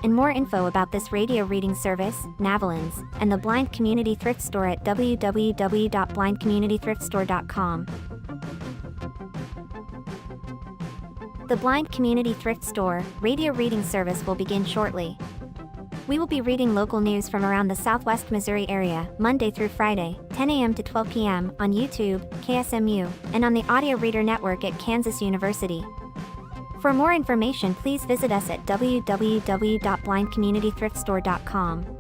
and more info about this radio reading service, Navalins, and the Blind Community Thrift Store at www.blindcommunitythriftstore.com. The Blind Community Thrift Store radio reading service will begin shortly. We will be reading local news from around the Southwest Missouri area, Monday through Friday, 10 a.m. to 12 p.m. on YouTube, KSMU, and on the Audio Reader Network at Kansas University. For more information, please visit us at www.blindcommunitythriftstore.com.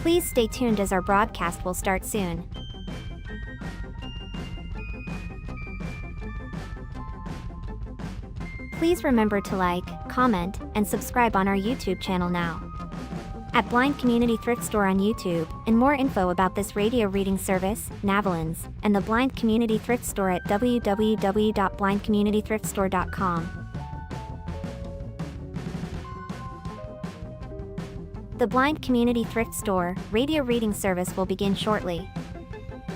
Please stay tuned as our broadcast will start soon. Please remember to like, comment, and subscribe on our YouTube channel now. At Blind Community Thrift Store on YouTube, and more info about this radio reading service, Navalins, and the Blind Community Thrift Store at www.blindcommunitythriftstore.com. The Blind Community Thrift Store radio reading service will begin shortly.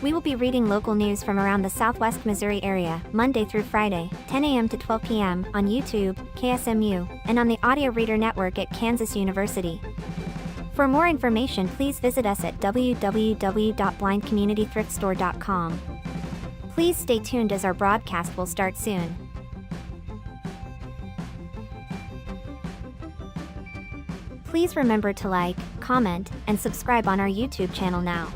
We will be reading local news from around the Southwest Missouri area, Monday through Friday, 10 a.m. to 12 p.m. on YouTube, KSMU, and on the Audio Reader Network at Kansas University. For more information, please visit us at www.blindcommunitythriftstore.com. Please stay tuned as our broadcast will start soon. Please remember to like, comment, and subscribe on our YouTube channel now.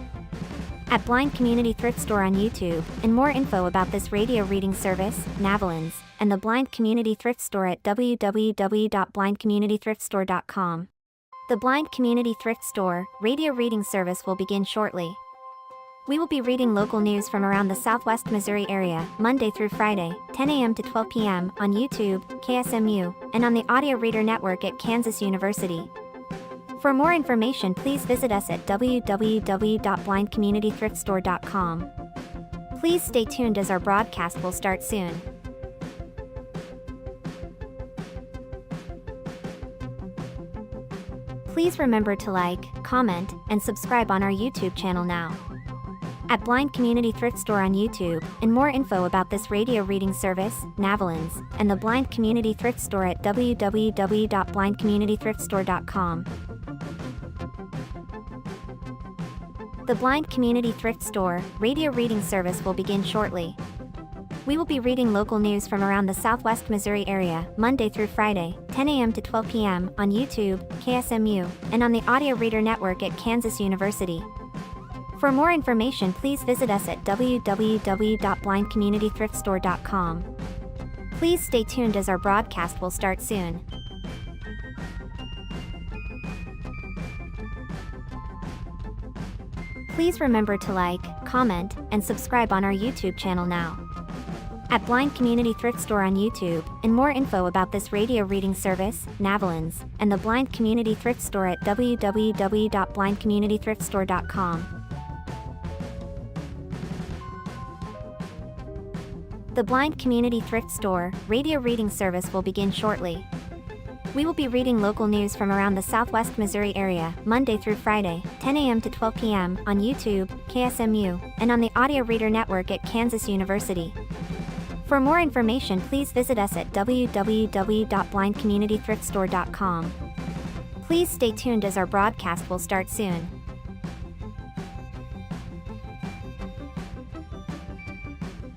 At Blind Community Thrift Store on YouTube, and more info about this radio reading service, Navalins, and the Blind Community Thrift Store at www.blindcommunitythriftstore.com. The Blind Community Thrift Store radio reading service will begin shortly. We will be reading local news from around the Southwest Missouri area, Monday through Friday, 10 a.m. to 12 p.m. on YouTube, KSMU, and on the Audio Reader Network at Kansas University. For more information, please visit us at www.blindcommunitythriftstore.com. Please stay tuned as our broadcast will start soon. Please remember to like, comment, and subscribe on our YouTube channel now. At Blind Community Thrift Store on YouTube, and more info about this radio reading service, Navalins, and the Blind Community Thrift Store at www.blindcommunitythriftstore.com. The Blind Community Thrift Store radio reading service will begin shortly. We will be reading local news from around the Southwest Missouri area, Monday through Friday, 10 a.m. to 12 p.m. on YouTube, KSMU, and on the Audio Reader Network at Kansas University. For more information, please visit us at www.blindcommunitythriftstore.com. Please stay tuned as our broadcast will start soon. Please remember to like, comment, and subscribe on our YouTube channel now. At Blind Community Thrift Store on YouTube, and more info about this radio reading service, Navalins, and the Blind Community Thrift Store at www.blindcommunitythriftstore.com. The Blind Community Thrift Store radio reading service will begin shortly. We will be reading local news from around the Southwest Missouri area, Monday through Friday, 10 a.m. to 12 p.m. on YouTube, KSMU, and on the Audio Reader Network at Kansas University. For more information, please visit us at www.blindcommunitythriftstore.com. Please stay tuned as our broadcast will start soon.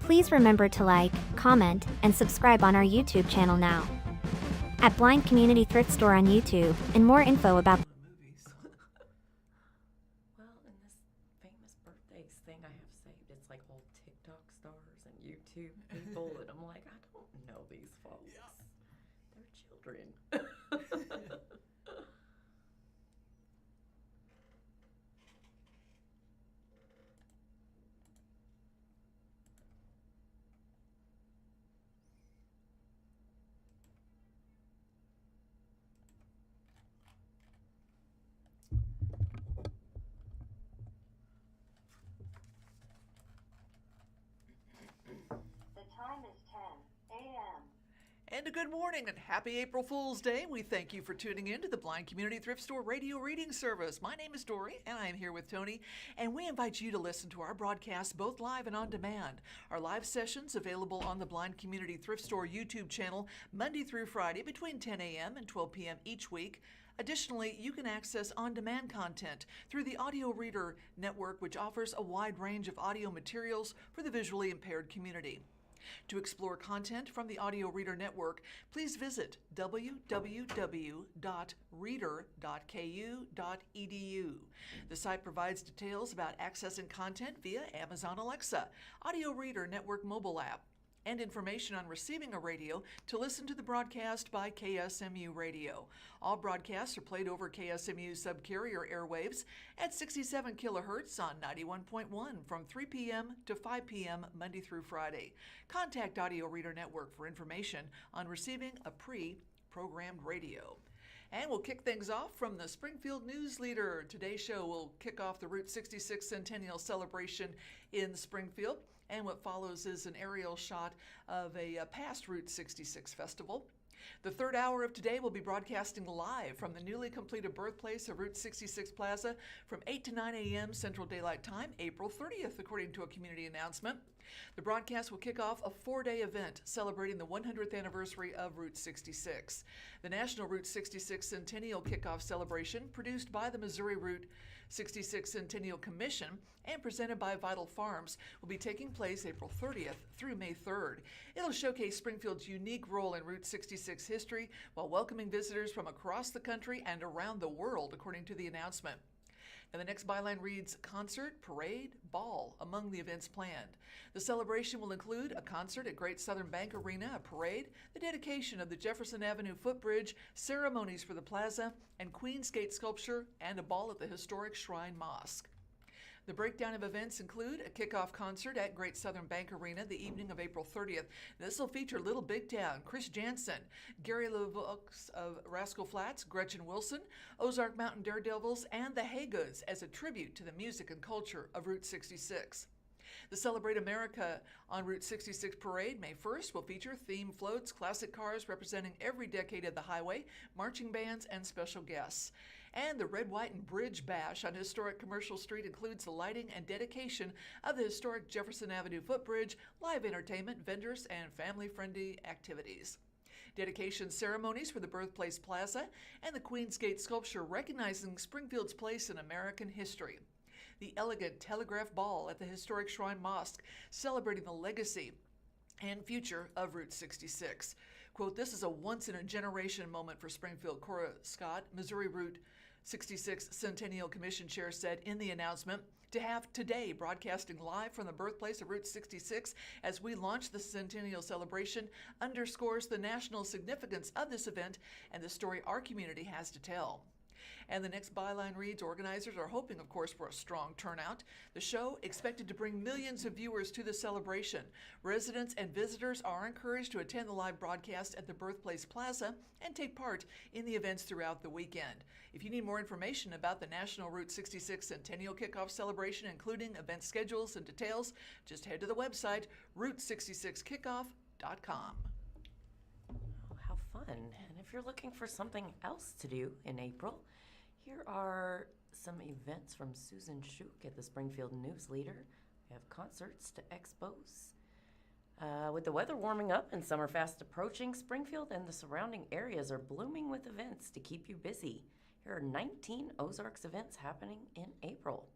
Please remember to like, comment, and subscribe on our YouTube channel now. At Blind Community Thrift Store on YouTube, and more info about movies. Well, and this famous birthdays thing I have saved, it's like old TikTok stars and YouTube people, and I'm like, I don't know these folks. Yeah. They're children. Time is 10 a.m. And a good morning and happy April Fool's Day. We thank you for tuning in to the Blind Community Thrift Store radio reading service. My name is Dory and I am here with Tony, and we invite you to listen to our broadcasts both live and on demand. Our live sessions available on the Blind Community Thrift Store YouTube channel Monday through Friday between 10 a.m. and 12 p.m. each week. Additionally, you can access on-demand content through the Audio Reader Network, which offers a wide range of audio materials for the visually impaired community. To explore content from the Audio Reader Network, please visit www.reader.ku.edu. The site provides details about accessing content via Amazon Alexa, Audio Reader Network mobile app, and information on receiving a radio to listen to the broadcast by KSMU Radio. All broadcasts are played over KSMU's subcarrier airwaves at 67 kilohertz on 91.1 from 3 p.m. to 5 p.m. Monday through Friday. Contact Audio Reader Network for information on receiving a pre-programmed radio. And we'll kick things off from the Springfield News-Leader. Today's show will kick off the Route 66 Centennial Celebration in Springfield. And what follows is an aerial shot of a past Route 66 festival. The third hour of today will be broadcasting live from the newly completed birthplace of Route 66 Plaza from 8 to 9 a.m. Central Daylight Time, April 30th, according to a community announcement. The broadcast will kick off a 4-day event celebrating the 100th anniversary of Route 66. The National Route 66 Centennial Kickoff Celebration, produced by the Missouri Route 66 Centennial Commission and presented by Vital Farms, will be taking place April 30th through May 3rd. It'll showcase Springfield's unique role in Route 66 history while welcoming visitors from across the country and around the world, according to the announcement. And the next byline reads, Concert, Parade, Ball, among the events planned. The celebration will include a concert at Great Southern Bank Arena, a parade, the dedication of the Jefferson Avenue footbridge, ceremonies for the plaza, and Queen's Gate sculpture, and a ball at the historic Shrine Mosque. The breakdown of events include a kickoff concert at Great Southern Bank Arena the evening of April 30th. This will feature Little Big Town, Chris Jansen, Gary LeVaux of Rascal Flatts, Gretchen Wilson, Ozark Mountain Daredevils, and the Haygoods as a tribute to the music and culture of Route 66. The Celebrate America on Route 66 Parade, May 1st, will feature theme floats, classic cars representing every decade of the highway, marching bands, and special guests. And the Red, White, and Bridge Bash on historic Commercial Street includes the lighting and dedication of the historic Jefferson Avenue footbridge, live entertainment, vendors, and family-friendly activities. Dedication ceremonies for the Birthplace Plaza and the Queen's Gate sculpture recognizing Springfield's place in American history. The elegant Telegraph Ball at the historic Shrine Mosque, celebrating the legacy and future of Route 66. Quote, this is a once-in-a-generation moment for Springfield. Cora Scott, Missouri Route 66 Centennial Commission Chair, said in the announcement, to have today broadcasting live from the birthplace of Route 66 as we launch the Centennial Celebration underscores the national significance of this event and the story our community has to tell. And the next byline reads, organizers are hoping, of course, for a strong turnout. The show expected to bring millions of viewers to the celebration. Residents and visitors are encouraged to attend the live broadcast at the Birthplace Plaza and take part in the events throughout the weekend. If you need more information about the National Route 66 Centennial Kickoff Celebration, including event schedules and details, just head to the website, route66kickoff.com. Oh, how fun. And if you're looking for something else to do in April, here are some events from Susan Schuch at the Springfield News-Leader. We have concerts to expos. With the weather warming up and summer fast approaching, Springfield and the surrounding areas are blooming with events to keep you busy. Here are 19 Ozarks events happening in April.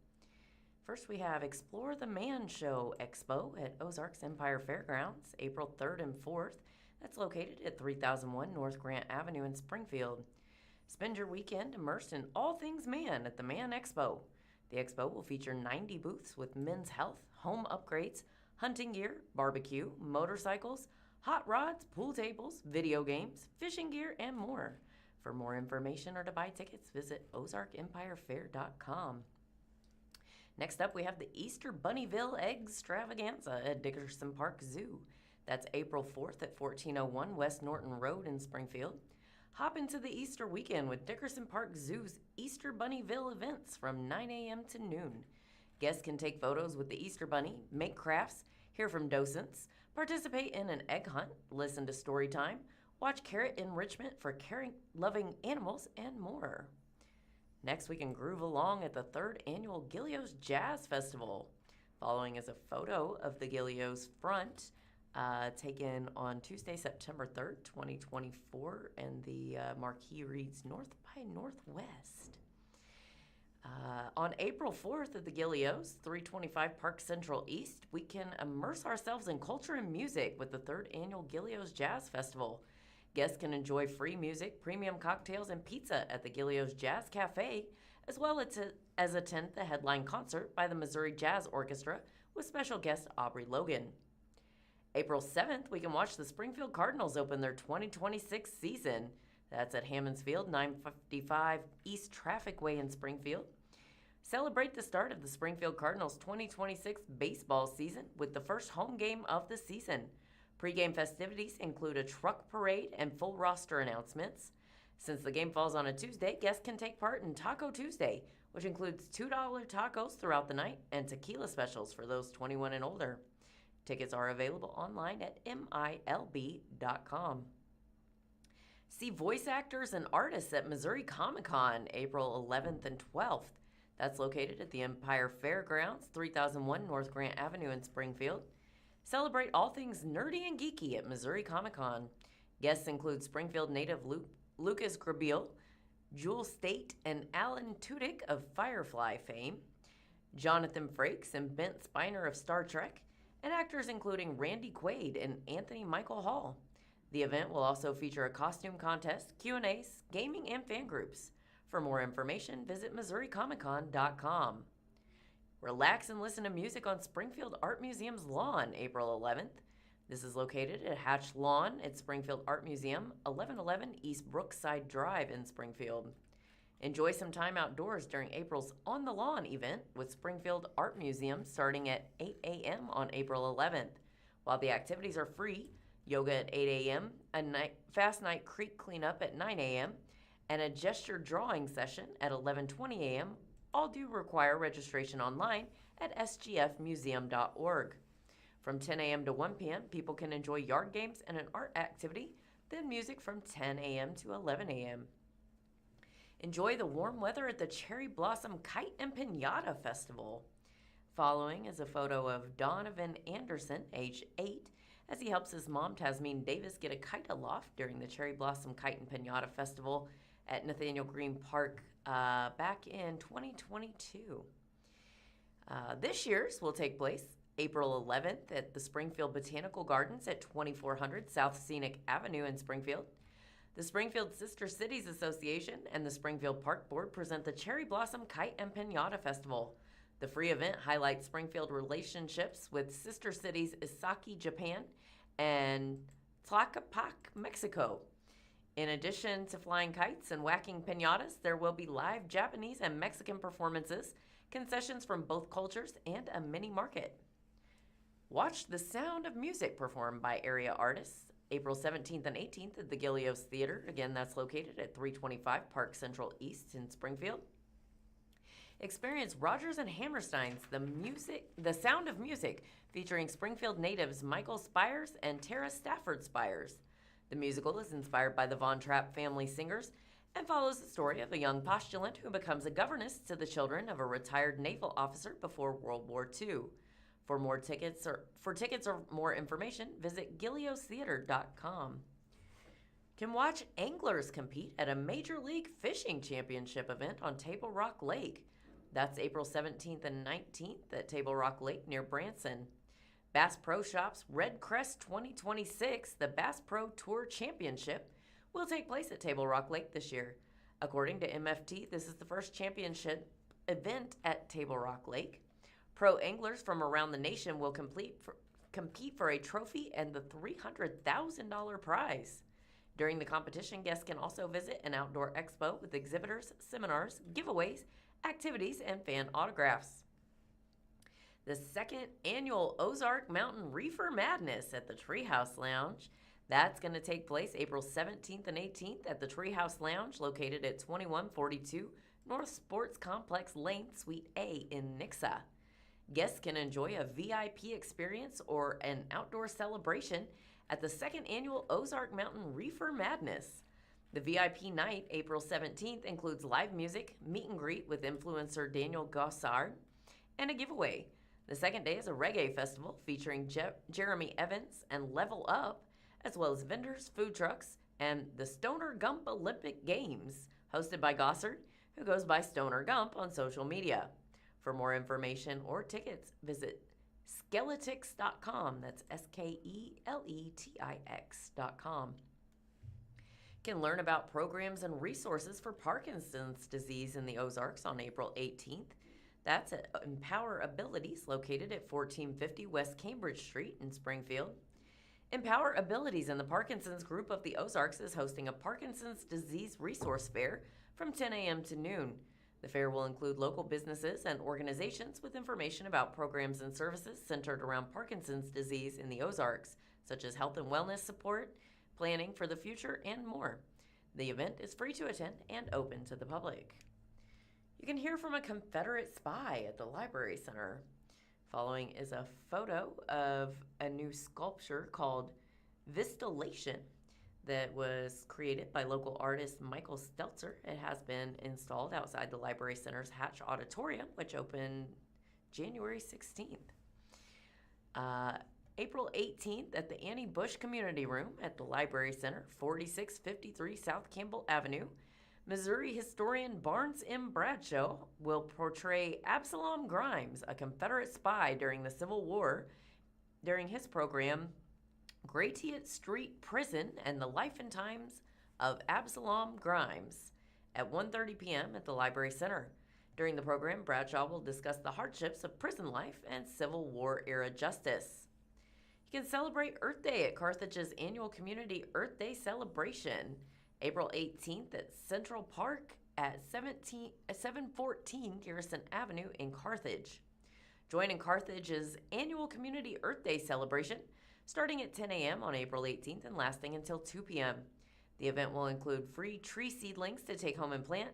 First, we have Explore the Man Show Expo at Ozarks Empire Fairgrounds, April 3rd and 4th. That's located at 3001 North Grant Avenue in Springfield. Spend your weekend immersed in all things man at the Man Expo. The expo will feature 90 booths with men's health, home upgrades, hunting gear, barbecue, motorcycles, hot rods, pool tables, video games, fishing gear, and more. For more information or to buy tickets, visit ozarkempirefair.com. Next up, we have the Easter Bunnyville Extravaganza at Dickerson Park Zoo. That's April 4th at 1401 West Norton Road in Springfield. Hop into the Easter weekend with Dickerson Park Zoo's Easter Bunnyville events from 9 a.m. to noon. Guests can take photos with the Easter Bunny, make crafts, hear from docents, participate in an egg hunt, listen to story time, watch carrot enrichment for caring-loving animals, and more. Next, we can groove along at the 3rd Annual Gillios Jazz Festival. Following is a photo of the Gillios front taken on Tuesday, September 3rd, 2024, and the marquee reads North by Northwest. On April 4th at the Gilios, 325 Park Central East, we can immerse ourselves in culture and music with the 3rd Annual Gilios Jazz Festival. Guests can enjoy free music, premium cocktails, and pizza at the Gilios Jazz Cafe, as well as attend the headline concert by the Missouri Jazz Orchestra with special guest Aubrey Logan. April 7th, we can watch the Springfield Cardinals open their 2026 season. That's at Hammonds Field, 955 East Traffic Way in Springfield. Celebrate the start of the Springfield Cardinals 2026 baseball season with the first home game of the season. Pre-game festivities include a truck parade and full roster announcements. Since the game falls on a Tuesday, guests can take part in Taco Tuesday, which includes $2 tacos throughout the night and tequila specials for those 21 and older. Tickets are available online at milb.com. See voice actors and artists at Missouri Comic-Con, April 11th and 12th. That's located at the Empire Fairgrounds, 3001 North Grant Avenue in Springfield. Celebrate all things nerdy and geeky at Missouri Comic-Con. Guests include Springfield native Lucas Grabeel, Jewel State, and Alan Tudyk of Firefly fame, Jonathan Frakes and Bent Spiner of Star Trek, and actors including Randy Quaid and Anthony Michael Hall. The event will also feature a costume contest, Q&As, gaming, and fan groups. For more information, visit MissouriComicCon.com. Relax and listen to music on Springfield Art Museum's lawn, April 11th. This is located at Hatch Lawn at Springfield Art Museum, 1111 East Brookside Drive in Springfield. Enjoy some time outdoors during April's On the Lawn event with Springfield Art Museum starting at 8 a.m. on April 11th. While the activities are free, yoga at 8 a.m., fast night creek cleanup at 9 a.m., and a gesture drawing session at 11:20 a.m. all do require registration online at sgfmuseum.org. From 10 a.m. to 1 p.m., people can enjoy yard games and an art activity, then music from 10 a.m. to 11 a.m. Enjoy the warm weather at the Cherry Blossom Kite and Piñata Festival. Following is a photo of Donovan Anderson, age 8, as he helps his mom, Tasmine Davis, get a kite aloft during the Cherry Blossom Kite and Piñata Festival at Nathaniel Green Park back in 2022. This year's will take place April 11th at the Springfield Botanical Gardens at 2400 South Scenic Avenue in Springfield. The Springfield Sister Cities Association and the Springfield Park Board present the Cherry Blossom Kite and Piñata Festival. The free event highlights Springfield relationships with sister cities Isaki, Japan, and Tlaquepaque, Mexico. In addition to flying kites and whacking piñatas, there will be live Japanese and Mexican performances, concessions from both cultures, and a mini market. Watch The Sound of Music performed by area artists April 17th and 18th at the Gilios Theater. Again, that's located at 325 Park Central East in Springfield. Experience Rogers and Hammerstein's The Sound of Music, featuring Springfield natives Michael Spires and Tara Stafford Spires. The musical is inspired by the Von Trapp family singers and follows the story of a young postulant who becomes a governess to the children of a retired naval officer before World War II. For tickets or more information, visit giliostheater.com. Can watch anglers compete at a Major League Fishing Championship event on Table Rock Lake. That's April 17th and 19th at Table Rock Lake near Branson. Bass Pro Shops Red Crest 2026, the Bass Pro Tour Championship, will take place at Table Rock Lake this year. According to MFT, this is the first championship event at Table Rock Lake. Pro anglers from around the nation will compete for a trophy and the $300,000 prize. During the competition, guests can also visit an outdoor expo with exhibitors, seminars, giveaways, activities, and fan autographs. The second annual Ozark Mountain Reefer Madness at the Treehouse Lounge. That's going to take place April 17th and 18th at the Treehouse Lounge, located at 2142 North Sports Complex Lane, Suite A in Nixa. Guests can enjoy a VIP experience or an outdoor celebration at the second annual Ozark Mountain Reefer Madness. The VIP night, April 17th, includes live music, meet and greet with influencer Daniel Gossard, and a giveaway. The second day is a reggae festival featuring Jeremy Evans and Level Up, as well as vendors, food trucks, and the Stoner Gump Olympic Games, hosted by Gossard, who goes by Stoner Gump on social media. For more information or tickets, visit skeletix.com. That's SKELETIX.com. You can learn about programs and resources for Parkinson's disease in the Ozarks on April 18th. That's at Empower Abilities, located at 1450 West Cambridge Street in Springfield. Empower Abilities and the Parkinson's Group of the Ozarks is hosting a Parkinson's disease resource fair from 10 a.m. to noon. The fair will include local businesses and organizations with information about programs and services centered around Parkinson's disease in the Ozarks, such as health and wellness support, planning for the future, and more. The event is free to attend and open to the public. You can hear from a Confederate spy at the Library Center. Following is a photo of a new sculpture called Vistillation that was created by local artist Michael Stelzer. It has been installed outside the Library Center's Hatch Auditorium, which opened January 16th. April 18th at the Annie Bush Community Room at the Library Center, 4653 South Campbell Avenue. Missouri historian Barnes M. Bradshaw will portray Absalom Grimes, a Confederate spy during the Civil War, during his program, Gratiot Street Prison and the Life and Times of Absalom Grimes, at 1:30 p.m. at the Library Center. During the program, Bradshaw will discuss the hardships of prison life and Civil War-era justice. You can celebrate Earth Day at Carthage's annual Community Earth Day celebration, April 18th at Central Park at 714 Garrison Avenue in Carthage. Join in Carthage's annual Community Earth Day celebration, starting at 10 a.m. on April 18th and lasting until 2 p.m. The event will include free tree seedlings to take home and plant,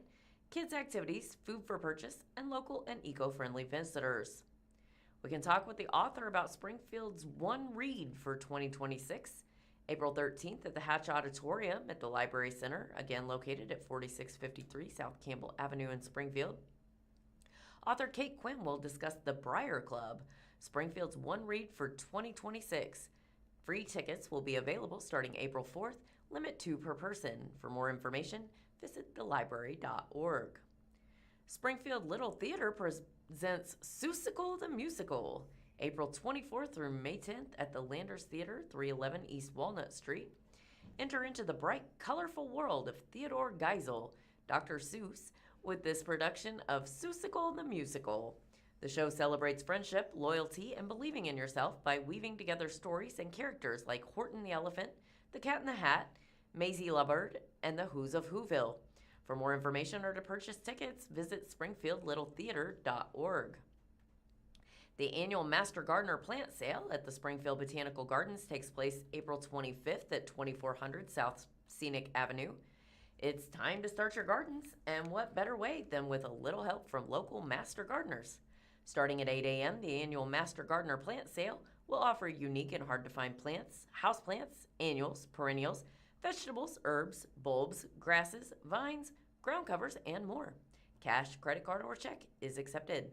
kids' activities, food for purchase, and local and eco-friendly visitors. We can talk with the author about Springfield's One Read for 2026, April 13th at the Hatch Auditorium at the Library Center, again located at 4653 South Campbell Avenue in Springfield. Author Kate Quinn will discuss the Briar Club, Springfield's One Read for 2026. Free tickets will be available starting April 4th, limit 2 per person. For more information, visit thelibrary.org. Springfield Little Theater presents Seussical the Musical, April 24th through May 10th at the Landers Theater, 311 East Walnut Street. Enter into the bright, colorful world of Theodore Geisel, Dr. Seuss, with this production of Seussical the Musical. The show celebrates friendship, loyalty, and believing in yourself by weaving together stories and characters like Horton the Elephant, the Cat in the Hat, Maisie Lubbard, and the Who's of Whoville. For more information or to purchase tickets, visit springfieldlittletheater.org. The annual Master Gardener plant sale at the Springfield Botanical Gardens takes place April 25th at 2400 South Scenic Avenue. It's time to start your gardens, and what better way than with a little help from local master gardeners. Starting at 8 a.m., the annual Master Gardener plant sale will offer unique and hard-to-find plants, houseplants, annuals, perennials, vegetables, herbs, bulbs, grasses, vines, ground covers, and more. Cash, credit card, or check is accepted.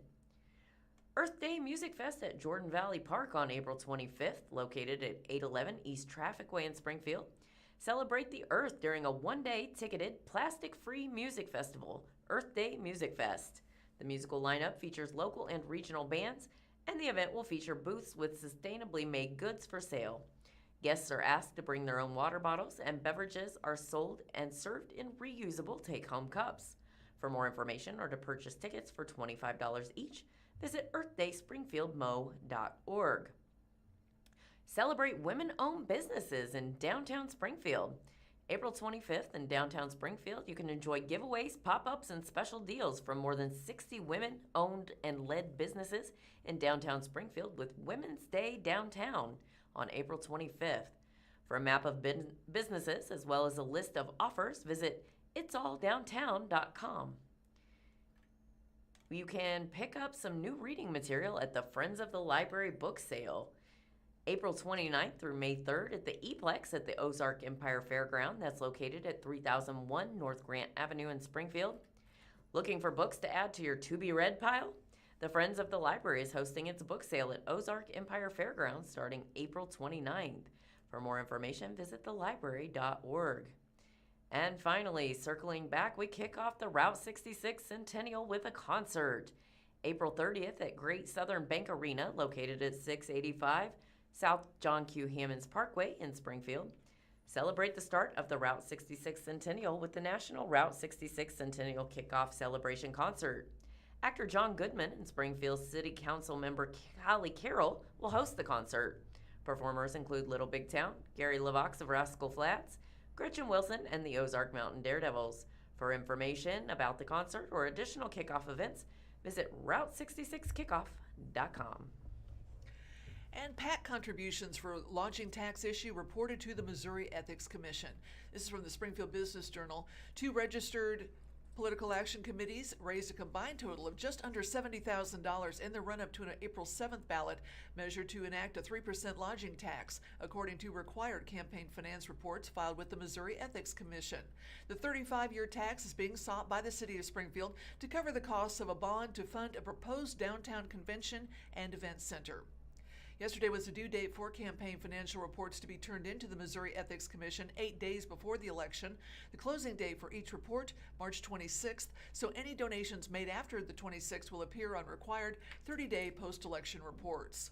Earth Day Music Fest at Jordan Valley Park on April 25th, located at 811 East Traffic Way in Springfield. Celebrate the Earth during a one-day ticketed, plastic-free music festival, Earth Day Music Fest. The musical lineup features local and regional bands, and the event will feature booths with sustainably made goods for sale. Guests are asked to bring their own water bottles, and beverages are sold and served in reusable take-home cups. For more information or to purchase tickets for $25 each, visit earthdayspringfieldmo.org. Celebrate women-owned businesses in downtown Springfield. April 25th in downtown Springfield, you can enjoy giveaways, pop-ups, and special deals from more than 60 women-owned and led businesses in downtown Springfield with Women's Day Downtown on April 25th. For a map of businesses as well as a list of offers, visit itsalldowntown.com. You can pick up some new reading material at the Friends of the Library book sale. April 29th through May 3rd at the E-Plex at the Ozark Empire Fairground. That's located at 3001 North Grant Avenue in Springfield. Looking for books to add to your to-be-read pile? The Friends of the Library is hosting its book sale at Ozark Empire Fairgrounds starting April 29th. For more information, visit thelibrary.org. And finally, circling back, we kick off the Route 66 Centennial with a concert. April 30th at Great Southern Bank Arena, located at 685 South John Q. Hammonds Parkway in Springfield. Celebrate the start of the Route 66 Centennial with the National Route 66 Centennial Kickoff Celebration Concert. Actor John Goodman and Springfield City Council member Holly Carroll will host the concert. Performers include Little Big Town, Gary LaVox of Rascal Flats, Gretchen Wilson, and the Ozark Mountain Daredevils. For information about the concert or additional kickoff events, visit Route66Kickoff.com. And PAC contributions for lodging tax issue reported to the Missouri Ethics Commission. This is from the Springfield Business Journal. 2 registered political action committees raised a combined total of just under $70,000 in the run-up to an April 7th ballot measure to enact a 3% lodging tax, according to required campaign finance reports filed with the Missouri Ethics Commission. The 35-year tax is being sought by the city of Springfield to cover the costs of a bond to fund a proposed downtown convention and event center. Yesterday was the due date for campaign financial reports to be turned into the Missouri Ethics Commission 8 days before the election. The closing date for each report, March 26th, so any donations made after the 26th will appear on required 30-day post-election reports.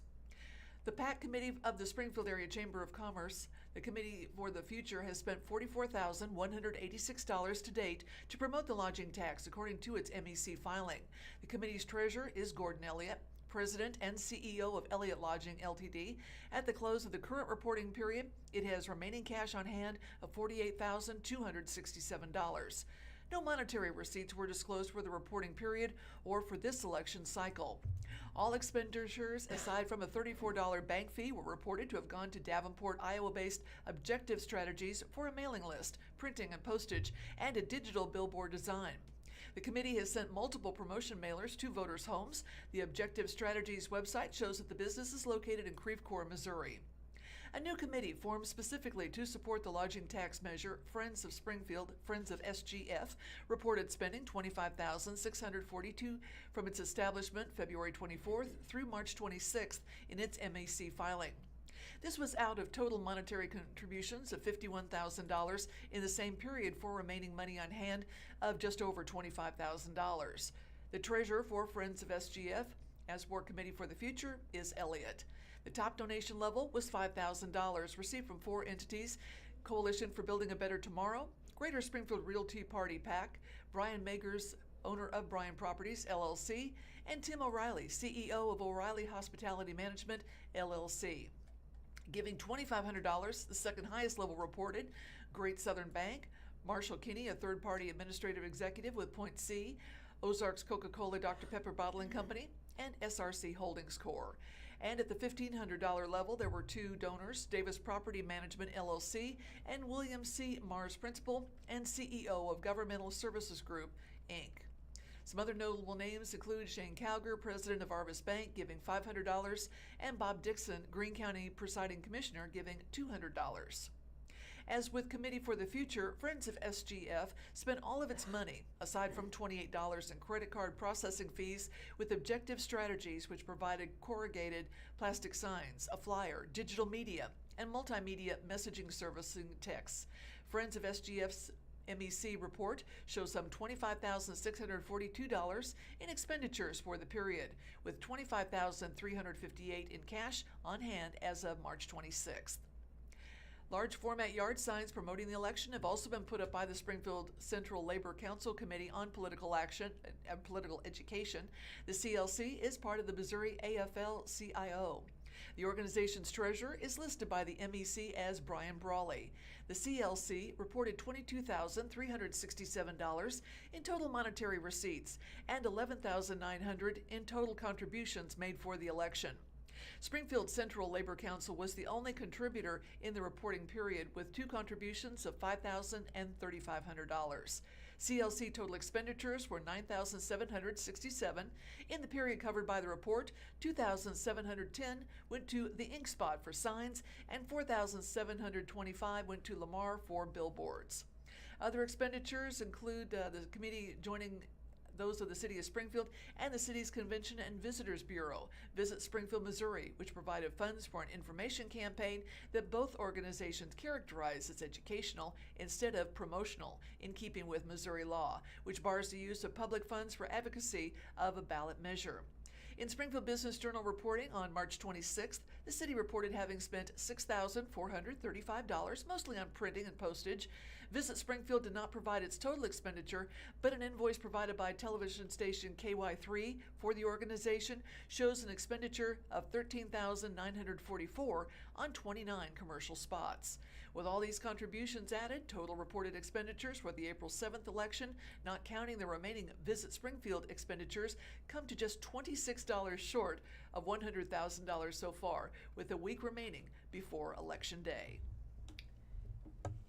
The PAC Committee of the Springfield Area Chamber of Commerce, the Committee for the Future, has spent $44,186 to date to promote the lodging tax, according to its MEC filing. The committee's treasurer is Gordon Elliott, President and CEO of Elliott Lodging Ltd. At the close of the current reporting period, it has remaining cash on hand of $48,267. No monetary receipts were disclosed for the reporting period or for this election cycle. All expenditures, aside from a $34 bank fee, were reported to have gone to Davenport, Iowa-based Objective Strategies for a mailing list, printing and postage, and a digital billboard design. The committee has sent multiple promotion mailers to voters' homes. The Objective Strategies website shows that the business is located in Creve Coeur, Missouri. A new committee formed specifically to support the lodging tax measure, Friends of Springfield, Friends of SGF, reported spending $25,642 from its establishment February 24th through March 26th in its MAC filing. This was out of total monetary contributions of $51,000 in the same period for remaining money on hand of just over $25,000. The treasurer for Friends of SGF, as for Committee for the Future, is Elliott. The top donation level was $5,000, received from 4 entities: Coalition for Building a Better Tomorrow, Greater Springfield Realty Party PAC, Brian Magers, owner of Bryan Properties, LLC, and Tim O'Reilly, CEO of O'Reilly Hospitality Management, LLC. Giving $2,500, the second highest level reported, Great Southern Bank, Marshall Kinney, a third-party administrative executive with Point C, Ozarks Coca-Cola Dr. Pepper Bottling Company, and SRC Holdings Corp. And at the $1,500 level, there were 2 donors, Davis Property Management, LLC, and William C. Mars, Principal and CEO of Governmental Services Group, Inc. Some other notable names include Shane Calger, president of Arvis Bank, giving $500, and Bob Dixon, Greene County presiding commissioner, giving $200. As with Committee for the Future, Friends of SGF spent all of its money, aside from $28 in credit card processing fees, with Objective Strategies, which provided corrugated plastic signs, a flyer, digital media, and multimedia messaging servicing texts. Friends of SGF's MEC report shows some $25,642 in expenditures for the period, with $25,358 in cash on hand as of March 26th. Large format yard signs promoting the election have also been put up by the Springfield Central Labor Council Committee on Political Action and Political Education. The CLC is part of the Missouri AFL-CIO. The organization's treasurer is listed by the MEC as Brian Brawley. The CLC reported $22,367 in total monetary receipts and $11,900 in total contributions made for the election. Springfield Central Labor Council was the only contributor in the reporting period, with 2 contributions of $5,000 and $3,500. CLC total expenditures were $9,767. In the period covered by the report, $2,710 went to the Ink Spot for signs, and $4,725 went to Lamar for billboards. Other expenditures include the committee joining those of the City of Springfield and the city's Convention and Visitors Bureau. Visit Springfield, Missouri, which provided funds for an information campaign that both organizations characterize as educational instead of promotional, in keeping with Missouri law, which bars the use of public funds for advocacy of a ballot measure. In Springfield Business Journal reporting on March 26th, the city reported having spent $6,435, mostly on printing and postage. Visit Springfield did not provide its total expenditure, but an invoice provided by television station KY3 for the organization shows an expenditure of $13,944 on 29 commercial spots. With all these contributions added, total reported expenditures for the April 7th election, not counting the remaining Visit Springfield expenditures, come to just $26 short of $100,000 so far, with a week remaining before Election Day.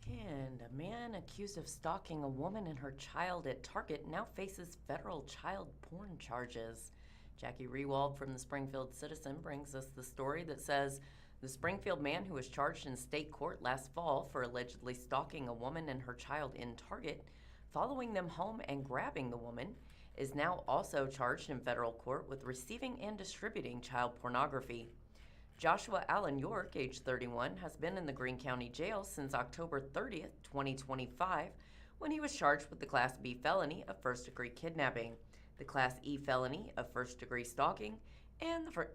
And a man accused of stalking a woman and her child at Target now faces federal child porn charges. Jackie Rewald from the Springfield Citizen brings us the story that says the Springfield man who was charged in state court last fall for allegedly stalking a woman and her child in Target, following them home and grabbing the woman, is now also charged in federal court with receiving and distributing child pornography. Joshua Allen York, age 31, has been in the Greene County Jail since October 30th, 2025, when he was charged with the Class B felony of first-degree kidnapping, the Class E felony of first-degree stalking, and the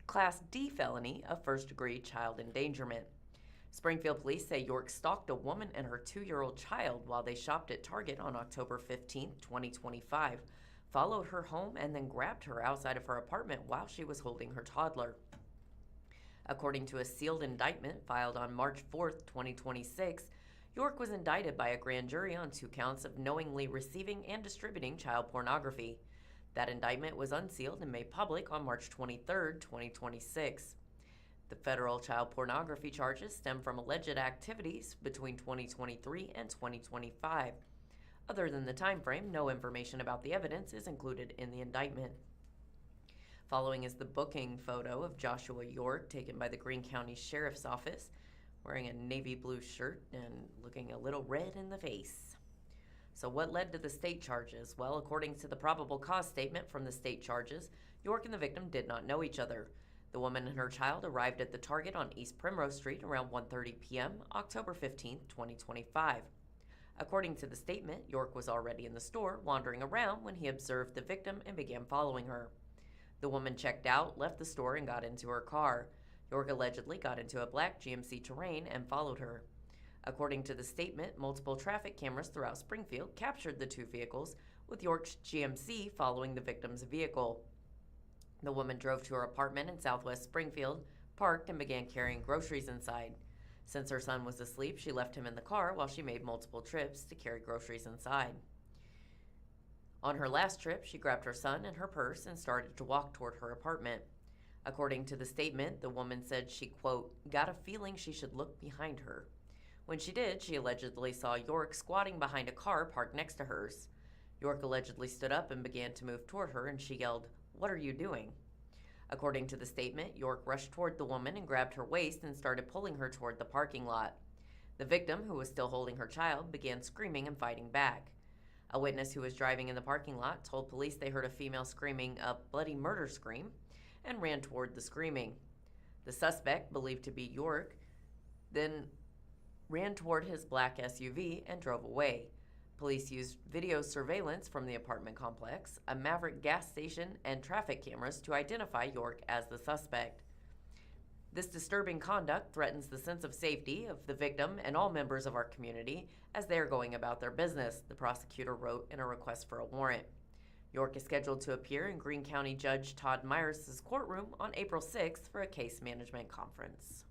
Class D felony of first-degree child endangerment. Springfield police say York stalked a woman and her 2-year-old child while they shopped at Target on October 15, 2025, followed her home, and then grabbed her outside of her apartment while she was holding her toddler. According to a sealed indictment filed on March 4, 2026, York was indicted by a grand jury on 2 counts of knowingly receiving and distributing child pornography. That indictment was unsealed and made public on March 23, 2026. The federal child pornography charges stem from alleged activities between 2023 and 2025. Other than the time frame, no information about the evidence is included in the indictment. Following is the booking photo of Joshua York taken by the Greene County Sheriff's Office, wearing a navy blue shirt and looking a little red in the face. So what led to the state charges? Well, according to the probable cause statement from the state charges, York and the victim did not know each other. The woman and her child arrived at the Target on East Primrose Street around 1:30 p.m., October 15, 2025. According to the statement, York was already in the store, wandering around when he observed the victim and began following her. The woman checked out, left the store, and got into her car. York allegedly got into a black GMC Terrain and followed her. According to the statement, multiple traffic cameras throughout Springfield captured the 2 vehicles, with York's GMC following the victim's vehicle. The woman drove to her apartment in southwest Springfield, parked, and began carrying groceries inside. Since her son was asleep, she left him in the car while she made multiple trips to carry groceries inside. On her last trip, she grabbed her son and her purse and started to walk toward her apartment. According to the statement, the woman said she, quote, got a feeling she should look behind her. When she did, she allegedly saw York squatting behind a car parked next to hers. York allegedly stood up and began to move toward her, and she yelled, "What are you doing?" According to the statement, York rushed toward the woman and grabbed her waist and started pulling her toward the parking lot. The victim, who was still holding her child, began screaming and fighting back. A witness who was driving in the parking lot told police they heard a female screaming a bloody murder scream and ran toward the screaming. The suspect, believed to be York, then ran toward his black SUV and drove away. Police used video surveillance from the apartment complex, a Maverick gas station, and traffic cameras to identify York as the suspect. This disturbing conduct threatens the sense of safety of the victim and all members of our community as they are going about their business, the prosecutor wrote in a request for a warrant. York is scheduled to appear in Greene County Judge Todd Myers' courtroom on April 6th for a case management conference.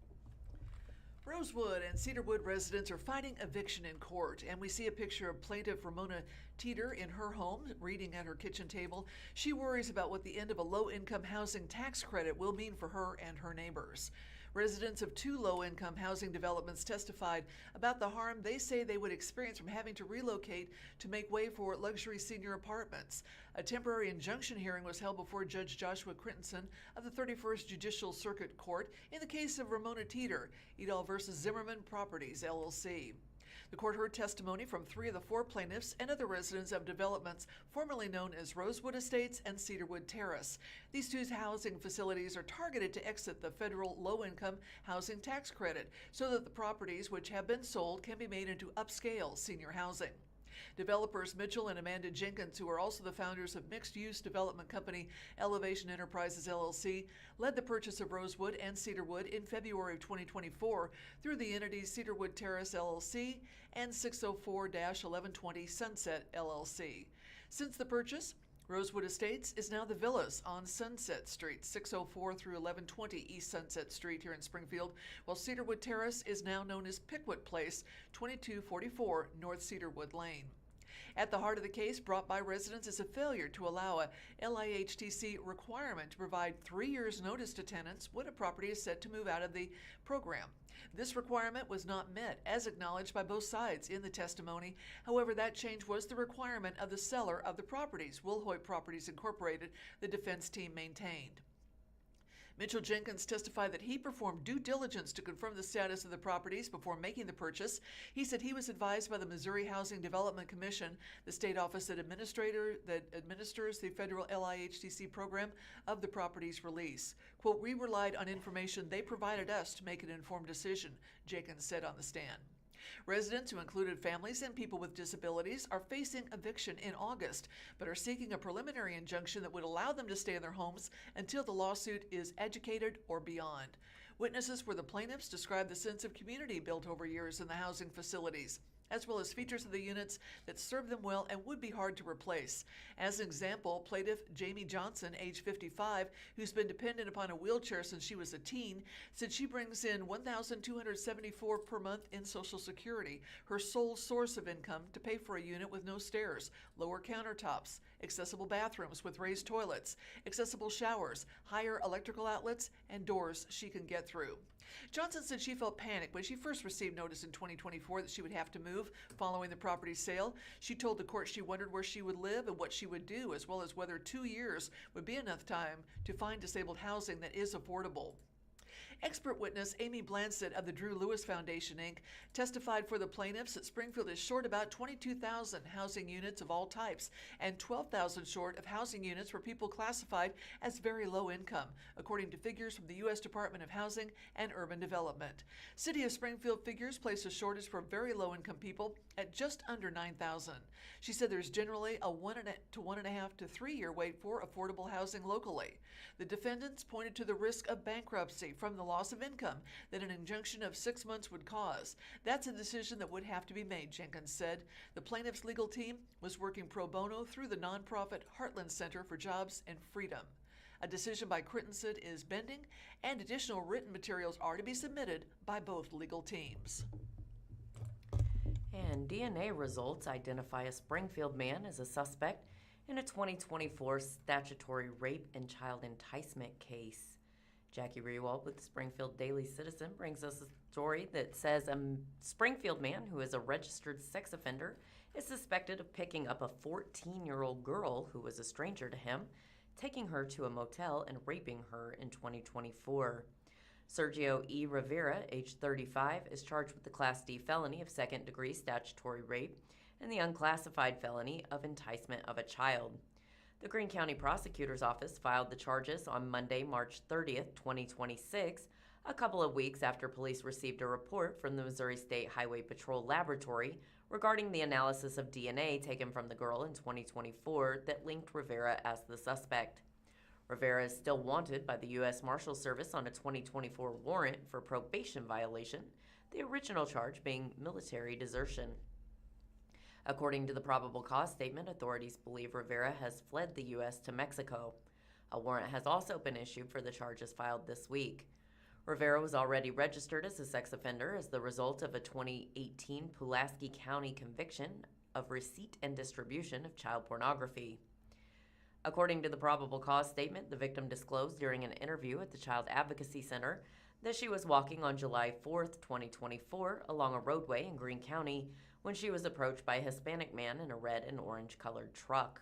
Rosewood and Cedarwood residents are fighting eviction in court, and we see a picture of plaintiff Ramona Teeter in her home, reading at her kitchen table. She worries about what the end of a low-income housing tax credit will mean for her and her neighbors. Residents of 2 low-income housing developments testified about the harm they say they would experience from having to relocate to make way for luxury senior apartments. A temporary injunction hearing was held before Judge Joshua Crittenson of the 31st Judicial Circuit Court in the case of Ramona Teeter, Edel v. Zimmerman Properties, LLC. The court heard testimony from 3 of the 4 plaintiffs and other residents of developments formerly known as Rosewood Estates and Cedarwood Terrace. These 2 housing facilities are targeted to exit the federal low-income housing tax credit so that the properties which have been sold can be made into upscale senior housing. Developers Mitchell and Amanda Jenkins, who are also the founders of mixed-use development company Elevation Enterprises LLC, led the purchase of Rosewood and Cedarwood in February of 2024 through the entities Cedarwood Terrace LLC and 604-1120 Sunset LLC. Since the purchase, Rosewood Estates is now the Villas on Sunset Street, 604 through 1120 East Sunset Street here in Springfield, while Cedarwood Terrace is now known as Pickwood Place, 2244 North Cedarwood Lane. At the heart of the case brought by residents is a failure to allow a LIHTC requirement to provide 3 years' notice to tenants when a property is set to move out of the program. This requirement was not met, as acknowledged by both sides in the testimony. However, that change was the requirement of the seller of the properties, Wilhoit Properties Incorporated, the defense team maintained. Mitchell Jenkins testified that he performed due diligence to confirm the status of the properties before making the purchase. He said he was advised by the Missouri Housing Development Commission, the state office that administers the federal LIHTC program, of the property's release. Quote, "We relied on information they provided us to make an informed decision," Jenkins said on the stand. Residents, who included families and people with disabilities, are facing eviction in August, but are seeking a preliminary injunction that would allow them to stay in their homes until the lawsuit is adjudicated or beyond. Witnesses for the plaintiffs described the sense of community built over years in the housing facilities, as well as features of the units that serve them well and would be hard to replace. As an example, plaintiff Jamie Johnson, age 55, who's been dependent upon a wheelchair since she was a teen, said she brings in $1,274 per month in Social Security, her sole source of income, to pay for a unit with no stairs, lower countertops, accessible bathrooms with raised toilets, accessible showers, higher electrical outlets, and doors she can get through. Johnson said she felt panicked when she first received notice in 2024 that she would have to move following the property's sale. She told the court she wondered where she would live and what she would do, as well as whether 2 years would be enough time to find disabled housing that is affordable. Expert witness Amy Blanstead of the Drew Lewis Foundation, Inc. testified for the plaintiffs that Springfield is short about 22,000 housing units of all types and 12,000 short of housing units for people classified as very low income, according to figures from the U.S. Department of Housing and Urban Development. City of Springfield figures place a shortage for very low income people at just under 9,000. She said there's generally a 1.5 to 3 year wait for affordable housing locally. The defendants pointed to the risk of bankruptcy from the loss of income that an injunction of 6 months would cause. That's a decision that would have to be made, Jenkins said. The plaintiff's legal team was working pro bono through the nonprofit Heartland Center for Jobs and Freedom. A decision by Crittenson is pending, and additional written materials are to be submitted by both legal teams. And DNA results identify a Springfield man as a suspect in a 2024 statutory rape and child enticement case. Jackie Rewald with the Springfield Daily Citizen brings us a story that says a Springfield man who is a registered sex offender is suspected of picking up a 14-year-old girl who was a stranger to him, taking her to a motel and raping her in 2024. Sergio E. Rivera, age 35, is charged with the Class D felony of second-degree statutory rape and the unclassified felony of enticement of a child. The Greene County Prosecutor's Office filed the charges on Monday, March 30th, 2026, a couple of weeks after police received a report from the Missouri State Highway Patrol Laboratory regarding the analysis of DNA taken from the girl in 2024 that linked Rivera as the suspect. Rivera is still wanted by the U.S. Marshals Service on a 2024 warrant for probation violation, the original charge being military desertion. According to the probable cause statement, authorities believe Rivera has fled the U.S. to Mexico. A warrant has also been issued for the charges filed this week. Rivera was already registered as a sex offender as the result of a 2018 Pulaski County conviction of receipt and distribution of child pornography. According to the probable cause statement, the victim disclosed during an interview at the Child Advocacy Center that she was walking on July 4th, 2024, along a roadway in Greene County when she was approached by a Hispanic man in a red and orange-colored truck.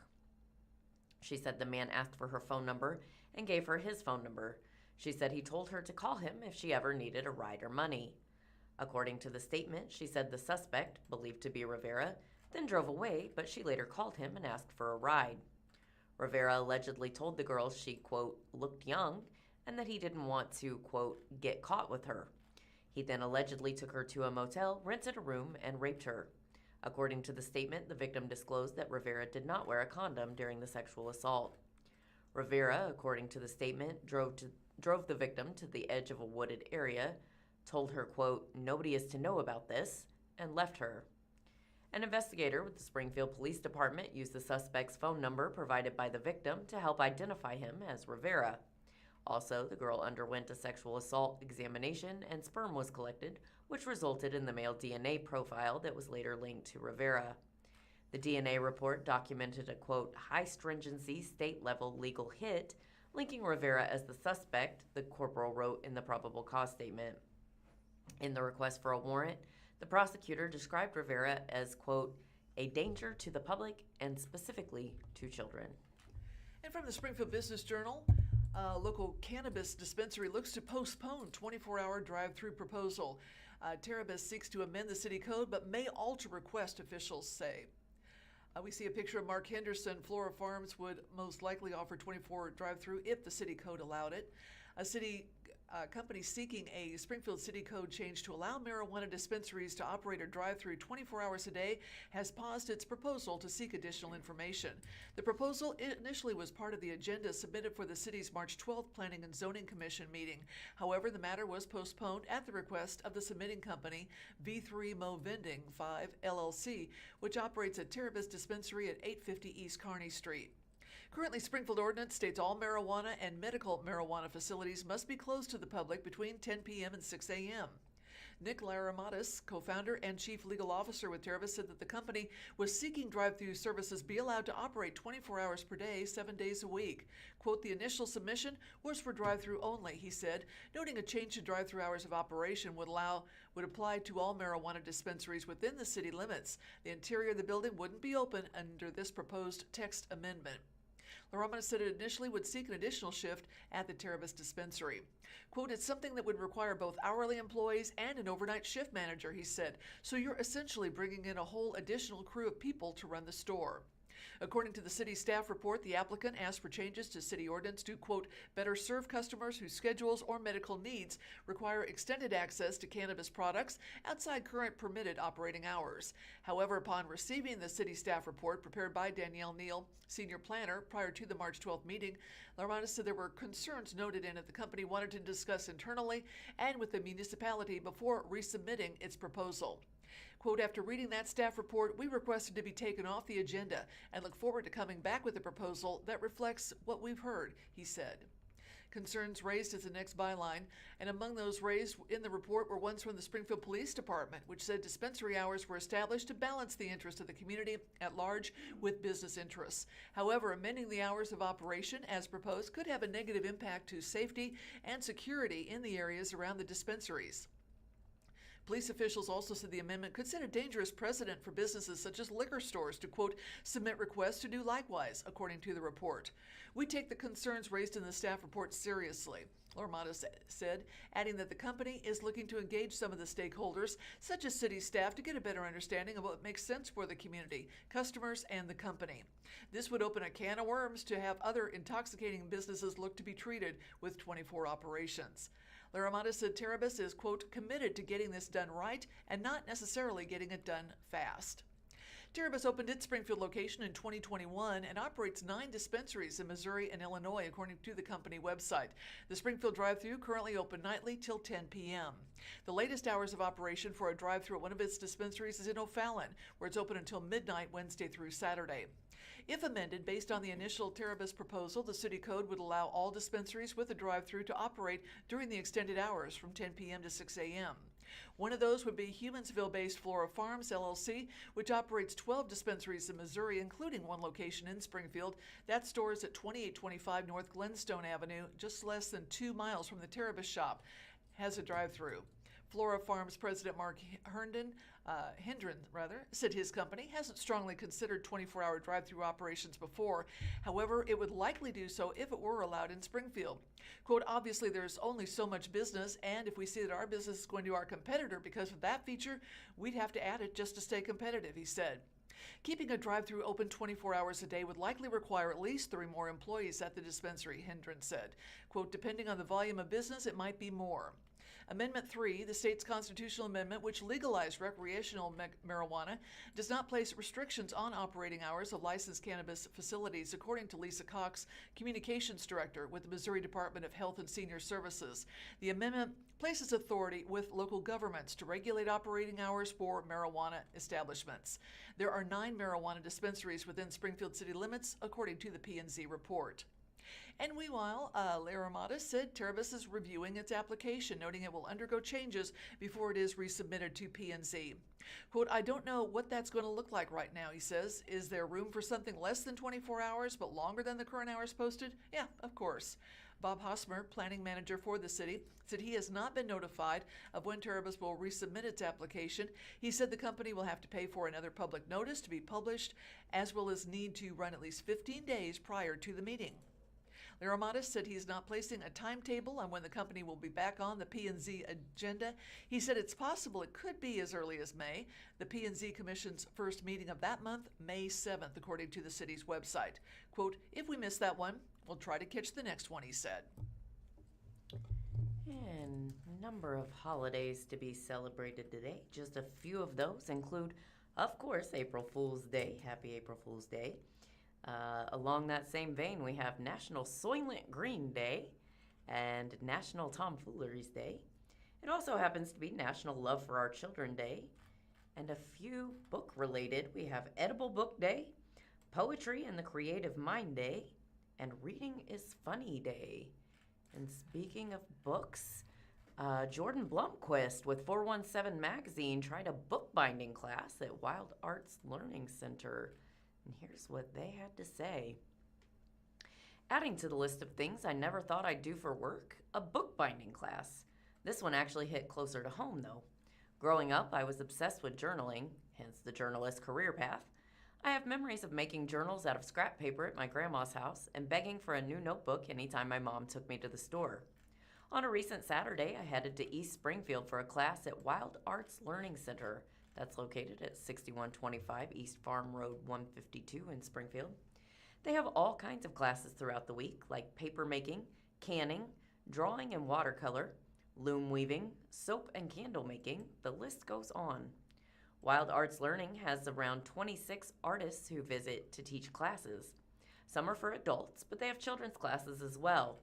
She said the man asked for her phone number and gave her his phone number. She said he told her to call him if she ever needed a ride or money. According to the statement, she said the suspect, believed to be Rivera, then drove away, but she later called him and asked for a ride. Rivera allegedly told the girls she, quote, looked young and that he didn't want to, quote, get caught with her. He then allegedly took her to a motel, rented a room, and raped her. According to the statement, the victim disclosed that Rivera did not wear a condom during the sexual assault. Rivera, according to the statement, drove the victim to the edge of a wooded area, told her, quote, nobody is to know about this, and left her. An investigator with the Springfield Police Department used the suspect's phone number provided by the victim to help identify him as Rivera. Also, the girl underwent a sexual assault examination and sperm was collected, which resulted in the male DNA profile that was later linked to Rivera. The DNA report documented a, quote, high-stringency state-level legal hit, linking Rivera as the suspect, the corporal wrote in the probable cause statement. In the request for a warrant, the prosecutor described Rivera as, quote, a danger to the public and specifically to children. And from the Springfield Business Journal, a local cannabis dispensary looks to postpone 24-hour drive-through proposal. Terabas seeks to amend the city code but may alter request, officials say. We see a picture of Mark Henderson. Flora Farms would most likely offer 24 drive-through if the city code allowed it. A city company seeking a Springfield City Code change to allow marijuana dispensaries to operate a drive-through 24 hours a day has paused its proposal to seek additional information. The proposal initially was part of the agenda submitted for the city's March 12th Planning and Zoning Commission meeting. However, the matter was postponed at the request of the submitting company, V3 Mo Vending 5 LLC, which operates a Terabas dispensary at 850 East Kearney Street. Currently, Springfield ordinance states all marijuana and medical marijuana facilities must be closed to the public between 10 p.m. and 6 a.m. Nick Laramatis, co-founder and chief legal officer with Terabas, said that the company was seeking drive-through services be allowed to operate 24 hours per day, 7 days a week. Quote, the initial submission was for drive-through only, he said, noting a change to drive-through hours of operation would apply to all marijuana dispensaries within the city limits. The interior of the building wouldn't be open under this proposed text amendment. Laramatis said it initially would seek an additional shift at the Terabas dispensary. Quote, it's something that would require both hourly employees and an overnight shift manager, he said, so you're essentially bringing in a whole additional crew of people to run the store. According to the city staff report, the applicant asked for changes to city ordinance to, quote, better serve customers whose schedules or medical needs require extended access to cannabis products outside current permitted operating hours. However, upon receiving the city staff report prepared by Danielle Neal, senior planner, prior to the March 12th meeting, Laramatis said there were concerns noted in it the company wanted to discuss internally and with the municipality before resubmitting its proposal. Quote, after reading that staff report, we requested to be taken off the agenda and look forward to coming back with a proposal that reflects what we've heard, he said. Concerns raised as the next byline, and among those raised in the report were ones from the Springfield Police Department, which said dispensary hours were established to balance the interest of the community at large with business interests. However, amending the hours of operation as proposed could have a negative impact to safety and security in the areas around the dispensaries. Police officials also said the amendment could set a dangerous precedent for businesses such as liquor stores to, quote, submit requests to do likewise, according to the report. We take the concerns raised in the staff report seriously, Laramatis said, adding that the company is looking to engage some of the stakeholders, such as city staff, to get a better understanding of what makes sense for the community, customers, and the company. This would open a can of worms to have other intoxicating businesses look to be treated with 24 operations. Laramatis said Terabas is, quote, committed to getting this done right and not necessarily getting it done fast. Terabas opened its Springfield location in 2021 and operates 9 dispensaries in Missouri and Illinois, according to the company website. The Springfield drive-thru currently open nightly till 10 p.m. The latest hours of operation for a drive-thru at one of its dispensaries is in O'Fallon, where it's open until midnight Wednesday through Saturday. If amended, based on the initial Terabas proposal, the city code would allow all dispensaries with a drive-thru to operate during the extended hours from 10 p.m. to 6 a.m. One of those would be Humansville-based Flora Farms, LLC, which operates 12 dispensaries in Missouri, including one location in Springfield. That store is at 2825 North Glenstone Avenue, just less than 2 miles from the Terabas shop, has a drive-thru. Flora Farms President Mark Hendren said his company hasn't strongly considered 24-hour drive-through operations before. However, it would likely do so if it were allowed in Springfield. Quote, obviously there's only so much business, and if we see that our business is going to our competitor because of that feature, we'd have to add it just to stay competitive, he said. Keeping a drive-through open 24 hours a day would likely require at least 3 more employees at the dispensary, Hendren said. Quote, depending on the volume of business, it might be more. Amendment 3, the state's constitutional amendment, which legalized recreational marijuana, does not place restrictions on operating hours of licensed cannabis facilities, according to Lisa Cox, Communications Director with the Missouri Department of Health and Senior Services. The amendment places authority with local governments to regulate operating hours for marijuana establishments. There are 9 marijuana dispensaries within Springfield city limits, according to the P&Z report. And meanwhile, Lara Matas said Terabis is reviewing its application, noting it will undergo changes before it is resubmitted to P&Z. Quote, I don't know what that's going to look like right now, he says. Is there room for something less than 24 hours but longer than the current hours posted? Yeah, of course. Bob Hosmer, planning manager for the city, said he has not been notified of when Terabis will resubmit its application. He said the company will have to pay for another public notice to be published, as well as need to run at least 15 days prior to the meeting. Laramatis said he's not placing a timetable on when the company will be back on the P&Z agenda. He said it's possible it could be as early as May. The P&Z Commission's first meeting of that month, May 7th, according to the city's website. Quote, if we miss that one, we'll try to catch the next one, he said. And number of holidays to be celebrated today. Just a few of those include, of course, April Fool's Day. Happy April Fool's Day. Along that same vein, we have National Soylent Green Day and National Tomfooleries Day. It also happens to be National Love for Our Children Day. And a few book-related, we have Edible Book Day, Poetry and the Creative Mind Day, and Reading is Funny Day. And speaking of books, Jordan Blomquist with 417 Magazine tried a bookbinding class at Wild Arts Learning Center. And here's what they had to say. Adding to the list of things I never thought I'd do for work, a bookbinding class. This one actually hit closer to home, though. Growing up, I was obsessed with journaling, hence the journalist career path. I have memories of making journals out of scrap paper at my grandma's house and begging for a new notebook anytime my mom took me to the store. On a recent Saturday, I headed to East Springfield for a class at Wild Arts Learning Center. That's located at 6125 East Farm Road 152 in Springfield. They have all kinds of classes throughout the week, like paper making, canning, drawing and watercolor, loom weaving, soap and candle making. The list goes on. Wild Arts Learning has around 26 artists who visit to teach classes. Some are for adults, but they have children's classes as well.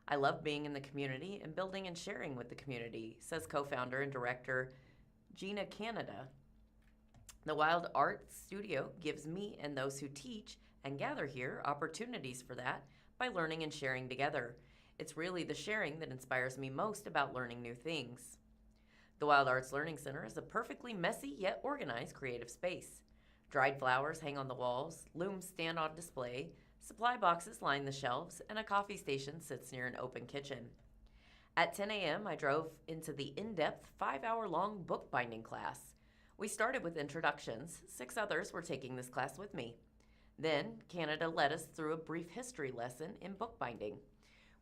I love being in the community and building and sharing with the community, says co-founder and director Gina Canada. The Wild Arts Studio gives me and those who teach and gather here opportunities for that by learning and sharing together. It's really the sharing that inspires me most about learning new things. The Wild Arts Learning Center is a perfectly messy yet organized creative space. Dried flowers hang on the walls, looms stand on display, supply boxes line the shelves, and a coffee station sits near an open kitchen. At 10 a.m., I drove into the in-depth 5-hour-long bookbinding class. We started with introductions. 6 others were taking this class with me. Then, Canada led us through a brief history lesson in bookbinding.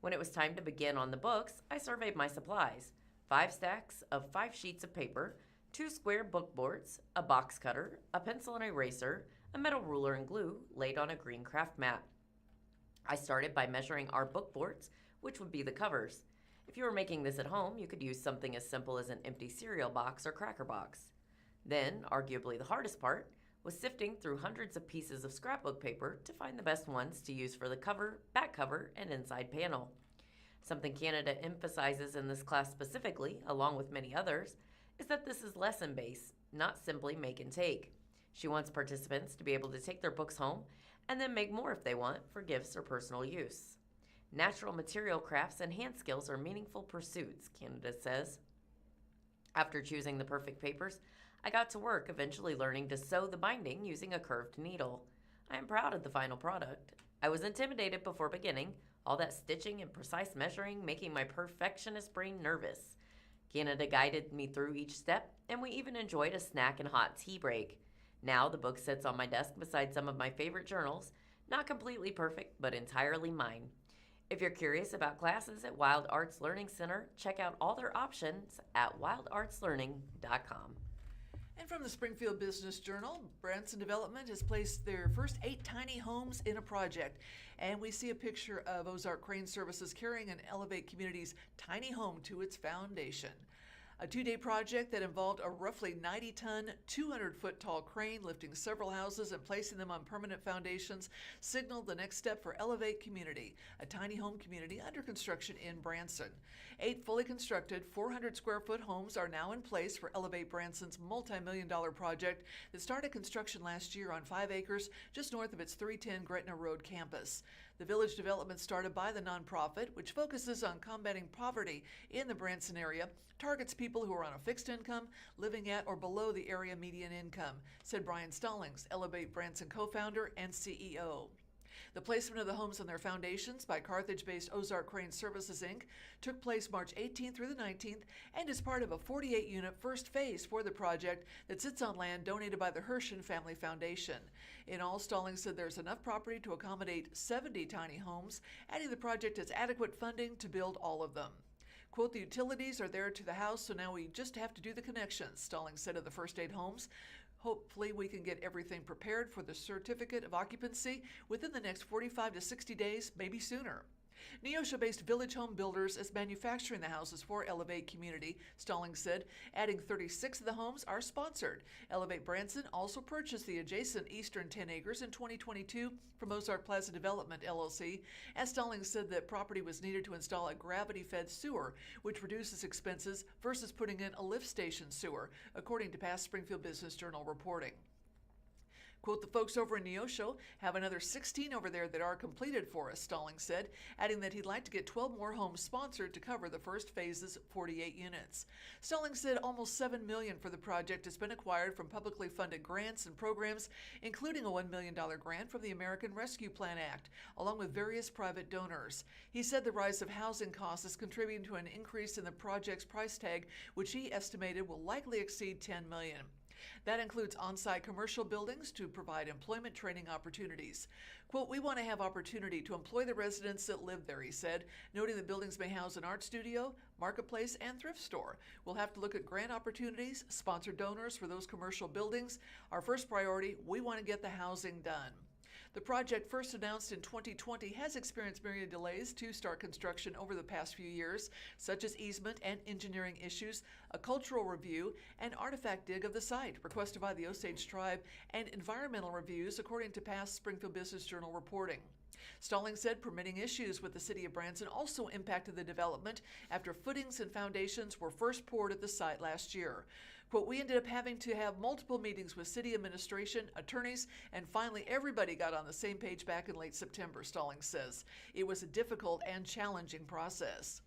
When it was time to begin on the books, I surveyed my supplies. 5 stacks of 5 sheets of paper, 2 square book boards, a box cutter, a pencil and eraser, a metal ruler and glue laid on a green craft mat. I started by measuring our book boards, which would be the covers. If you were making this at home, you could use something as simple as an empty cereal box or cracker box. Then, arguably the hardest part, was sifting through hundreds of pieces of scrapbook paper to find the best ones to use for the cover, back cover, and inside panel. Something Canada emphasizes in this class specifically, along with many others, is that this is lesson-based, not simply make and take. She wants participants to be able to take their books home and then make more if they want for gifts or personal use. Natural material crafts and hand skills are meaningful pursuits, Canada says. After choosing the perfect papers, I got to work, eventually learning to sew the binding using a curved needle. I am proud of the final product. I was intimidated before beginning, all that stitching and precise measuring making my perfectionist brain nervous. Canada guided me through each step, and we even enjoyed a snack and hot tea break. Now the book sits on my desk beside some of my favorite journals, not completely perfect, but entirely mine. If you're curious about classes at Wild Arts Learning Center, check out all their options at wildartslearning.com. And from the Springfield Business Journal, Branson Development has placed their first 8 tiny homes in a project. And we see a picture of Ozarks Crane Services carrying an Elevate Community's tiny home to its foundation. A 2-day project that involved a roughly 90-ton, 200-foot-tall crane lifting several houses and placing them on permanent foundations signaled the next step for Elevate Community, a tiny home community under construction in Branson. 8 fully constructed, 400-square-foot homes are now in place for Elevate Branson's multi-million-dollar project that started construction last year on 5 acres just north of its 310 Gretna Road campus. The village development started by the nonprofit, which focuses on combating poverty in the Branson area, targets people who are on a fixed income, living at or below the area median income, said Brian Stallings, Elevate Branson co-founder and CEO. The placement of the homes on their foundations by Carthage-based Ozarks Crane Services, Inc. took place March 18th through the 19th and is part of a 48-unit first phase for the project that sits on land donated by the Hershen Family Foundation. In all, Stallings said there's enough property to accommodate 70 tiny homes, adding the project has adequate funding to build all of them. Quote, the utilities are there to the house, so now we just have to do the connections, Stallings said of the first 8 homes. Hopefully we can get everything prepared for the certificate of occupancy within the next 45 to 60 days, maybe sooner. Neosho-based Village Home Builders is manufacturing the houses for Elevate Community, Stallings said, adding 36 of the homes are sponsored. Elevate Branson also purchased the adjacent eastern 10 acres in 2022 from Ozark Plaza Development, LLC, as Stallings said that property was needed to install a gravity-fed sewer, which reduces expenses versus putting in a lift station sewer, according to past Springfield Business Journal reporting. Quote, the folks over in Neosho have another 16 over there that are completed for us, Stallings said, adding that he'd like to get 12 more homes sponsored to cover the first phase's 48 units. Stallings said almost $7 million for the project has been acquired from publicly funded grants and programs, including a $1 million grant from the American Rescue Plan Act, along with various private donors. He said the rise of housing costs is contributing to an increase in the project's price tag, which he estimated will likely exceed $10 million. That includes on-site commercial buildings to provide employment training opportunities. Quote, we want to have opportunity to employ the residents that live there, he said, noting the buildings may house an art studio, marketplace, and thrift store. We'll have to look at grant opportunities, sponsor donors for those commercial buildings. Our first priority, we want to get the housing done. The project, first announced in 2020, has experienced myriad delays to start construction over the past few years, such as easement and engineering issues, a cultural review, and artifact dig of the site, requested by the Osage tribe, and environmental reviews, according to past Springfield Business Journal reporting. Stallings said permitting issues with the city of Branson also impacted the development after footings and foundations were first poured at the site last year. Quote, we ended up having to have multiple meetings with city administration, attorneys, and finally everybody got on the same page back in late September, Stallings says. It was a difficult and challenging process.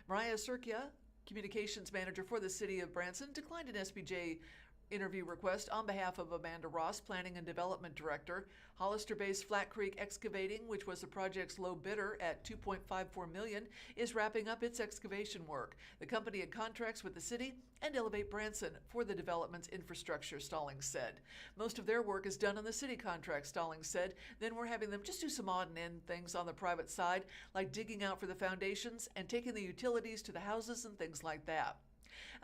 Mariah Surkia, communications manager for the city of Branson, declined an SBJ interview request on behalf of Amanda Ross, Planning and Development Director. Hollister-based Flat Creek Excavating, which was the project's low bidder at $2.54 million, is wrapping up its excavation work. The company had contracts with the city and Elevate Branson for the development's infrastructure, Stallings said. Most of their work is done on the city contract, Stallings said. Then we're having them just do some odd and end things on the private side, like digging out for the foundations and taking the utilities to the houses and things like that.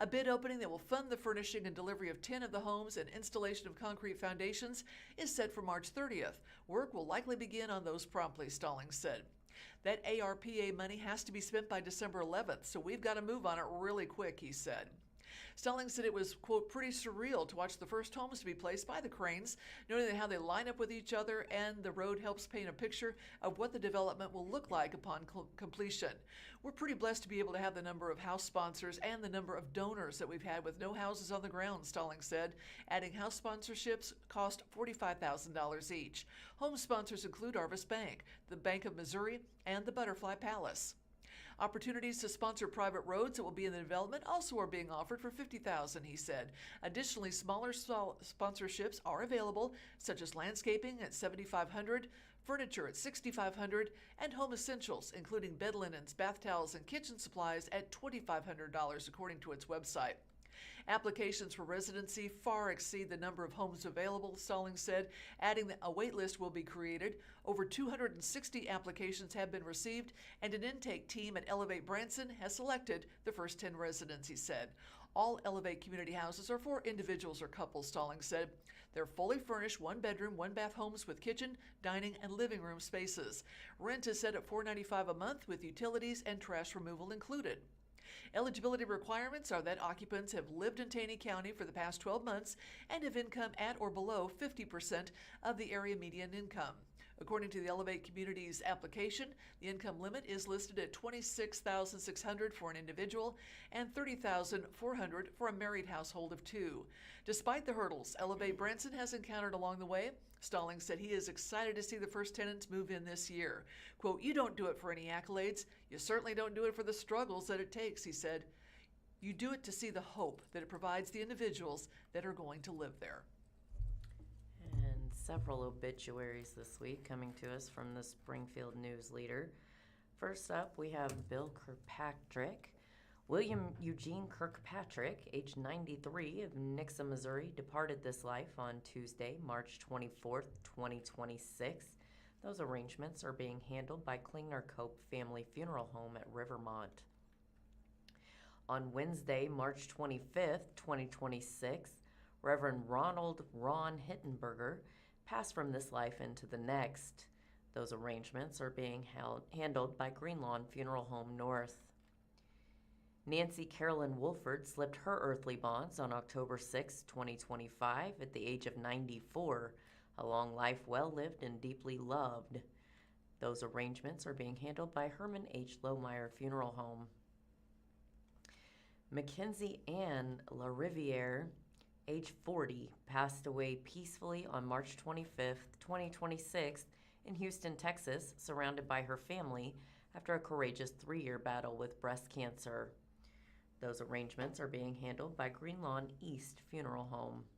A bid opening that will fund the furnishing and delivery of 10 of the homes and installation of concrete foundations is set for March 30th. Work will likely begin on those promptly, Stallings said. That ARPA money has to be spent by December 11th, so we've got to move on it really quick, he said. Stallings said it was, quote, pretty surreal to watch the first homes to be placed by the cranes, noting how they line up with each other and the road helps paint a picture of what the development will look like upon completion. We're pretty blessed to be able to have the number of house sponsors and the number of donors that we've had with no houses on the ground, Stallings said, adding house sponsorships cost $45,000 each. Home sponsors include Arvis Bank, the Bank of Missouri, and the Butterfly Palace. Opportunities to sponsor private roads that will be in the development also are being offered for $50,000, he said. Additionally, smaller sponsorships are available, such as landscaping at $7,500, furniture at $6,500, and home essentials, including bed linens, bath towels, and kitchen supplies at $2,500, according to its website. Applications for residency far exceed the number of homes available, Stallings said, adding that a wait list will be created. Over 260 applications have been received, and an intake team at Elevate Branson has selected the first 10 residents, he said. All Elevate community houses are for individuals or couples, Stallings said. They're fully furnished one-bedroom, one-bath homes with kitchen, dining, and living room spaces. Rent is set at $495 a month with utilities and trash removal included. Eligibility requirements are that occupants have lived in Taney County for the past 12 months and have income at or below 50% of the area median income. According to the Elevate Communities application, the income limit is listed at $26,600 for an individual and $30,400 for a married household of 2. Despite the hurdles Elevate Branson has encountered along the way, Stallings said he is excited to see the first tenants move in this year. Quote, "You don't do it for any accolades. You certainly don't do it for the struggles that it takes," he said. "You do it to see the hope that it provides the individuals that are going to live there." And several obituaries this week coming to us from the Springfield News-Leader. First up, we have Bill Kirkpatrick. William Eugene Kirkpatrick, age 93, of Nixa, Missouri, departed this life on Tuesday, March 24th, 2026. Those arrangements are being handled by Klingner Cope Family Funeral Home at Rivermont. On Wednesday, March 25th, 2026, Reverend Ronald Ron Hittenberger passed from this life into the next. Those arrangements are being handled by Green Lawn Funeral Home North. Nancy Carolyn Wolford slipped her earthly bonds on October 6, 2025, at the age of 94, a long life well lived and deeply loved. Those arrangements are being handled by Herman H. Lohmeyer Funeral Home. Mackenzie Ann LaRiviere, age 40, passed away peacefully on March 25, 2026, in Houston, Texas, surrounded by her family after a courageous 3-year battle with breast cancer. Those arrangements are being handled by Green Lawn East Funeral Home.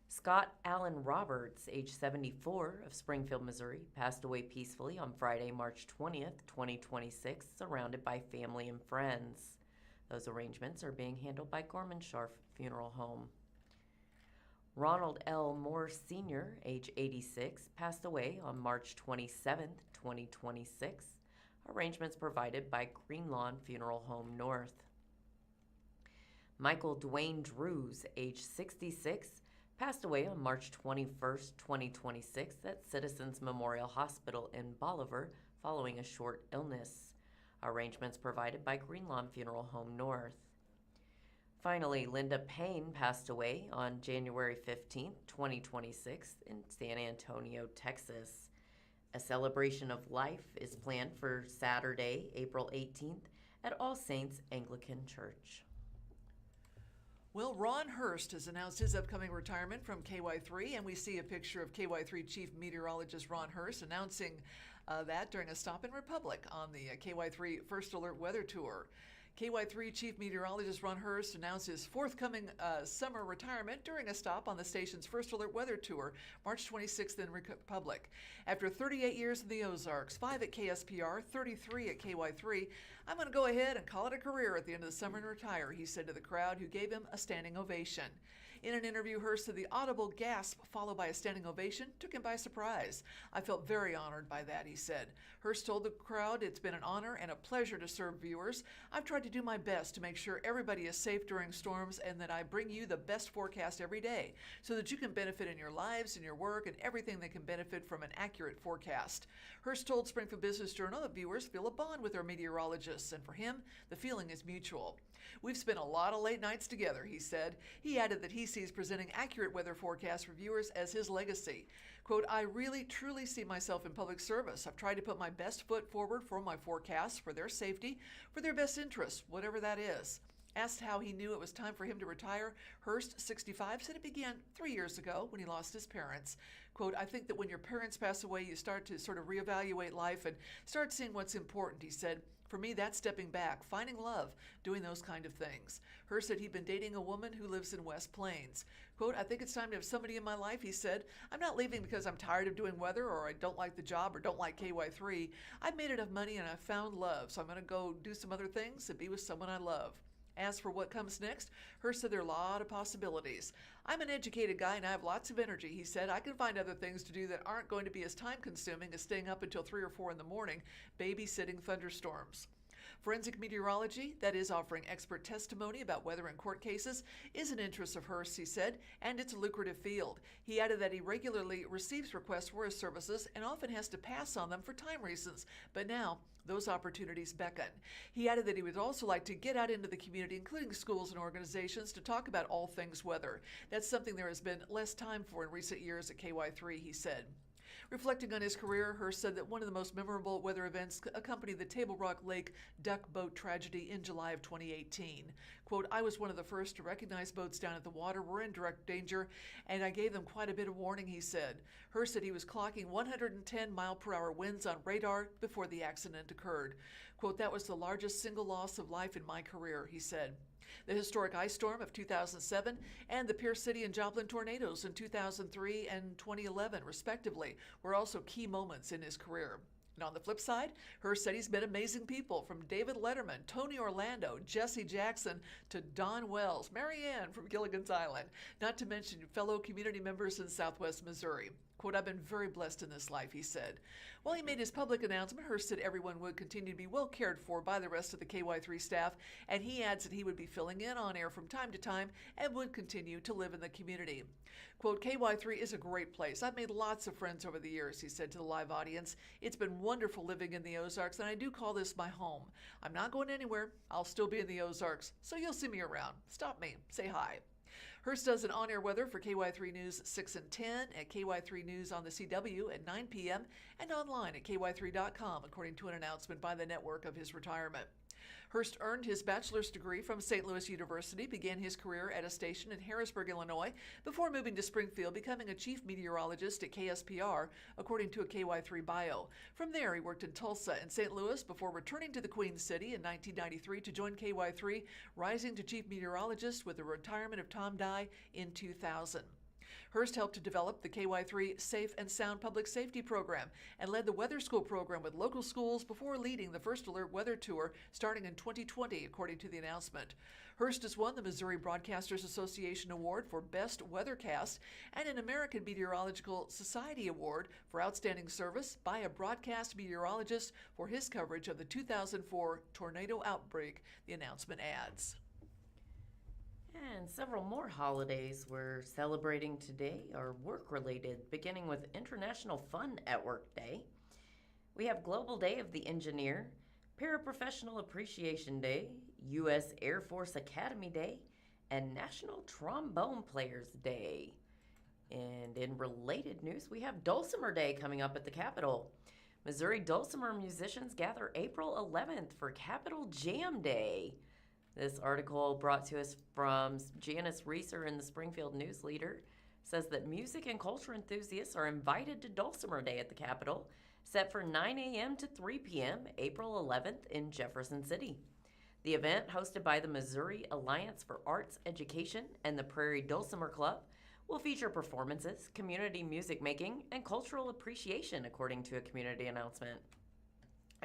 Scott Allen Roberts, age 74, of Springfield, Missouri, passed away peacefully on Friday, March 20th, 2026, surrounded by family and friends. Those arrangements are being handled by Gorman Scharf Funeral Home. Ronald L. Moore Sr., age 86, passed away on March 27th, 2026. Arrangements provided by Green Lawn Funeral Home North. Michael Dwayne Drews, age 66, passed away on March 21st, 2026 at Citizens Memorial Hospital in Bolivar following a short illness. Arrangements provided by Green Lawn Funeral Home North. Finally, Linda Payne passed away on January 15th, 2026 in San Antonio, Texas. A celebration of life is planned for Saturday, April 18th at All Saints Anglican Church. Well, Ron Hurst has announced his upcoming retirement from KY3, and we see a picture of KY3 Chief Meteorologist Ron Hurst announcing that during a stop in Republic on the KY3 First Alert Weather Tour. KY3 Chief Meteorologist Ron Hurst announced his forthcoming summer retirement during a stop on the station's First Alert Weather Tour, March 26th in Republic. After 38 years in the Ozarks, 5 at KSPR, 33 at KY3, I'm going to go ahead and call it a career at the end of the summer and retire, he said to the crowd, who gave him a standing ovation. In an interview, Hurst said the audible gasp followed by a standing ovation took him by surprise. "I felt very honored by that," he said. Hurst told the crowd, "It's been an honor and a pleasure to serve viewers. I've tried to do my best to make sure everybody is safe during storms and that I bring you the best forecast every day so that you can benefit in your lives, in your work, and everything that can benefit from an accurate forecast." Hurst told Springfield Business Journal that viewers feel a bond with their meteorologists, and for him, the feeling is mutual. "We've spent a lot of late nights together," he said. He added that he sees presenting accurate weather forecasts for viewers as his legacy. Quote, "I really, truly see myself in public service. I've tried to put my best foot forward for my forecasts, for their safety, for their best interests, whatever that is." Asked how he knew it was time for him to retire, Hurst, 65, said it began 3 years ago when he lost his parents. Quote, "I think that when your parents pass away, you start to sort of reevaluate life and start seeing what's important," he said. For me, that's stepping back, finding love, doing those kind of things. Hurst said he'd been dating a woman who lives in West Plains. Quote, I think it's time to have somebody in my life, he said. I'm not leaving because I'm tired of doing weather or I don't like the job or don't like KY3. I've made enough money and I've found love, so I'm going to go do some other things and be with someone I love. As for what comes next, Hurst said there are a lot of possibilities. I'm an educated guy and I have lots of energy, he said. I can find other things to do that aren't going to be as time-consuming as staying up until 3 or 4 in the morning babysitting thunderstorms. Forensic meteorology, that is offering expert testimony about weather in court cases, is an interest of Hurst, he said, and it's a lucrative field. He added that he regularly receives requests for his services and often has to pass on them for time reasons, but now those opportunities beckon. He added that he would also like to get out into the community, including schools and organizations, to talk about all things weather. That's something there has been less time for in recent years at KY3, he said. Reflecting on his career, Hurst said that one of the most memorable weather events accompanied the Table Rock Lake duck boat tragedy in July of 2018. Quote, I was one of the first to recognize boats down at the water were in direct danger, and I gave them quite a bit of warning, he said. Hurst said he was clocking 110-mile-per-hour winds on radar before the accident occurred. Quote, that was the largest single loss of life in my career, he said. The historic ice storm of 2007 and the Pierce City and Joplin tornadoes in 2003 and 2011, respectively, were also key moments in his career. And on the flip side, Hurst said he's met amazing people from David Letterman, Tony Orlando, Jesse Jackson, to Don Wells, Marianne from Gilligan's Island, not to mention fellow community members in Southwest Missouri. Quote, I've been very blessed in this life, he said. While he made his public announcement, Hurst said everyone would continue to be well cared for by the rest of the KY3 staff, and he adds that he would be filling in on air from time to time and would continue to live in the community. Quote, KY3 is a great place. I've made lots of friends over the years, he said to the live audience. It's been wonderful living in the Ozarks, and I do call this my home. I'm not going anywhere. I'll still be in the Ozarks, so you'll see me around. Stop me. Say hi. Hurst does an on-air weather for KY3 News 6 and 10 at KY3 News on the CW at 9 p.m. and online at ky3.com, according to an announcement by the network of his retirement. Hurst earned his bachelor's degree from St. Louis University, began his career at a station in Harrisburg, Illinois, before moving to Springfield, becoming a chief meteorologist at KSPR, according to a KY3 bio. From there, he worked in Tulsa and St. Louis before returning to the Queen City in 1993 to join KY3, rising to chief meteorologist with the retirement of Tom Dye in 2000. Hurst helped to develop the KY3 Safe and Sound Public Safety Program and led the Weather School program with local schools before leading the First Alert Weather Tour starting in 2020, according to the announcement. Hurst has won the Missouri Broadcasters Association Award for Best Weathercast and an American Meteorological Society Award for Outstanding Service by a broadcast meteorologist for his coverage of the 2004 tornado outbreak, the announcement adds. And several more holidays we're celebrating today are work-related, beginning with International Fun at Work Day. We have Global Day of the Engineer, Paraprofessional Appreciation Day, U.S. Air Force Academy Day, and National Trombone Players Day. And in related news, we have Dulcimer Day coming up at the Capitol. Missouri dulcimer musicians gather April 11th for Capitol Jam Day. This article brought to us from Janice Reeser in the Springfield News-Leader says that music and culture enthusiasts are invited to Dulcimer Day at the Capitol, set for 9 a.m. to 3 p.m. April 11th in Jefferson City. The event, hosted by the Missouri Alliance for Arts Education and the Prairie Dulcimer Club, will feature performances, community music making, and cultural appreciation, according to a community announcement.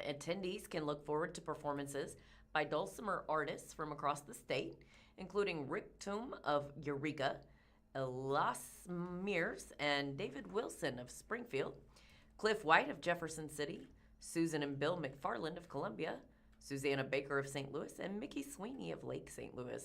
Attendees can look forward to performances by dulcimer artists from across the state, including Rick Toom of Eureka, Elas Mears, and David Wilson of Springfield, Cliff White of Jefferson City, Susan and Bill McFarland of Columbia, Susanna Baker of St. Louis, and Mickey Sweeney of Lake St. Louis.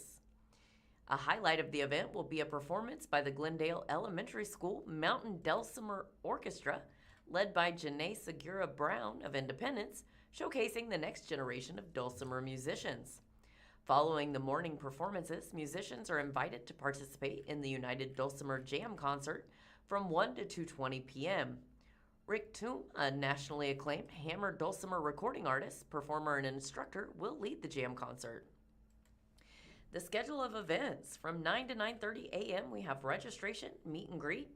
A highlight of the event will be a performance by the Glendale Elementary School Mountain Dulcimer Orchestra, led by Janae Segura Brown of Independence, showcasing the next generation of dulcimer musicians. Following the morning performances, musicians are invited to participate in the United Dulcimer Jam Concert from 1 to 2:20 p.m. Rick Toom, a nationally acclaimed hammer dulcimer recording artist, performer, and instructor, will lead the jam concert. The schedule of events: from 9 to 9:30 a.m. we have registration, meet and greet.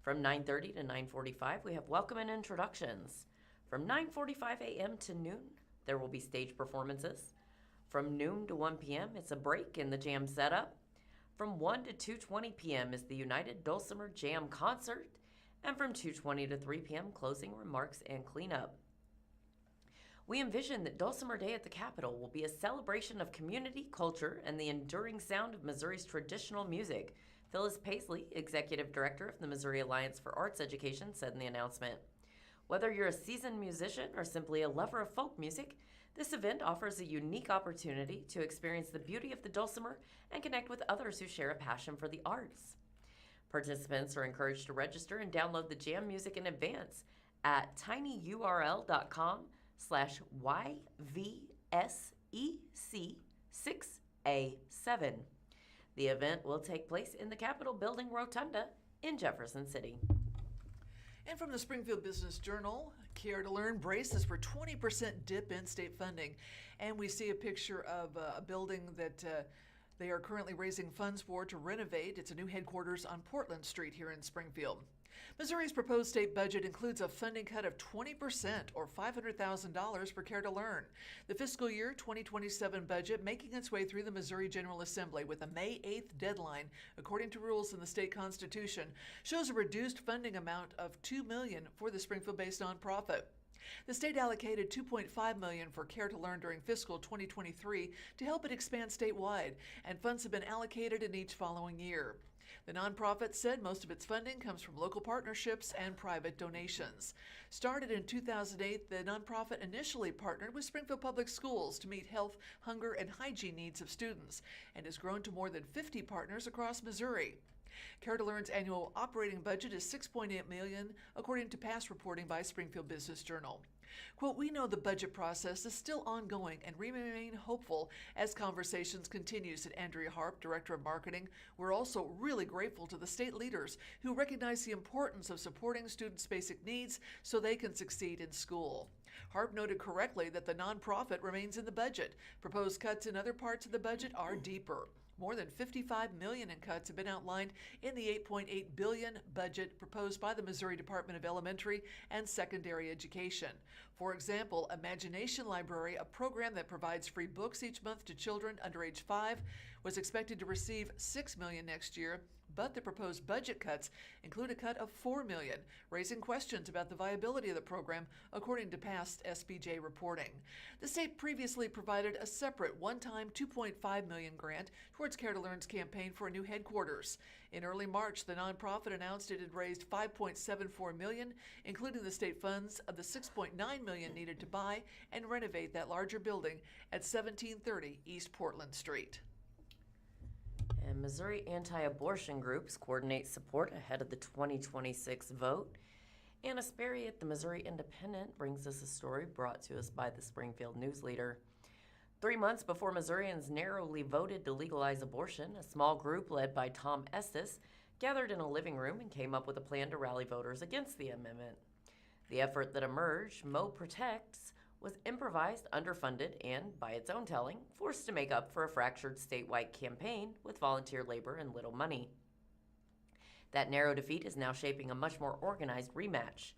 From 9:30 to 9:45 we have welcome and introductions. From 9:45 a.m. to noon, There will be stage performances. From noon to 1 p.m., it's a break in the jam setup. From 1 to 2:20 p.m. is the United Dulcimer Jam Concert. And from 2:20 to 3 p.m., closing remarks and cleanup. We envision that Dulcimer Day at the Capitol will be a celebration of community, culture, and the enduring sound of Missouri's traditional music, Phyllis Paisley, Executive Director of the Missouri Alliance for Arts Education, said in the announcement. Whether you're a seasoned musician or simply a lover of folk music, this event offers a unique opportunity to experience the beauty of the dulcimer and connect with others who share a passion for the arts. Participants are encouraged to register and download the jam music in advance at tinyurl.com/YVSEC6A7. The event will take place in the Capitol Building Rotunda in Jefferson City. And from the Springfield Business Journal, Care to Learn braces for 20% dip in state funding. And we see a picture of a building that they are currently raising funds for to renovate. It's a new headquarters on Portland Street here in Springfield. Missouri's proposed state budget includes a funding cut of 20% or $500,000 for Care to Learn. The fiscal year 2027 budget making its way through the Missouri General Assembly with a May 8th deadline, according to rules in the state constitution, shows a reduced funding amount of $2 million for the Springfield-based nonprofit. The state allocated $2.5 million for Care to Learn during fiscal 2023 to help it expand statewide, and funds have been allocated in each following year. The nonprofit said most of its funding comes from local partnerships and private donations. Started in 2008, the nonprofit initially partnered with Springfield Public Schools to meet health, hunger, and hygiene needs of students, and has grown to more than 50 partners across Missouri. Care to Learn's annual operating budget is $6.8 million, according to past reporting by Springfield Business Journal. Quote, "We know the budget process is still ongoing and we remain hopeful as conversations continue," said Andrea Harp, Director of Marketing. "We're also really grateful to the state leaders who recognize the importance of supporting students' basic needs so they can succeed in school." Harp noted correctly that the nonprofit remains in the budget. Proposed cuts in other parts of the budget are deeper. More than $55 million in cuts have been outlined in the $8.8 billion budget proposed by the Missouri Department of Elementary and Secondary Education. For example, Imagination Library, a program that provides free books each month to children under age 5, was expected to receive $6 million next year, but the proposed budget cuts include a cut of $4 million, raising questions about the viability of the program, according to past SBJ reporting. The state previously provided a separate one-time $2.5 million grant towards Care to Learn's campaign for a new headquarters. In early March, the nonprofit announced it had raised $5.74 million, including the state funds of the $6.9 million needed to buy and renovate that larger building at 1730 East Portland Street. And Missouri anti-abortion groups coordinate support ahead of the 2026 vote. Anna Sperry at the Missouri Independent brings us a story brought to us by the Springfield News-Leader. 3 months before Missourians narrowly voted to legalize abortion, a small group led by Tom Estes gathered in a living room and came up with a plan to rally voters against the amendment. The effort that emerged, Mo Protects, was improvised, underfunded, and, by its own telling, forced to make up for a fractured statewide campaign with volunteer labor and little money. That narrow defeat is now shaping a much more organized rematch.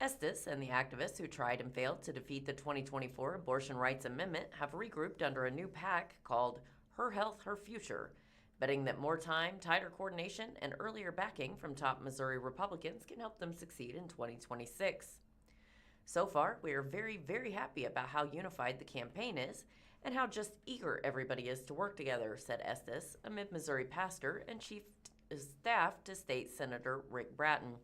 Estes and the activists who tried and failed to defeat the 2024 Abortion Rights Amendment have regrouped under a new PAC called Her Health, Her Future, betting that more time, tighter coordination, and earlier backing from top Missouri Republicans can help them succeed in 2026. So far, we are very, very happy about how unified the campaign is and how just eager everybody is to work together, said Estes, a mid-Missouri pastor and chief staff to State Senator Rick Bratton.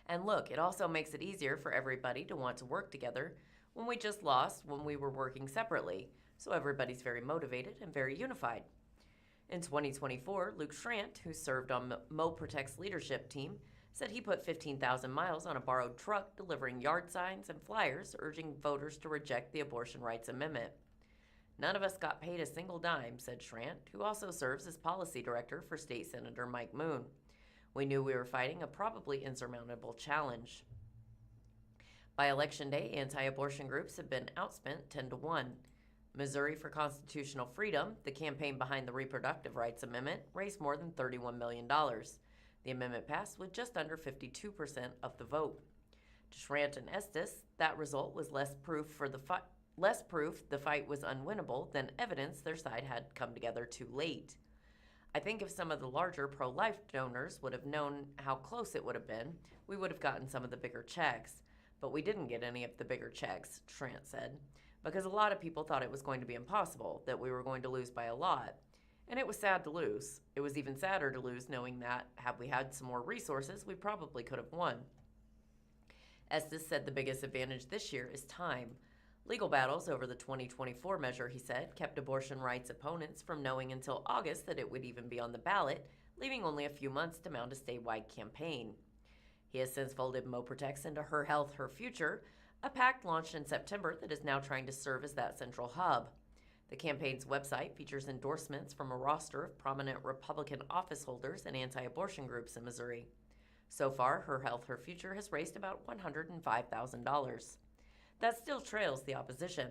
And look, it also makes it easier for everybody to want to work together when we just lost when we were working separately, so everybody's very motivated and very unified. In 2024, Luke Schrant, who served on Mo Protect's leadership team, said he put 15,000 miles on a borrowed truck delivering yard signs and flyers urging voters to reject the Abortion Rights Amendment. "None of us got paid a single dime," said Schrant, who also serves as policy director for State Senator Mike Moon. "We knew we were fighting a probably insurmountable challenge." By Election Day, anti-abortion groups have been outspent 10-1. Missouri for Constitutional Freedom, the campaign behind the Reproductive Rights Amendment, raised more than $31 million. The amendment passed with just under 52% of the vote. To Schrant and Estes, that result was less proof the fight was unwinnable than evidence their side had come together too late. I think if some of the larger pro-life donors would have known how close it would have been, we would have gotten some of the bigger checks. But we didn't get any of the bigger checks, Schrant said, because a lot of people thought it was going to be impossible, that we were going to lose by a lot. And it was sad to lose. It was even sadder to lose knowing that, had we had some more resources, we probably could have won. Estes said the biggest advantage this year is time. Legal battles over the 2024 measure, he said, kept abortion rights opponents from knowing until August that it would even be on the ballot, leaving only a few months to mount a statewide campaign. He has since folded Mo Protects into Her Health, Her Future, a PAC launched in September that is now trying to serve as that central hub. The campaign's website features endorsements from a roster of prominent Republican office holders and anti-abortion groups in Missouri. So far, Her Health, Her Future has raised about $105,000. That still trails the opposition.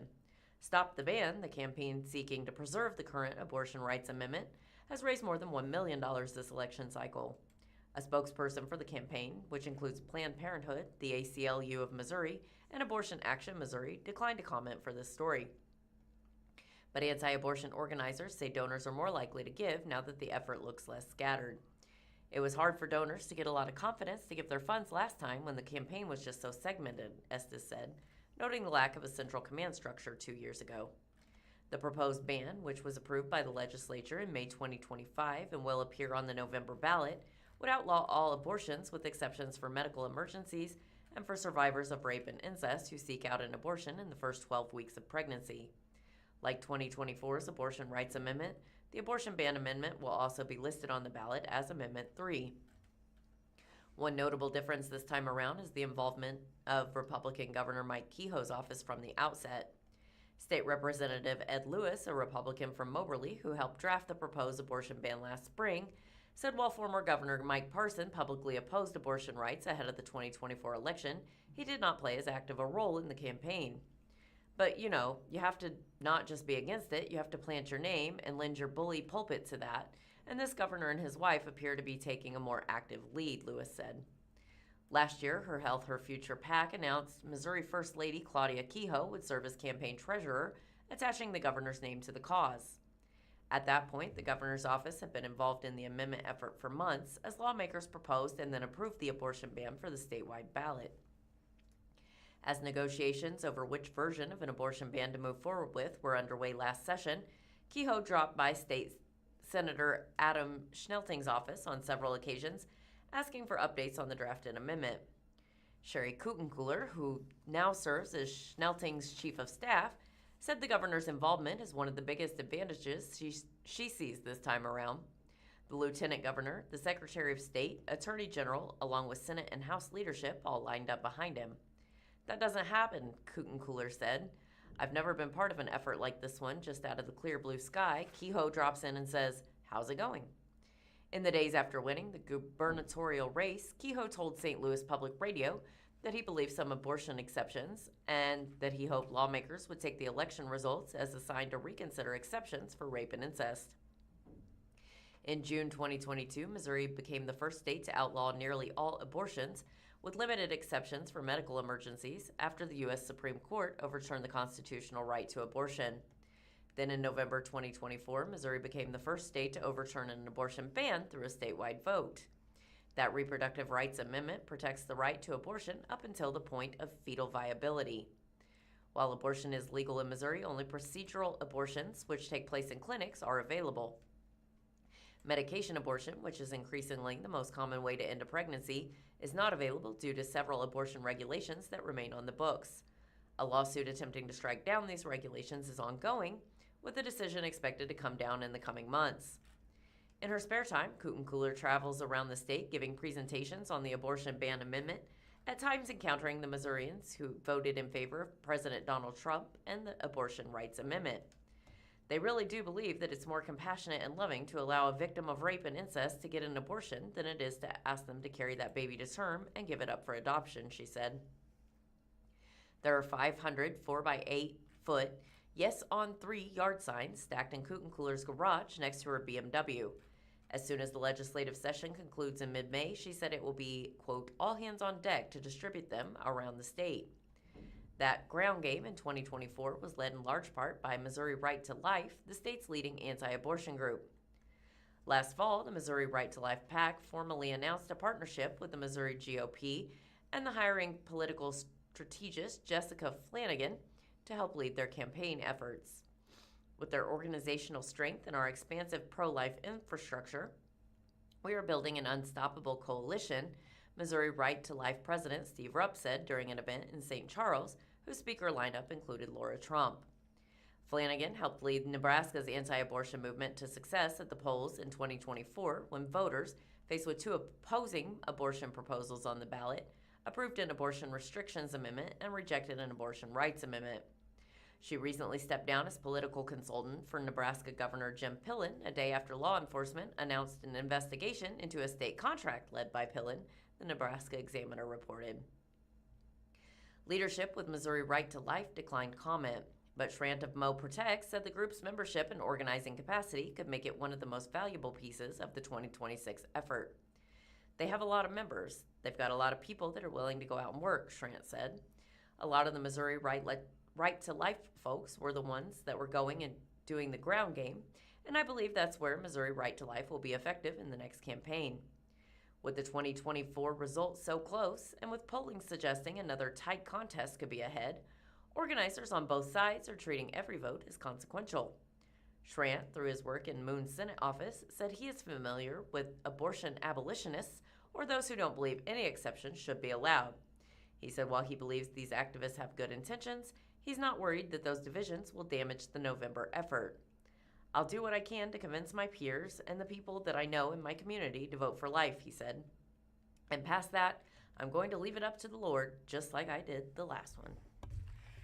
Stop the Ban, the campaign seeking to preserve the current abortion rights amendment, has raised more than $1 million this election cycle. A spokesperson for the campaign, which includes Planned Parenthood, the ACLU of Missouri, and Abortion Action Missouri, declined to comment for this story. But anti-abortion organizers say donors are more likely to give now that the effort looks less scattered. It was hard for donors to get a lot of confidence to give their funds last time when the campaign was just so segmented, Estes said, noting the lack of a central command structure 2 years ago. The proposed ban, which was approved by the legislature in May 2025 and will appear on the November ballot, would outlaw all abortions with exceptions for medical emergencies and for survivors of rape and incest who seek out an abortion in the first 12 weeks of pregnancy. Like 2024's Abortion Rights Amendment, the Abortion Ban Amendment will also be listed on the ballot as Amendment 3. One notable difference this time around is the involvement of Republican Governor Mike Kehoe's office from the outset. State Representative Ed Lewis, a Republican from Moberly who helped draft the proposed abortion ban last spring, said while former Governor Mike Parson publicly opposed abortion rights ahead of the 2024 election, he did not play as active a role in the campaign. But, you have to not just be against it, you have to plant your name and lend your bully pulpit to that, and this governor and his wife appear to be taking a more active lead, Lewis said. Last year, Her Health, Her Future PAC announced Missouri First Lady Claudia Kehoe would serve as campaign treasurer, attaching the governor's name to the cause. At that point, the governor's office had been involved in the amendment effort for months as lawmakers proposed and then approved the abortion ban for the statewide ballot. As negotiations over which version of an abortion ban to move forward with were underway last session, Kehoe dropped by State Senator Adam Schnelting's office on several occasions, asking for updates on the drafted amendment. Sherry Kutenkooler, who now serves as Schnelting's chief of staff, said the governor's involvement is one of the biggest advantages she sees this time around. The lieutenant governor, the secretary of state, attorney general, along with Senate and House leadership all lined up behind him. That doesn't happen, Kutenkooler said. I've never been part of an effort like this one, just out of the clear blue sky. Kehoe drops in and says, "How's it going?" In the days after winning the gubernatorial race, Kehoe told St. Louis Public Radio that he believed some abortion exceptions and that he hoped lawmakers would take the election results as a sign to reconsider exceptions for rape and incest. In June 2022, Missouri became the first state to outlaw nearly all abortions, with limited exceptions for medical emergencies after the U.S. Supreme Court overturned the constitutional right to abortion. Then in November 2024, Missouri became the first state to overturn an abortion ban through a statewide vote. That reproductive rights amendment protects the right to abortion up until the point of fetal viability. While abortion is legal in Missouri, only procedural abortions, which take place in clinics, are available. Medication abortion, which is increasingly the most common way to end a pregnancy, is not available due to several abortion regulations that remain on the books. A lawsuit attempting to strike down these regulations is ongoing, with a decision expected to come down in the coming months. In her spare time, Kutenkooler travels around the state giving presentations on the abortion ban amendment, at times encountering the Missourians who voted in favor of President Donald Trump and the abortion rights amendment. They really do believe that it's more compassionate and loving to allow a victim of rape and incest to get an abortion than it is to ask them to carry that baby to term and give it up for adoption, she said. There are 500 4-by-8-foot Yes on 3 yard signs stacked in Kutenkooler's garage next to her BMW. As soon as the legislative session concludes in mid-May, she said it will be, quote, all hands on deck to distribute them around the state. That ground game in 2024 was led in large part by Missouri Right to Life, the state's leading anti-abortion group. Last fall, the Missouri Right to Life PAC formally announced a partnership with the Missouri GOP and the hiring political strategist Jessica Flanagan to help lead their campaign efforts. With their organizational strength and our expansive pro-life infrastructure, we are building an unstoppable coalition, Missouri Right to Life President Steve Rupp said during an event in St. Charles, whose speaker lineup included Laura Trump. Flanagan helped lead Nebraska's anti-abortion movement to success at the polls in 2024 when voters, faced with two opposing abortion proposals on the ballot, approved an abortion restrictions amendment and rejected an abortion rights amendment. She recently stepped down as political consultant for Nebraska Governor Jim Pillen a day after law enforcement announced an investigation into a state contract led by Pillen, the Nebraska Examiner reported. Leadership with Missouri Right to Life declined comment, but Schrant of Mo Protect said the group's membership and organizing capacity could make it one of the most valuable pieces of the 2026 effort. They have a lot of members. They've got a lot of people that are willing to go out and work, Schrant said. A lot of the Missouri Right to Life folks were the ones that were going and doing the ground game, and I believe that's where Missouri Right to Life will be effective in the next campaign. With the 2024 results so close, and with polling suggesting another tight contest could be ahead, organizers on both sides are treating every vote as consequential. Schrant, through his work in Moon's Senate office, said he is familiar with abortion abolitionists, or those who don't believe any exceptions should be allowed. He said while he believes these activists have good intentions, he's not worried that those divisions will damage the November effort. I'll do what I can to convince my peers and the people that I know in my community to vote for life, he said. And past that, I'm going to leave it up to the Lord, just like I did the last one.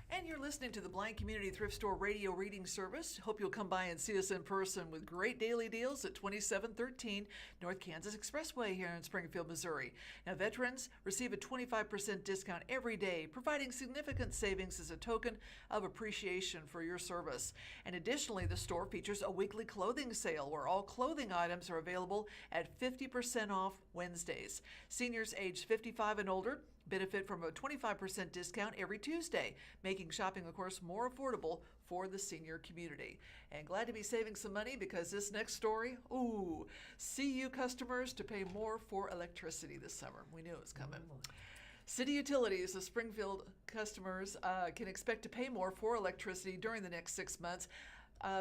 And you're listening to the Blind Community Thrift Store radio reading service. Hope you'll come by and see us in person with great daily deals at 2713 North Kansas Expressway here in Springfield, Missouri. Now, veterans receive a 25% discount every day, providing significant savings as a token of appreciation for your service. And additionally, the store features a weekly clothing sale where all clothing items are available at 50% off Wednesdays. Seniors aged 55 and older benefit from a 25% discount every Tuesday, making shopping, of course, more affordable for the senior community. And glad to be saving some money because this next story, CU customers to pay more for electricity this summer. We knew it was coming. City utilities, the Springfield customers can expect to pay more for electricity during the next 6 months.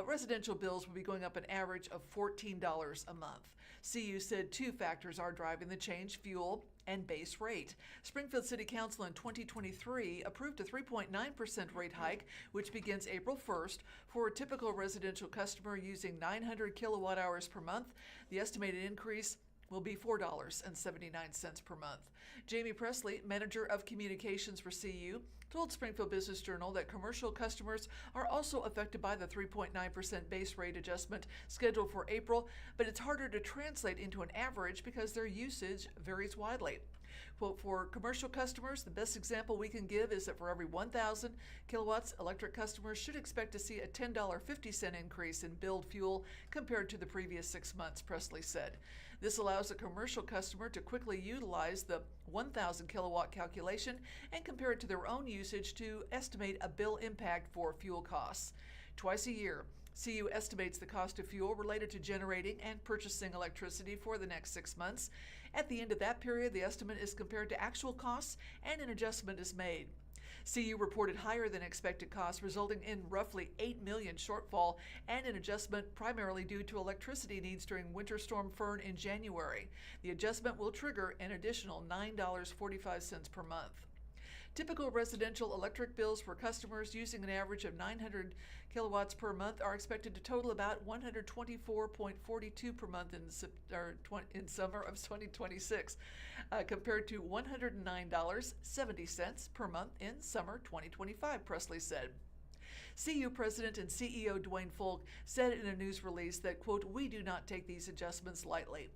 Residential bills will be going up an average of $14 a month. CU said two factors are driving the change: fuel and base rate. Springfield City Council in 2023 approved a 3.9% rate hike, which begins April 1st for a typical residential customer using 900 kilowatt hours per month. The estimated increase will be $4.79 per month. Jamie Presley, manager of communications for CU, told Springfield Business Journal that commercial customers are also affected by the 3.9% base rate adjustment scheduled for April, but it's harder to translate into an average because their usage varies widely. Quote, for commercial customers, the best example we can give is that for every 1,000 kilowatts, electric customers should expect to see a $10.50 increase in billed fuel compared to the previous 6 months, Presley said. This allows a commercial customer to quickly utilize the 1,000 kilowatt calculation and compare it to their own usage to estimate a bill impact for fuel costs. Twice a year, CU estimates the cost of fuel related to generating and purchasing electricity for the next 6 months. At the end of that period, the estimate is compared to actual costs and an adjustment is made. CU reported higher than expected costs, resulting in roughly $8 million shortfall and an adjustment primarily due to electricity needs during Winter Storm Fern in January. The adjustment will trigger an additional $9.45 per month. Typical residential electric bills for customers using an average of 900 kilowatts per month are expected to total about $124.42 per month in summer of 2026, compared to $109.70 per month in summer 2025, Presley said. CU President and CEO Dwayne Folk said in a news release that, quote, we do not take these adjustments lightly.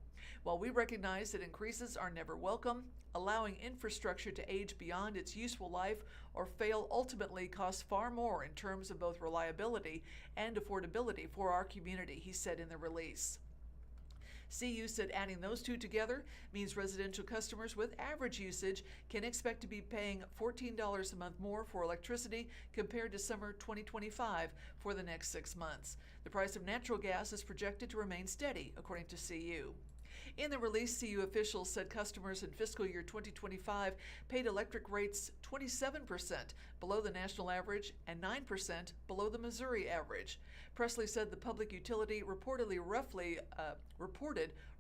While we recognize that increases are never welcome, allowing infrastructure to age beyond its useful life or fail ultimately costs far more in terms of both reliability and affordability for our community, he said in the release. CU said adding those two together means residential customers with average usage can expect to be paying $14 a month more for electricity compared to summer 2025 for the next 6 months. The price of natural gas is projected to remain steady, according to CU. In the release, CU officials said customers in fiscal year 2025 paid electric rates 27% below the national average and 9% below the Missouri average. Presley said the public utility reported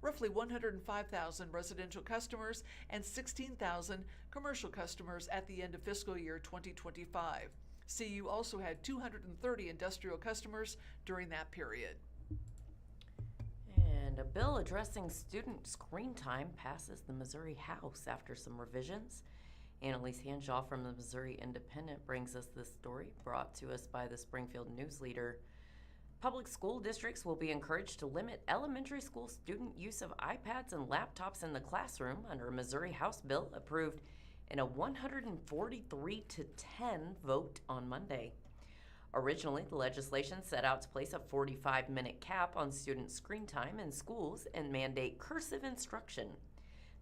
roughly 105,000 residential customers and 16,000 commercial customers at the end of fiscal year 2025. CU also had 230 industrial customers during that period. And a bill addressing student screen time passes the Missouri House after some revisions. Annalise Hanshaw from the Missouri Independent brings us this story, brought to us by the Springfield News-Leader. Public school districts will be encouraged to limit elementary school student use of iPads and laptops in the classroom under a Missouri House bill approved in a 143-10 vote on Monday. Originally, the legislation set out to place a 45-minute cap on student screen time in schools and mandate cursive instruction.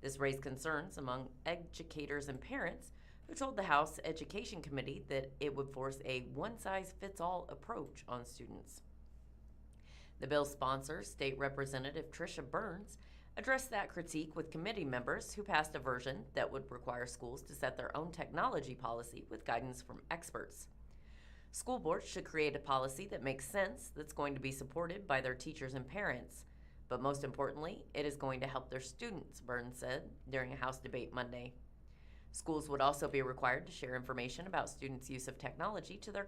This raised concerns among educators and parents who told the House Education Committee that it would force a one-size-fits-all approach on students. The bill's sponsor, State Representative Tricia Burns, addressed that critique with committee members who passed a version that would require schools to set their own technology policy with guidance from experts. School boards should create a policy that makes sense, that's going to be supported by their teachers and parents. But most importantly, it is going to help their students, Burns said during a House debate Monday. Schools would also be required to share information about students' use of technology to their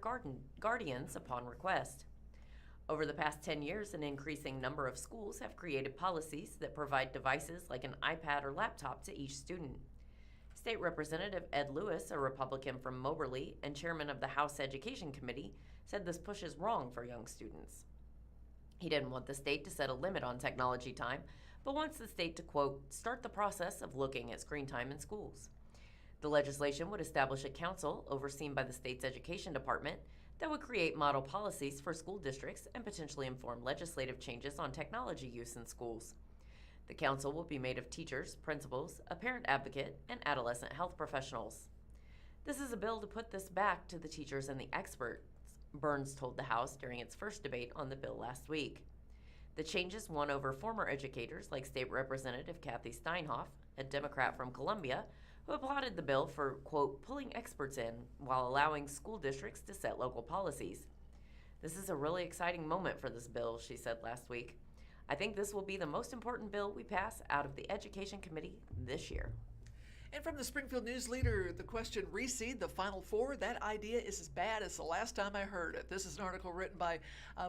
guardians upon request. Over the past 10 years, an increasing number of schools have created policies that provide devices like an iPad or laptop to each student. State Representative Ed Lewis, a Republican from Moberly and chairman of the House Education Committee, said this push is wrong for young students. He didn't want the state to set a limit on technology time, but wants the state to, quote, start the process of looking at screen time in schools. The legislation would establish a council overseen by the state's education department that would create model policies for school districts and potentially inform legislative changes on technology use in schools. The council will be made of teachers, principals, a parent advocate, and adolescent health professionals. This is a bill to put this back to the teachers and the experts, Burns told the House during its first debate on the bill last week. The changes won over former educators like State Representative Kathy Steinhoff, a Democrat from Columbia, who applauded the bill for, quote, pulling experts in while allowing school districts to set local policies. This is a really exciting moment for this bill, she said last week. I think this will be the most important bill we pass out of the Education Committee this year. And from the Springfield News-Leader, the question, reseed the Final Four? That idea is as bad as the last time I heard it. This is an article written by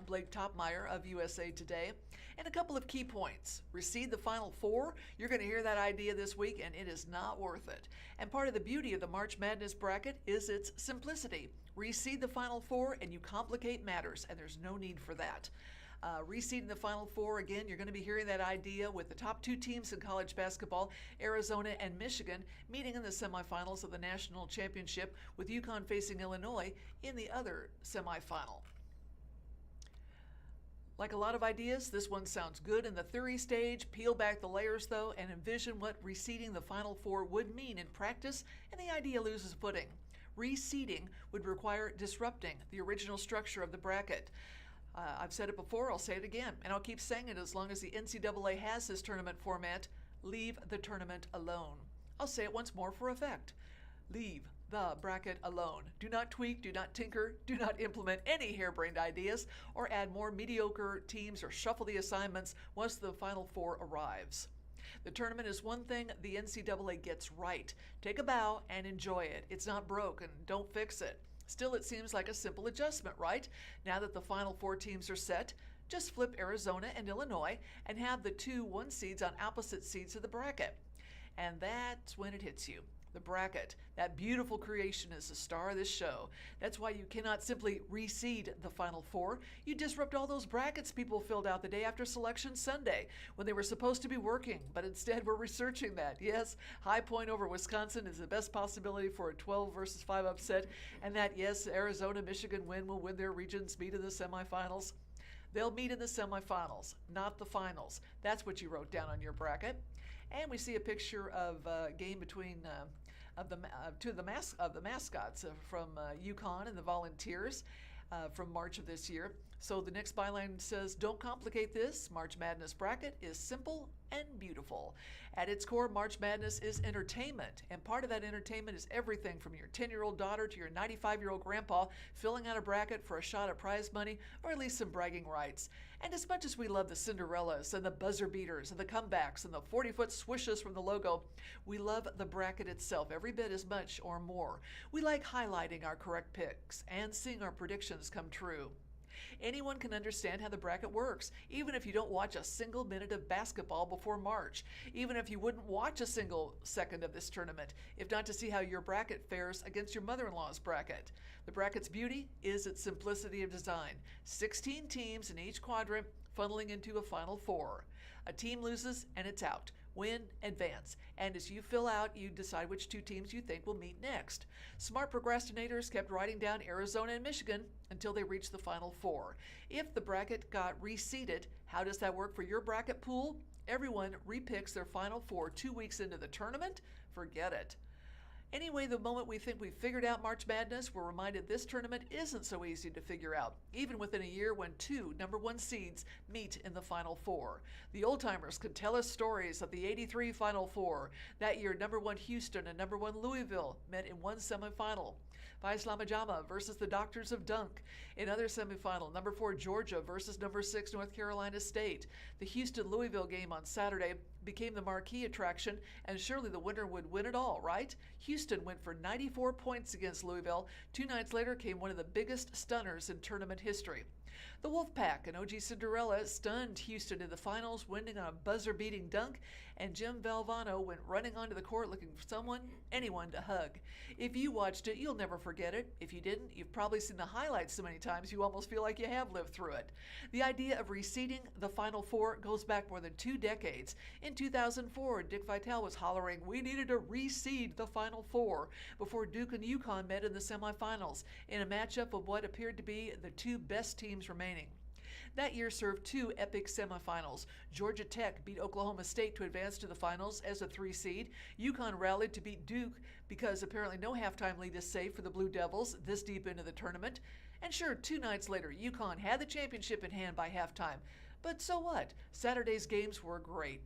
Blake Topmeyer of USA Today. And a couple of key points. Reseed the Final Four? You're going to hear that idea this week, and it is not worth it. And part of the beauty of the March Madness bracket is its simplicity. Reseed the Final Four, and you complicate matters, and there's no need for that. Reseeding the Final Four, again, you're going to be hearing that idea with the top two teams in college basketball, Arizona and Michigan, meeting in the semifinals of the national championship, with UConn facing Illinois in the other semifinal. Like a lot of ideas, this one sounds good in the theory stage. Peel back the layers, though, and envision what reseeding the Final Four would mean in practice, and the idea loses footing. Reseeding would require disrupting the original structure of the bracket. I've said it before, I'll say it again, and I'll keep saying it as long as the NCAA has this tournament format. Leave the tournament alone. I'll say it once more for effect. Leave the bracket alone. Do not tweak, do not tinker, do not implement any harebrained ideas, or add more mediocre teams or shuffle the assignments once the Final Four arrives. The tournament is one thing the NCAA gets right. Take a bow and enjoy it. It's not broke, and don't fix it. Still, it seems like a simple adjustment, right? Now that the Final Four teams are set, just flip Arizona and Illinois and have the 2 1 seeds on opposite sides of the bracket. And that's when it hits you. The bracket, that beautiful creation, is the star of this show. That's why you cannot simply reseed the Final Four. You disrupt all those brackets people filled out the day after Selection Sunday when they were supposed to be working, but instead we're researching that. Yes, High Point over Wisconsin is the best possibility for a 12 versus 5 upset, and that, yes, Arizona-Michigan win will win their region's meet in the semifinals. They'll meet in the semifinals, not the finals. That's what you wrote down on your bracket. And we see a picture of a game between two of the mascots from UConn and the Volunteers from March of this year. So the next byline says, "Don't complicate this. March Madness bracket is simple and beautiful." At its core, March Madness is entertainment, and part of that entertainment is everything from your 10-year-old daughter to your 95-year-old grandpa filling out a bracket for a shot at prize money or at least some bragging rights. And as much as we love the Cinderellas and the buzzer beaters and the comebacks and the 40-foot swishes from the logo, we love the bracket itself every bit as much or more. We like highlighting our correct picks and seeing our predictions come true. Anyone can understand how the bracket works, even if you don't watch a single minute of basketball before March, even if you wouldn't watch a single second of this tournament, if not to see how your bracket fares against your mother-in-law's bracket. The bracket's beauty is its simplicity of design. 16 teams in each quadrant funneling into a Final Four. A team loses and it's out. Win, advance. And as you fill out, you decide which two teams you think will meet next. Smart procrastinators kept writing down Arizona and Michigan until they reached the Final Four. If the bracket got reseeded, how does that work for your bracket pool? Everyone repicks their Final Four 2 weeks into the tournament? Forget it. Anyway, the moment we think we've figured out March Madness, we're reminded this tournament isn't so easy to figure out, even within a year when two number one seeds meet in the Final Four. The old-timers could tell us stories of the '83 Final Four. That year, number one Houston and number one Louisville met in one semifinal. Islamajama versus the Doctors of Dunk. In other semifinal, number 4 Georgia versus number 6 North Carolina State. The Houston-Louisville game on Saturday became the marquee attraction, and surely the winner would win it all, right? Houston went for 94 points against Louisville. 2 nights later came one of the biggest stunners in tournament history. The Wolfpack and OG Cinderella stunned Houston in the finals, winning on a buzzer-beating dunk, and Jim Valvano went running onto the court looking for anyone to hug. If you watched it, you'll never forget it. If you didn't, you've probably seen the highlights so many times you almost feel like you have lived through it. The idea of reseeding the Final Four goes back more than 2 decades. In 2004, Dick Vitale was hollering, "We needed to reseed the Final Four," before Duke and UConn met in the semifinals in a matchup of what appeared to be the 2 best teams remaining. That year served 2 epic semifinals. Georgia Tech beat Oklahoma State to advance to the finals as a 3 seed. UConn rallied to beat Duke because apparently no halftime lead is safe for the Blue Devils this deep into the tournament. And sure, 2 nights later, UConn had the championship in hand by halftime. But so what? Saturday's games were great.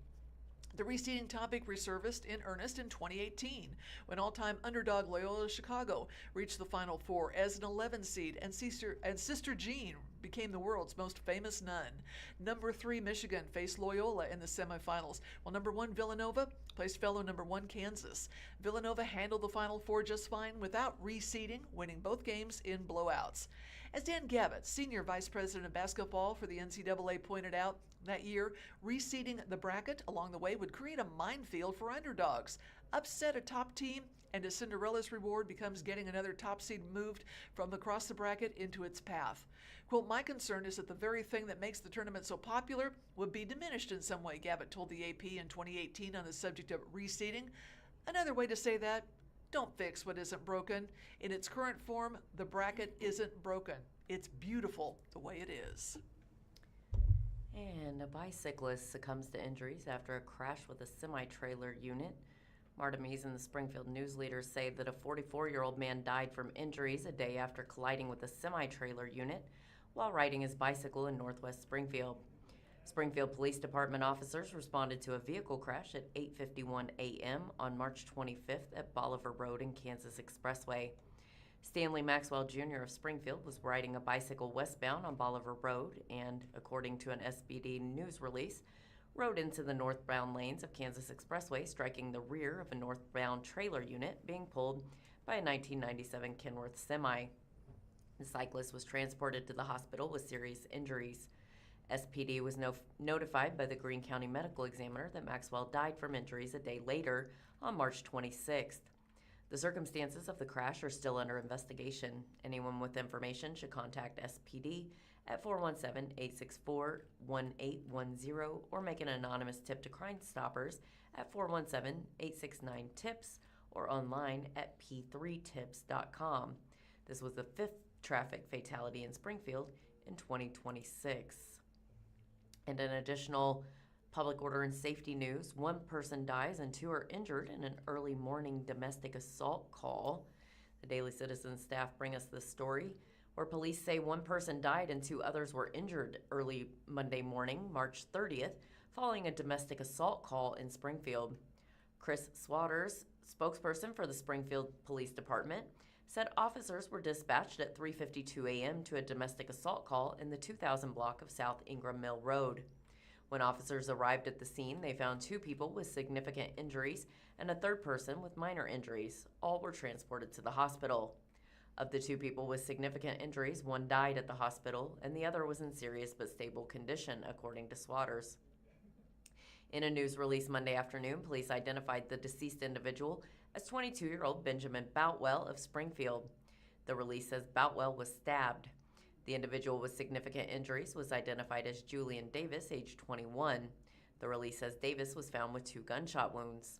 The reseeding topic resurfaced in earnest in 2018, when all-time underdog Loyola Chicago reached the Final Four as an 11 seed, and Sister Jean became the world's most famous nun. Number 3 Michigan faced Loyola in the semifinals, while number 1 Villanova placed fellow number 1 Kansas. Villanova handled the Final Four just fine without reseeding, winning both games in blowouts. As Dan Gavitt, Senior Vice President of Basketball for the NCAA, pointed out, that year, reseeding the bracket along the way would create a minefield for underdogs, upset a top team, and a Cinderella's reward becomes getting another top seed moved from across the bracket into its path. Quote, "My concern is that the very thing that makes the tournament so popular would be diminished in some way," Gavitt told the AP in 2018 on the subject of reseeding. Another way to say that, don't fix what isn't broken. In its current form, the bracket isn't broken. It's beautiful the way it is. And a bicyclist succumbs to injuries after a crash with a semi-trailer unit. Marta Mees and the Springfield News-Leader say that a 44-year-old man died from injuries a day after colliding with a semi-trailer unit while riding his bicycle in northwest Springfield. Springfield Police Department officers responded to a vehicle crash at 8:51 a.m. on March 25th at Bolivar Road and Kansas Expressway. Stanley Maxwell Jr. of Springfield was riding a bicycle westbound on Bolivar Road and, according to an SPD news release, rode into the northbound lanes of Kansas Expressway, striking the rear of a northbound trailer unit being pulled by a 1997 Kenworth semi. The cyclist was transported to the hospital with serious injuries. SPD was notified by the Greene County Medical Examiner that Maxwell died from injuries a day later on March 26th. The circumstances of the crash are still under investigation. Anyone with information should contact SPD at 417-864-1810 or make an anonymous tip to Crime Stoppers at 417-869-TIPS or online at p3tips.com. This was the 5th traffic fatality in Springfield in 2026. And an additional public order and safety news, one person dies and 2 are injured in an early morning domestic assault call. The Daily Citizen staff bring us this story, where police say 1 person died and 2 others were injured early Monday morning, March 30th, following a domestic assault call in Springfield. Chris Swatters, spokesperson for the Springfield Police Department, said officers were dispatched at 3:52 a.m. to a domestic assault call in the 2000 block of South Ingram Mill Road. When officers arrived at the scene, they found 2 people with significant injuries and a 3rd person with minor injuries. All were transported to the hospital. Of the 2 people with significant injuries, 1 died at the hospital and the other was in serious but stable condition, according to Swatters. In a news release Monday afternoon, police identified the deceased individual as 22-year-old Benjamin Boutwell of Springfield. The release says Boutwell was stabbed. The individual with significant injuries was identified as Julian Davis, age 21. The release says Davis was found with 2 gunshot wounds.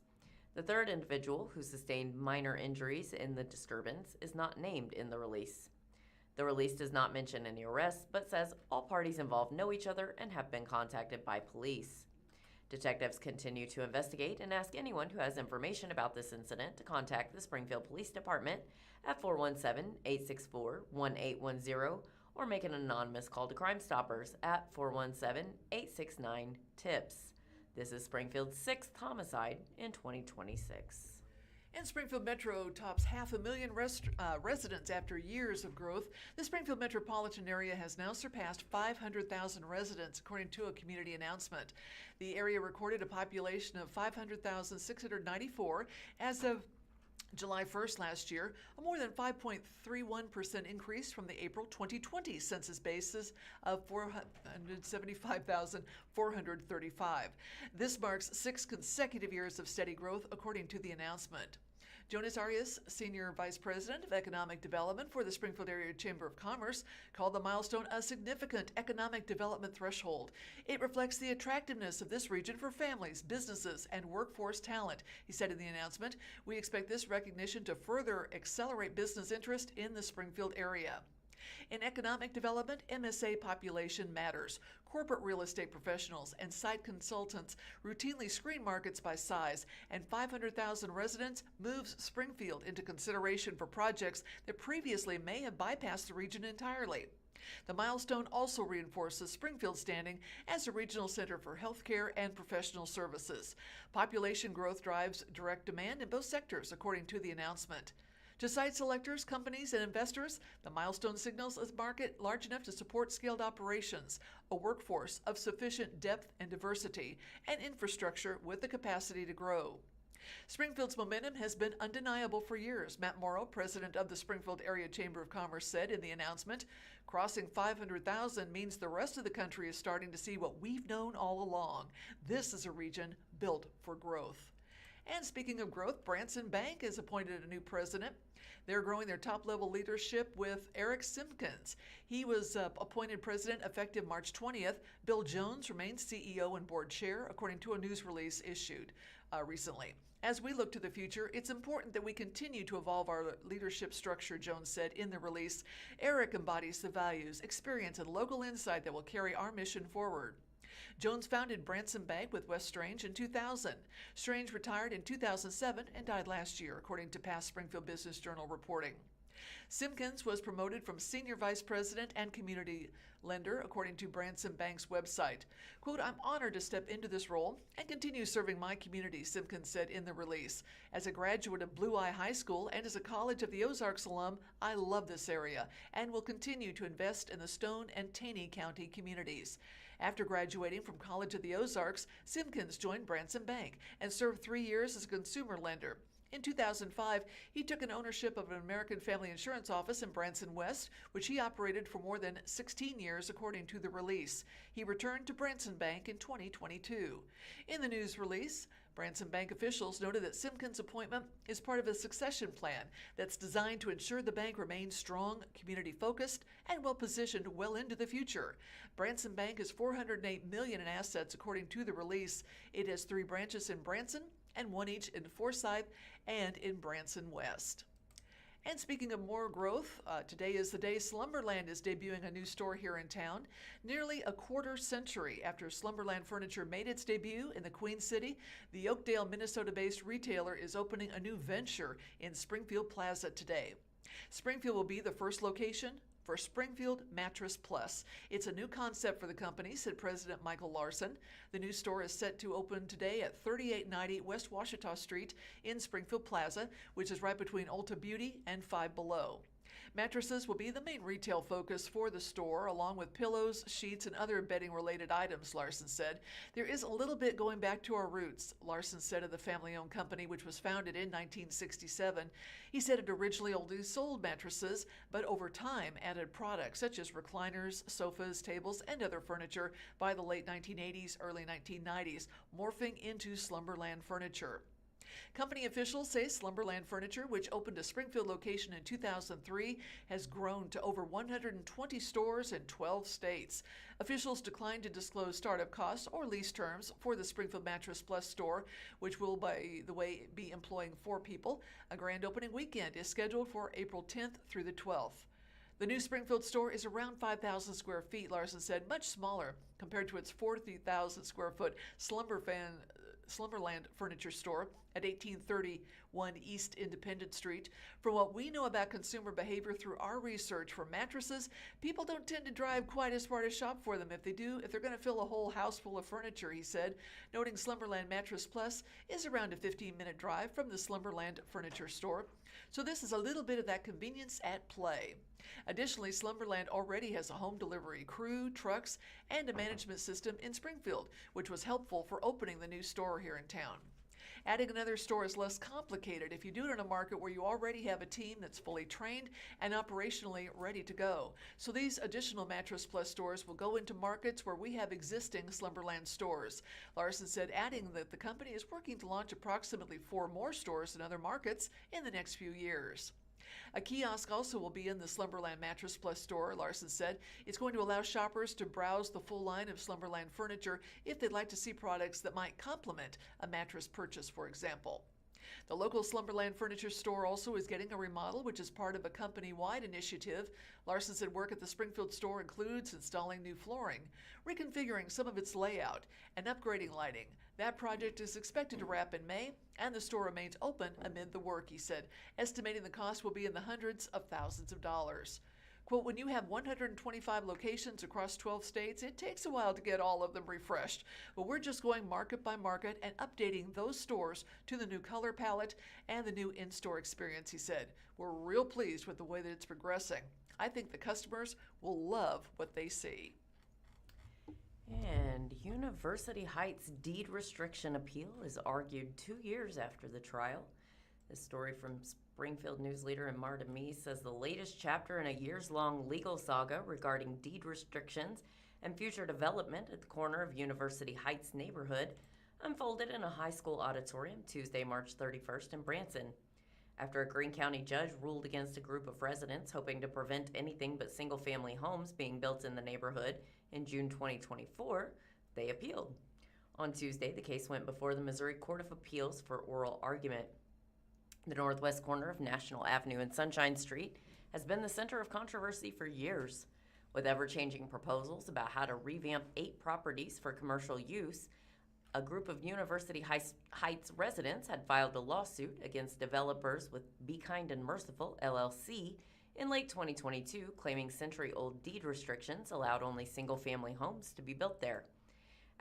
The 3rd individual, who sustained minor injuries in the disturbance, is not named in the release. The release does not mention any arrests, but says all parties involved know each other and have been contacted by police. Detectives continue to investigate and ask anyone who has information about this incident to contact the Springfield Police Department at 417-864-1810 or make an anonymous call to Crime Stoppers at 417-869-TIPS. This is Springfield's 6th homicide in 2026. And Springfield Metro tops 500,000 residents after years of growth. The Springfield metropolitan area has now surpassed 500,000 residents, according to a community announcement. The area recorded a population of 500,694 as of July 1st last year, a more than 5.31% increase from the April 2020 census basis of 475,435. This marks 6 consecutive years of steady growth, according to the announcement. Jonas Arias, Senior Vice President of Economic Development for the Springfield Area Chamber of Commerce, called the milestone a significant economic development threshold. It reflects the attractiveness of this region for families, businesses, and workforce talent, he said in the announcement. We expect this recognition to further accelerate business interest in the Springfield area. In economic development, MSA population matters. Corporate real estate professionals and site consultants routinely screen markets by size, and 500,000 residents moves Springfield into consideration for projects that previously may have bypassed the region entirely. The milestone also reinforces Springfield's standing as a regional center for healthcare and professional services. Population growth drives direct demand in both sectors, according to the announcement. To site selectors, companies, and investors, the milestone signals a market large enough to support scaled operations, a workforce of sufficient depth and diversity, and infrastructure with the capacity to grow. Springfield's momentum has been undeniable for years, Matt Morrow, president of the Springfield Area Chamber of Commerce, said in the announcement. Crossing 500,000 means the rest of the country is starting to see what we've known all along. This is a region built for growth. And speaking of growth, Branson Bank has appointed a new president. They're growing their top-level leadership with Eric Simpkins. He was appointed president effective March 20th. Bill Jones remains CEO and board chair, according to a news release issued recently. As we look to the future, it's important that we continue to evolve our leadership structure, Jones said in the release. Eric embodies the values, experience, and local insight that will carry our mission forward. Jones founded Branson Bank with Wes Strange in 2000. Strange retired in 2007 and died last year, according to past Springfield Business Journal reporting. Simpkins was promoted from Senior Vice President and Community Lender, according to Branson Bank's website. Quote, I'm honored to step into this role and continue serving my community, Simpkins said in the release. As a graduate of Blue Eye High School and as a College of the Ozarks alum, I love this area and will continue to invest in the Stone and Taney County communities. After graduating from College of the Ozarks, Simpkins joined Branson Bank and served 3 years as a consumer lender. In 2005, he took an ownership of an American Family Insurance office in Branson West, which he operated for more than 16 years, according to the release. He returned to Branson Bank in 2022. In the news release, Branson Bank officials noted that Simpkins' appointment is part of a succession plan that's designed to ensure the bank remains strong, community-focused, and well-positioned well into the future. Branson Bank has $408 million in assets, according to the release. It has 3 branches in Branson and 1 each in Forsyth and in Branson West. And speaking of more growth, today is the day Slumberland is debuting a new store here in town. Nearly a quarter century after Slumberland Furniture made its debut in the Queen City, the Oakdale, Minnesota-based retailer is opening a new venture in Springfield Plaza today. Springfield will be the first location for Springfield Mattress Plus. It's a new concept for the company, said President Michael Larson. The new store is set to open today at 3890 West Washita Street in Springfield Plaza, which is right between Ulta Beauty and Five Below. Mattresses will be the main retail focus for the store, along with pillows, sheets, and other bedding-related items, Larson said. There is a little bit going back to our roots, Larson said of the family-owned company, which was founded in 1967. He said it originally only sold mattresses, but over time added products such as recliners, sofas, tables, and other furniture by the late 1980s, early 1990s, morphing into Slumberland Furniture. Company officials say Slumberland Furniture, which opened a Springfield location in 2003, has grown to over 120 stores in 12 states. Officials declined to disclose startup costs or lease terms for the Springfield Mattress Plus store, which will, by the way, be employing 4 people. A grand opening weekend is scheduled for April 10th through the 12th. The new Springfield store is around 5,000 square feet, Larson said, much smaller compared to its 40,000 square foot Slumberland Furniture store at 1831 East Independent Street. From what we know about consumer behavior through our research for mattresses, people don't tend to drive quite as far to shop for them. If they do, if they're going to fill a whole house full of furniture, he said, noting Slumberland Mattress Plus is around a 15-minute drive from the Slumberland Furniture store. So this is a little bit of that convenience at play. Additionally, Slumberland already has a home delivery crew, trucks, and a management system in Springfield, which was helpful for opening the new store here in town. Adding another store is less complicated if you do it in a market where you already have a team that's fully trained and operationally ready to go. So these additional Mattress Plus stores will go into markets where we have existing Slumberland stores. Larson said, adding that the company is working to launch approximately 4 more stores in other markets in the next few years. A kiosk also will be in the Slumberland Mattress Plus store, Larson said. It's going to allow shoppers to browse the full line of Slumberland furniture if they'd like to see products that might complement a mattress purchase, for example. The local Slumberland Furniture store also is getting a remodel, which is part of a company-wide initiative. Larson said work at the Springfield store includes installing new flooring, reconfiguring some of its layout, and upgrading lighting. That project is expected to wrap in May, and the store remains open amid the work, he said, estimating the cost will be in the hundreds of thousands of dollars. Quote, when you have 125 locations across 12 states, it takes a while to get all of them refreshed. But we're just going market by market and updating those stores to the new color palette and the new in-store experience, he said. We're real pleased with the way that it's progressing. I think the customers will love what they see. And University Heights deed restriction appeal is argued 2 years after the trial. This story from Springfield News-Leader and Marta Mee says the latest chapter in a years-long legal saga regarding deed restrictions and future development at the corner of University Heights neighborhood unfolded in a high school auditorium Tuesday, March 31st in Branson. After a Greene County judge ruled against a group of residents hoping to prevent anything but single-family homes being built in the neighborhood in June 2024, they appealed. On Tuesday, the case went before the Missouri Court of Appeals for oral argument. The northwest corner of National Avenue and Sunshine Street has been the center of controversy for years. With ever-changing proposals about how to revamp 8 properties for commercial use, a group of University Heights residents had filed a lawsuit against developers with Be Kind and Merciful, LLC, in late 2022, claiming century-old deed restrictions allowed only single-family homes to be built there.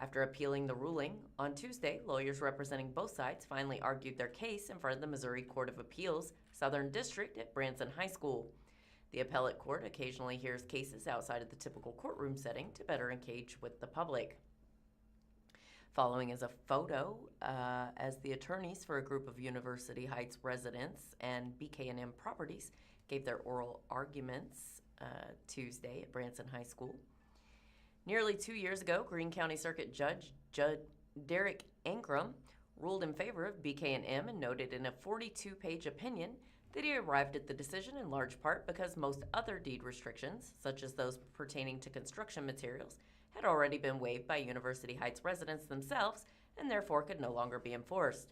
After appealing the ruling, on Tuesday, lawyers representing both sides finally argued their case in front of the Missouri Court of Appeals, Southern District at Branson High School. The appellate court occasionally hears cases outside of the typical courtroom setting to better engage with the public. Following is a photo as the attorneys for a group of University Heights residents and BK&M Properties gave their oral arguments Tuesday at Branson High School. Nearly 2 years ago, Greene County Circuit Judge Derek Ankrum ruled in favor of BK&M and noted in a 42-page opinion that he arrived at the decision in large part because most other deed restrictions, such as those pertaining to construction materials, had already been waived by University Heights residents themselves and therefore could no longer be enforced.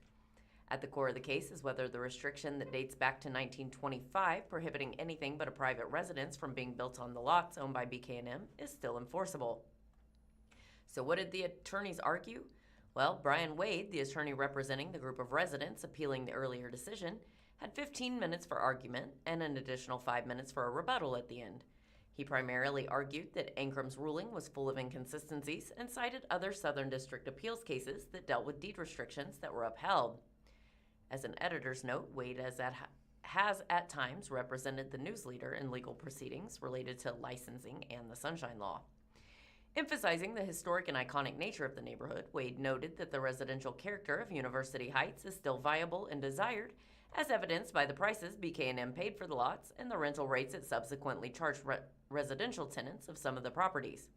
At the core of the case is whether the restriction that dates back to 1925, prohibiting anything but a private residence from being built on the lots owned by BK&M, is still enforceable. So what did the attorneys argue? Well, Brian Wade, the attorney representing the group of residents appealing the earlier decision, had 15 minutes for argument and an additional 5 minutes for a rebuttal at the end. He primarily argued that Ancrum's ruling was full of inconsistencies and cited other Southern District appeals cases that dealt with deed restrictions that were upheld. As an editor's note, Wade has at times represented the News-Leader in legal proceedings related to licensing and the Sunshine Law. Emphasizing the historic and iconic nature of the neighborhood, Wade noted that the residential character of University Heights is still viable and desired, as evidenced by the prices BK&M paid for the lots and the rental rates it subsequently charged residential tenants of some of the properties.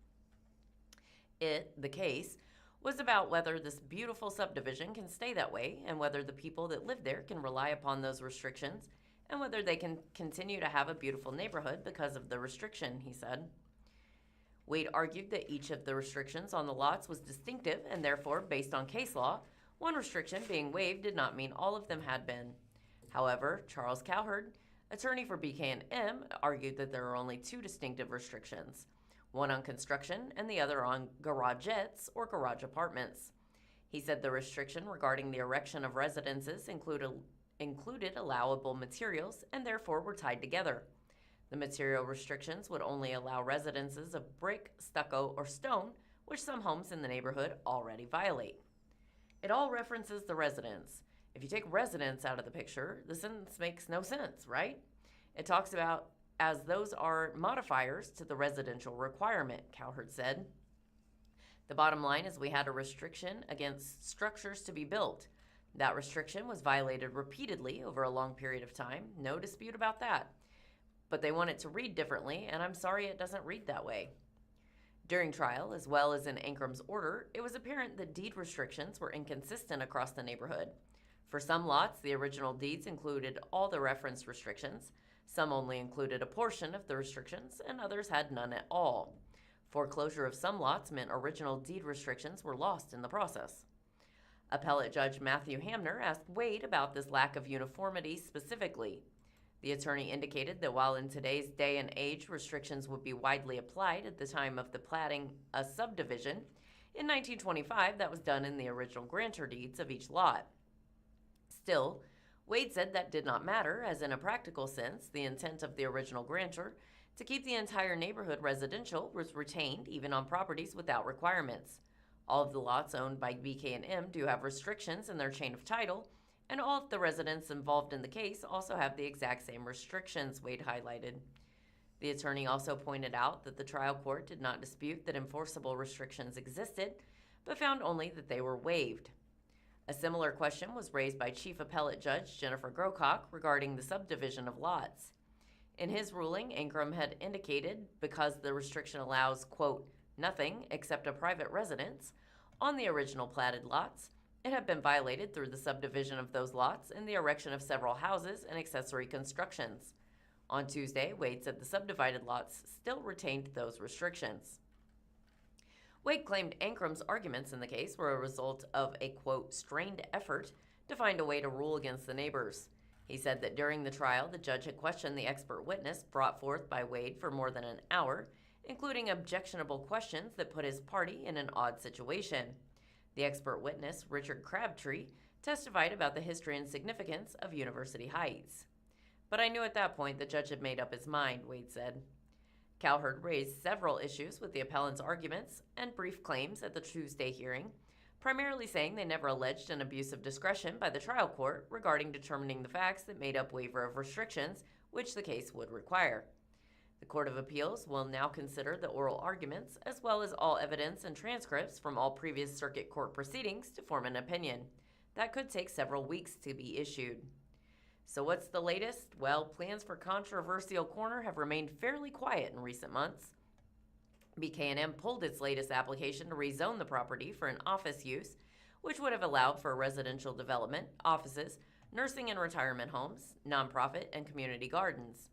The case, was about whether this beautiful subdivision can stay that way and whether the people that live there can rely upon those restrictions and whether they can continue to have a beautiful neighborhood because of the restriction, he said. Wade argued that each of the restrictions on the lots was distinctive and therefore, based on case law, one restriction being waived did not mean all of them had been. However, Charles Cowherd, attorney for BK&M, argued that there are only two distinctive restrictions, one on construction and the other on garagettes or garage apartments. He said the restriction regarding the erection of residences included allowable materials and therefore were tied together. The material restrictions would only allow residences of brick, stucco, or stone, which some homes in the neighborhood already violate. It all references the residence. If you take residence out of the picture, the sentence makes no sense, right? It talks about as those are modifiers to the residential requirement, Cowherd said. The bottom line is we had a restriction against structures to be built. That restriction was violated repeatedly over a long period of time, no dispute about that. But they want it to read differently, and I'm sorry it doesn't read that way. During trial, as well as in Ancrum's order, it was apparent that deed restrictions were inconsistent across the neighborhood. For some lots, the original deeds included all the referenced restrictions. Some only included a portion of the restrictions, and others had none at all. Foreclosure of some lots meant original deed restrictions were lost in the process. Appellate Judge Matthew Hamner asked Wade about this lack of uniformity specifically. The attorney indicated that while in today's day and age restrictions would be widely applied at the time of the platting a subdivision, in 1925 that was done in the original grantor deeds of each lot. Still, Wade said that did not matter, as in a practical sense, the intent of the original grantor to keep the entire neighborhood residential was retained even on properties without requirements. All of the lots owned by BK&M do have restrictions in their chain of title, and all of the residents involved in the case also have the exact same restrictions, Wade highlighted. The attorney also pointed out that the trial court did not dispute that enforceable restrictions existed, but found only that they were waived. A similar question was raised by Chief Appellate Judge Jennifer Grocock regarding the subdivision of lots. In his ruling, Ancrum had indicated because the restriction allows, quote, nothing except a private residence on the original platted lots, it had been violated through the subdivision of those lots and the erection of several houses and accessory constructions. On Tuesday, Wade said the subdivided lots still retained those restrictions. Wade claimed Ancrum's arguments in the case were a result of a, quote, strained effort to find a way to rule against the neighbors. He said that during the trial, the judge had questioned the expert witness brought forth by Wade for more than an hour, including objectionable questions that put his party in an odd situation. The expert witness, Richard Crabtree, testified about the history and significance of University Heights. But I knew at that point the judge had made up his mind, Wade said. Cowherd raised several issues with the appellant's arguments and brief claims at the Tuesday hearing, primarily saying they never alleged an abuse of discretion by the trial court regarding determining the facts that made up waiver of restrictions, which the case would require. The Court of Appeals will now consider the oral arguments as well as all evidence and transcripts from all previous circuit court proceedings to form an opinion. That could take several weeks to be issued. So what's the latest? Well, plans for Controversial Corner have remained fairly quiet in recent months. BK&M pulled its latest application to rezone the property for an office use, which would have allowed for residential development, offices, nursing and retirement homes, nonprofit, and community gardens.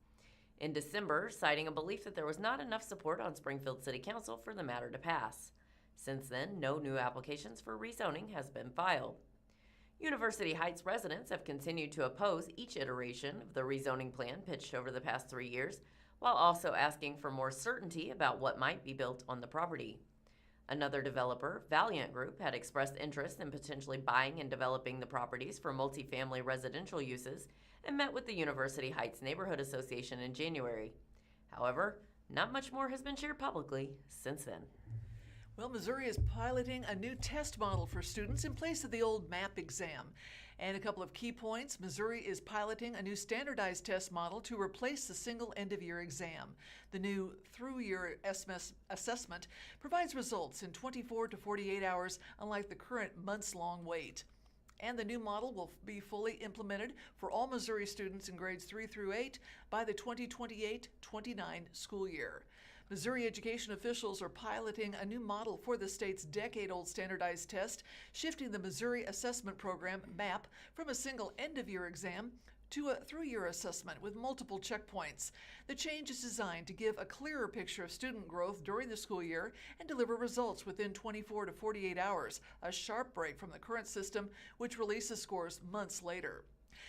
In December, citing a belief that there was not enough support on Springfield City Council for the matter to pass. Since then, no new applications for rezoning has been filed. University Heights residents have continued to oppose each iteration of the rezoning plan pitched over the past 3 years, while also asking for more certainty about what might be built on the property. Another developer, Valiant Group, had expressed interest in potentially buying and developing the properties for multifamily residential uses and met with the University Heights Neighborhood Association in January. However, not much more has been shared publicly since then. Well, Missouri is piloting a new test model for students in place of the old MAP exam. And a couple of key points: Missouri is piloting a new standardized test model to replace the single end-of-year exam. The new through-year assessment provides results in 24 to 48 hours, unlike the current months-long wait. And the new model will be fully implemented for all Missouri students in grades 3 through 8 by the 2028-29 school year. Missouri education officials are piloting a new model for the state's decade-old standardized test, shifting the Missouri Assessment Program, MAP, from a single end-of-year exam to a through-year assessment with multiple checkpoints. The change is designed to give a clearer picture of student growth during the school year and deliver results within 24 to 48 hours, a sharp break from the current system, which releases scores months later.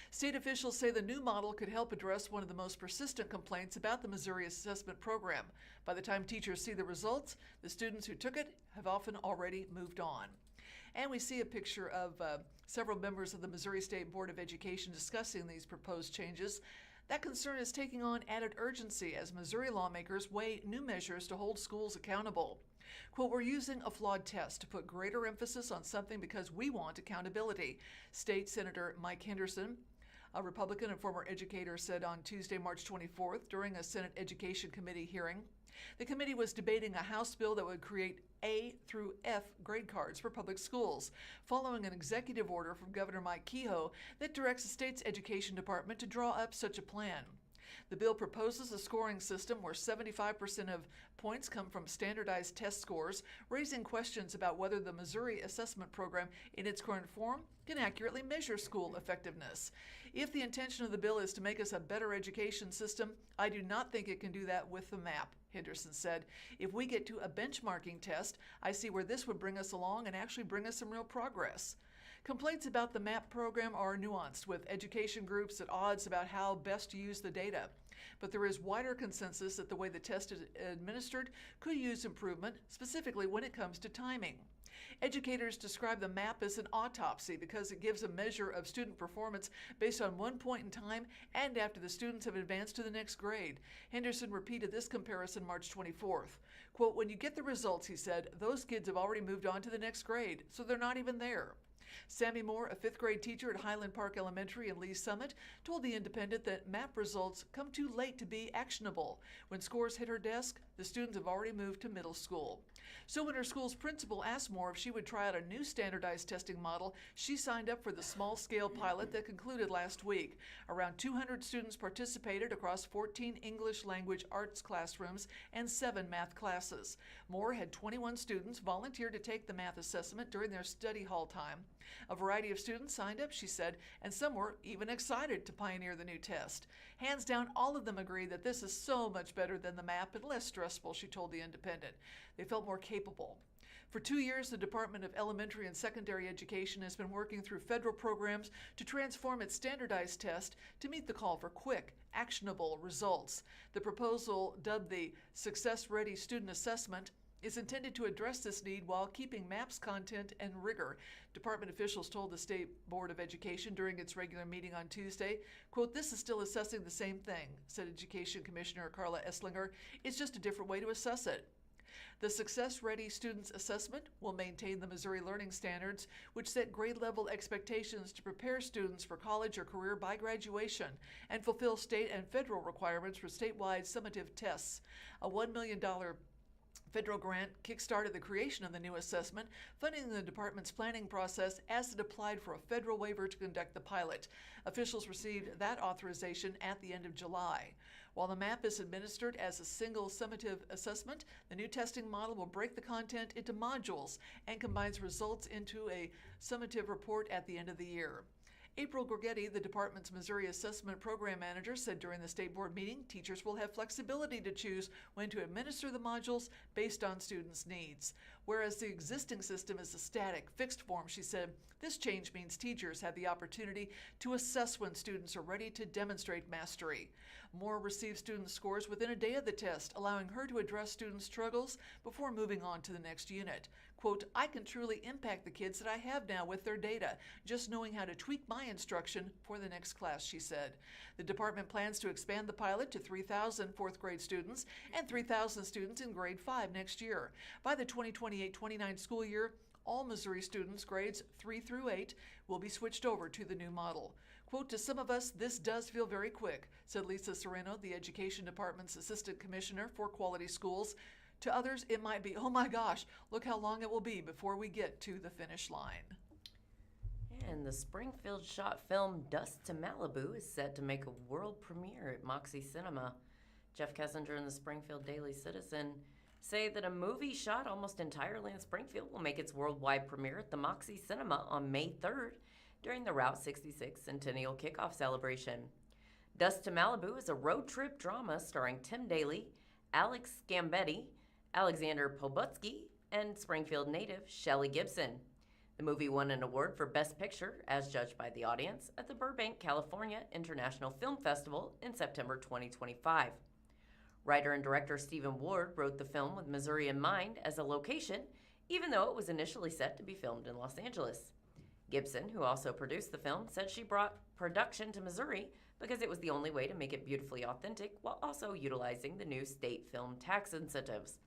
State officials say the new model could help address one of the most persistent complaints about the Missouri Assessment Program. By the time teachers see the results, the students who took it have often already moved on. And we see a picture of several members of the Missouri State Board of Education discussing these proposed changes. That concern is taking on added urgency as Missouri lawmakers weigh new measures to hold schools accountable. Quote, "We're using a flawed test to put greater emphasis on something because we want accountability," State Senator Mike Henderson, a Republican and former educator, said on Tuesday, March 24th, during a Senate Education Committee hearing. The committee was debating a House bill that would create A through F grade cards for public schools, following an executive order from Governor Mike Kehoe that directs the state's education department to draw up such a plan. The bill proposes a scoring system where 75% of points come from standardized test scores, raising questions about whether the Missouri Assessment Program in its current form can accurately measure school effectiveness. If the intention of the bill is to make us a better education system, I do not think it can do that with the MAP, Henderson said. If we get to a benchmarking test, I see where this would bring us along and actually bring us some real progress. Complaints about the MAP program are nuanced, with education groups at odds about how best to use the data. But there is wider consensus that the way the test is administered could use improvement, specifically when it comes to timing. Educators describe the MAP as an autopsy because it gives a measure of student performance based on one point in time and after the students have advanced to the next grade. Henderson repeated this comparison March 24th. Quote, "When you get the results," he said, "those kids have already moved on to the next grade, so they're not even there." Sammy Moore, a fifth grade teacher at Highland Park Elementary in Lee Summit, told The Independent that MAP results come too late to be actionable. When scores hit her desk, the students have already moved to middle school. So when her school's principal asked Moore if she would try out a new standardized testing model, she signed up for the small-scale pilot that concluded last week. Around 200 students participated across 14 English language arts classrooms and 7 math classes. Moore had 21 students volunteer to take the math assessment during their study hall time. A variety of students signed up, she said, and some were even excited to pioneer the new test. Hands down, all of them agree that this is so much better than the MAP and less stressful, she told The Independent. They felt more capable. For 2 years, the Department of Elementary and Secondary Education has been working through federal programs to transform its standardized test to meet the call for quick, actionable results. The proposal, dubbed the Success Ready Student Assessment, is intended to address this need while keeping MAP's content and rigor. Department officials told the State Board of Education during its regular meeting on Tuesday, quote, "This is still assessing the same thing," said Education Commissioner Carla Esslinger. "It's just a different way to assess it." The Success Ready Students Assessment will maintain the Missouri Learning Standards, which set grade-level expectations to prepare students for college or career by graduation and fulfill state and federal requirements for statewide summative tests. A $1 million federal grant kickstarted the creation of the new assessment, funding the department's planning process as it applied for a federal waiver to conduct the pilot. Officials received that authorization at the end of July. While the MAP is administered as a single summative assessment, the new testing model will break the content into modules and combines results into a summative report at the end of the year. April Gorgetti, the department's Missouri Assessment Program Manager, said during the state board meeting, teachers will have flexibility to choose when to administer the modules based on students' needs. Whereas the existing system is a static, fixed form, she said, this change means teachers have the opportunity to assess when students are ready to demonstrate mastery. Moore received student scores within a day of the test, allowing her to address student struggles before moving on to the next unit. Quote, I can truly impact the kids that I have now with their data, just knowing how to tweak my instruction for the next class, she said. The department plans to expand the pilot to 3,000 fourth grade students and 3,000 students in grade 5 next year. By the 2028-29 school year, all Missouri students grades 3 through 8 will be switched over to the new model. Quote, to some of us, this does feel very quick, said Lisa Sereno, the Education Department's Assistant Commissioner for Quality Schools. To others, it might be, oh my gosh, look how long it will be before we get to the finish line. And the Springfield shot film Dust to Malibu is set to make a world premiere at Moxie Cinema. Jeff Kessinger and the Springfield Daily Citizen say that a movie shot almost entirely in Springfield will make its worldwide premiere at the Moxie Cinema on May 3rd during the Route 66 Centennial Kickoff Celebration. Dust to Malibu is a road trip drama starring Tim Daly, Alex Scambetti, Alexander Pobutsky, and Springfield native Shelley Gibson. The movie won an award for Best Picture, as judged by the audience, at the Burbank, California International Film Festival in September 2025. Writer and director Stephen Ward wrote the film with Missouri in mind as a location, even though it was initially set to be filmed in Los Angeles. Gibson, who also produced the film, said she brought production to Missouri because it was the only way to make it beautifully authentic while also utilizing the new state film tax incentives.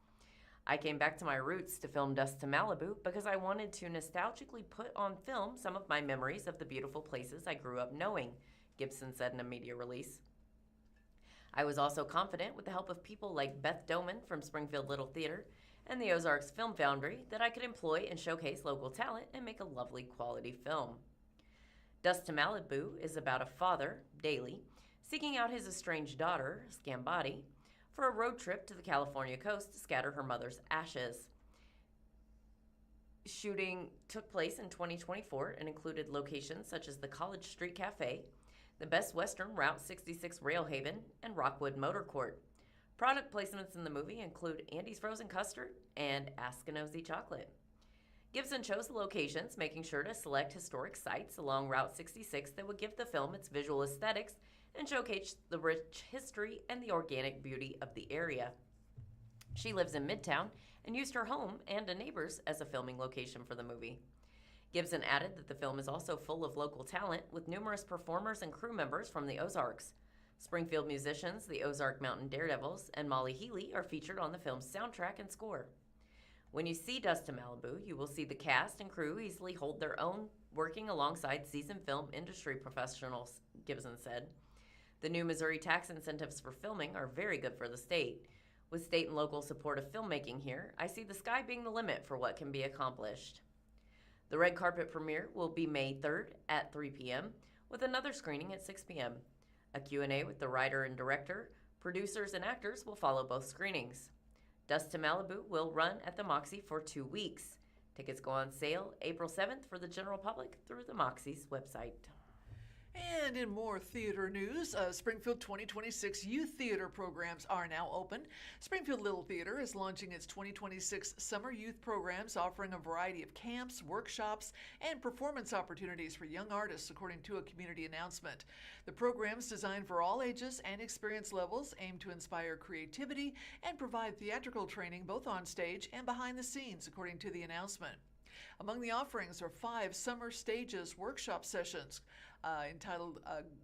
I came back to my roots to film Dust to Malibu because I wanted to nostalgically put on film some of my memories of the beautiful places I grew up knowing, Gibson said in a media release. I was also confident with the help of people like Beth Doman from Springfield Little Theater and the Ozarks Film Foundry that I could employ and showcase local talent and make a lovely quality film. Dust to Malibu is about a father, Daly, seeking out his estranged daughter, Scambetti, for a road trip to the California coast to scatter her mother's ashes. Shooting took place in 2024 and included locations such as the College Street Cafe, the Best Western Route 66 Rail Haven, and Rockwood Motor Court. Product placements in the movie include Andy's Frozen Custard and Askinosie Chocolate. Gibson chose the locations, making sure to select historic sites along Route 66 that would give the film its visual aesthetics and showcase the rich history and the organic beauty of the area. She lives in Midtown and used her home and a neighbor's as a filming location for the movie. Gibson added that the film is also full of local talent, with numerous performers and crew members from the Ozarks. Springfield musicians, the Ozark Mountain Daredevils, and Molly Healy are featured on the film's soundtrack and score. When you see Dust to Malibu, you will see the cast and crew easily hold their own, working alongside seasoned film industry professionals, Gibson said. The new Missouri tax incentives for filming are very good for the state. With state and local support of filmmaking here, I see the sky being the limit for what can be accomplished. The red carpet premiere will be May 3rd at 3 p.m., with another screening at 6 p.m. A Q&A with the writer and director, producers, and actors will follow both screenings. Dust to Malibu will run at the Moxie for 2 weeks. Tickets go on sale April 7th for the general public through the Moxie's website. And in more theater news, Springfield 2026 youth theater programs are now open. Springfield Little Theater is launching its 2026 summer youth programs, offering a variety of camps, workshops, and performance opportunities for young artists, according to a community announcement. The programs, designed for all ages and experience levels, aim to inspire creativity and provide theatrical training both on stage and behind the scenes, according to the announcement. Among the offerings are 5 summer stages workshop sessions entitled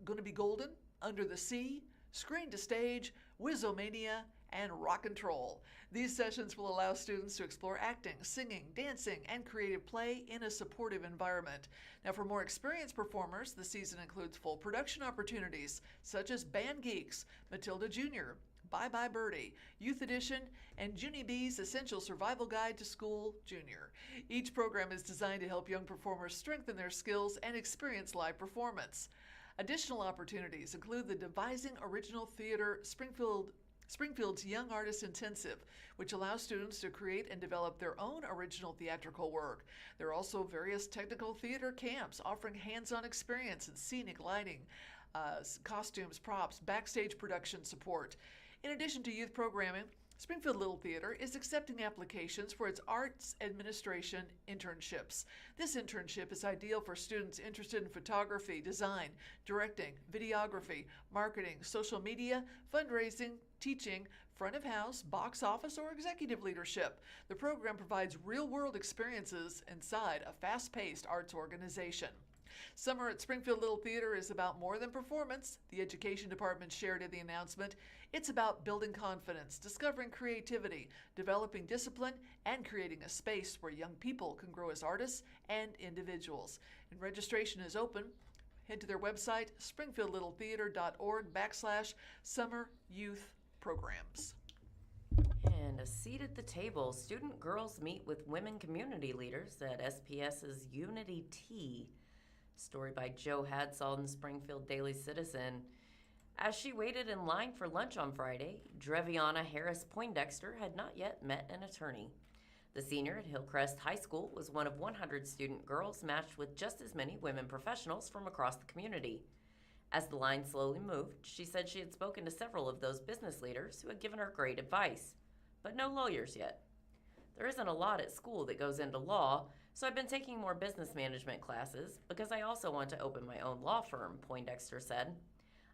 Gonna Be Golden, Under the Sea, Screen to Stage, Wizomania, and Rock and Troll. These sessions will allow students to explore acting, singing, dancing, and creative play in a supportive environment. Now, for more experienced performers, the season includes full production opportunities such as Band Geeks, Matilda Jr., Bye Bye Birdie, Youth Edition, and Junie B's Essential Survival Guide to School Junior. Each program is designed to help young performers strengthen their skills and experience live performance. Additional opportunities include the Devising Original Theater Springfield Springfield's Young Artist Intensive, which allows students to create and develop their own original theatrical work. There are also various technical theater camps offering hands-on experience in scenic lighting, costumes, props, backstage production support. In addition to youth programming, Springfield Little Theater is accepting applications for its Arts Administration internships. This internship is ideal for students interested in photography, design, directing, videography, marketing, social media, fundraising, teaching, front of house, box office, or executive leadership. The program provides real-world experiences inside a fast-paced arts organization. Summer at Springfield Little Theater is about more than performance, the Education Department shared in the announcement. It's about building confidence, discovering creativity, developing discipline, and creating a space where young people can grow as artists and individuals. And registration is open. Head to their website, springfieldlittletheater.org/summer youth programs. And a seat at the table. Student girls meet with women community leaders at SPS's Unity Tea. Story by Joe Hadsall in Springfield Daily Citizen. As she waited in line for lunch on Friday, Dreviana Harris Poindexter had not yet met an attorney. The senior at Hillcrest High School was one of 100 student girls matched with just as many women professionals from across the community. As the line slowly moved, she said she had spoken to several of those business leaders who had given her great advice, but no lawyers yet. There isn't a lot at school that goes into law, so I've been taking more business management classes because I also want to open my own law firm, Poindexter said.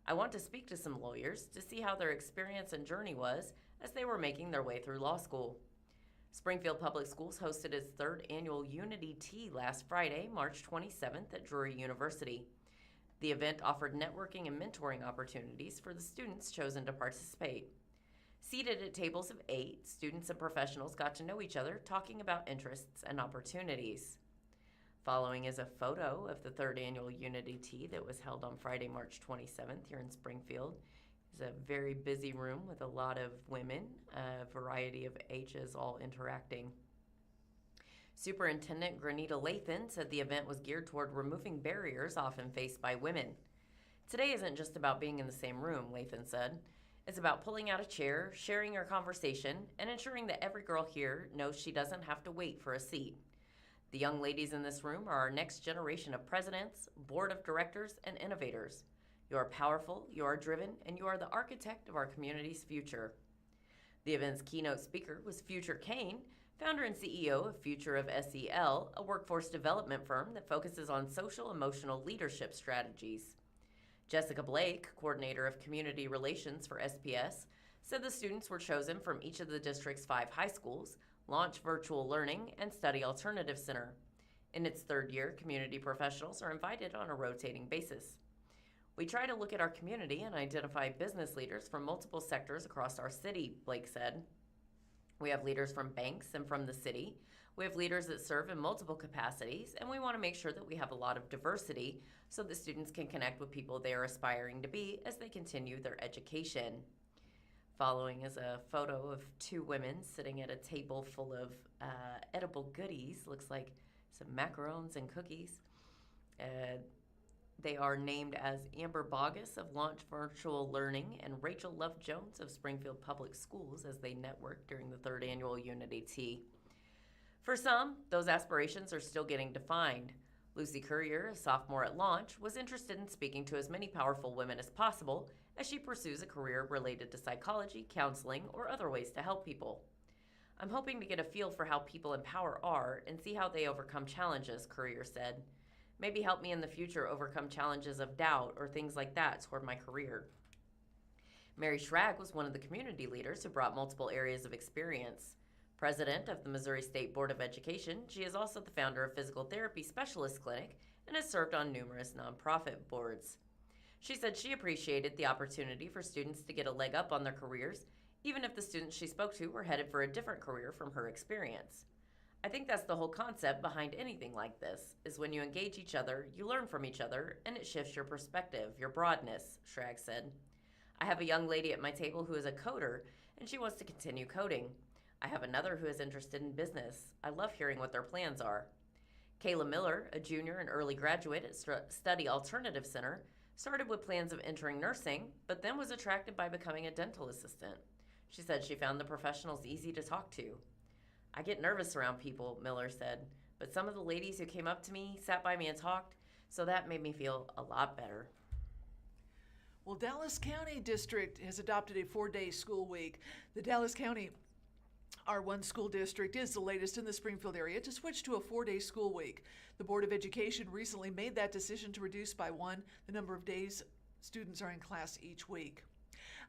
I want to speak to some lawyers to see how their experience and journey was as they were making their way through law school. Springfield Public Schools hosted its third annual Unity Tea last Friday, March 27th at Drury University. The event offered networking and mentoring opportunities for the students chosen to participate. Seated at tables of 8, students and professionals got to know each other, talking about interests and opportunities. Following is a photo of the third annual Unity Tea that was held on Friday, March 27th here in Springfield. It's a very busy room with a lot of women, a variety of ages all interacting. Superintendent Granita Lathan said the event was geared toward removing barriers often faced by women. Today isn't just about being in the same room, Lathan said. It's about pulling out a chair, sharing your conversation, and ensuring that every girl here knows she doesn't have to wait for a seat. The young ladies in this room are our next generation of presidents, board of directors, and innovators. You are powerful, you are driven, and you are the architect of our community's future. The event's keynote speaker was Future Kane, founder and CEO of Future of SEL, a workforce development firm that focuses on social-emotional leadership strategies. Jessica Blake, coordinator of community relations for SPS, said the students were chosen from each of the district's 5 high schools, Launch Virtual Learning, and Study Alternative Center. In its third year, community professionals are invited on a rotating basis. We try to look at our community and identify business leaders from multiple sectors across our city, Blake said. We have leaders from banks and from the city. We have leaders that serve in multiple capacities, and we want to make sure that we have a lot of diversity so that students can connect with people they are aspiring to be as they continue their education. Following is a photo of 2 women sitting at a table full of edible goodies. Looks like some macarons and cookies. They are named as Amber Bogus of Launch Virtual Learning and Rachel Love Jones of Springfield Public Schools as they network during the 3rd annual Unity Tea. For some, those aspirations are still getting defined. Lucy Courier, a sophomore at Launch, was interested in speaking to as many powerful women as possible as she pursues a career related to psychology, counseling, or other ways to help people. I'm hoping to get a feel for how people in power are and see how they overcome challenges, Courier said. Maybe help me in the future overcome challenges of doubt or things like that toward my career. Mary Schrag was one of the community leaders who brought multiple areas of experience. President of the Missouri State Board of Education, she is also the founder of Physical Therapy Specialist Clinic and has served on numerous nonprofit boards. She said she appreciated the opportunity for students to get a leg up on their careers, even if the students she spoke to were headed for a different career from her experience. I think that's the whole concept behind anything like this, is when you engage each other, you learn from each other, and it shifts your perspective, your broadness, Schrag said. I have a young lady at my table who is a coder, and she wants to continue coding. I have another who is interested in business. I love hearing what their plans are. Kayla Miller, a junior and early graduate at Study Alternative Center, started with plans of entering nursing, but then was attracted by becoming a dental assistant. She said she found the professionals easy to talk to. I get nervous around people, Miller said, but some of the ladies who came up to me, sat by me and talked, so that made me feel a lot better. Well, Dallas County District has adopted a 4-day school week. The Dallas County R1 school district is the latest in the Springfield area to switch to a 4-day school week. The Board of Education recently made that decision to reduce by one the number of days students are in class each week.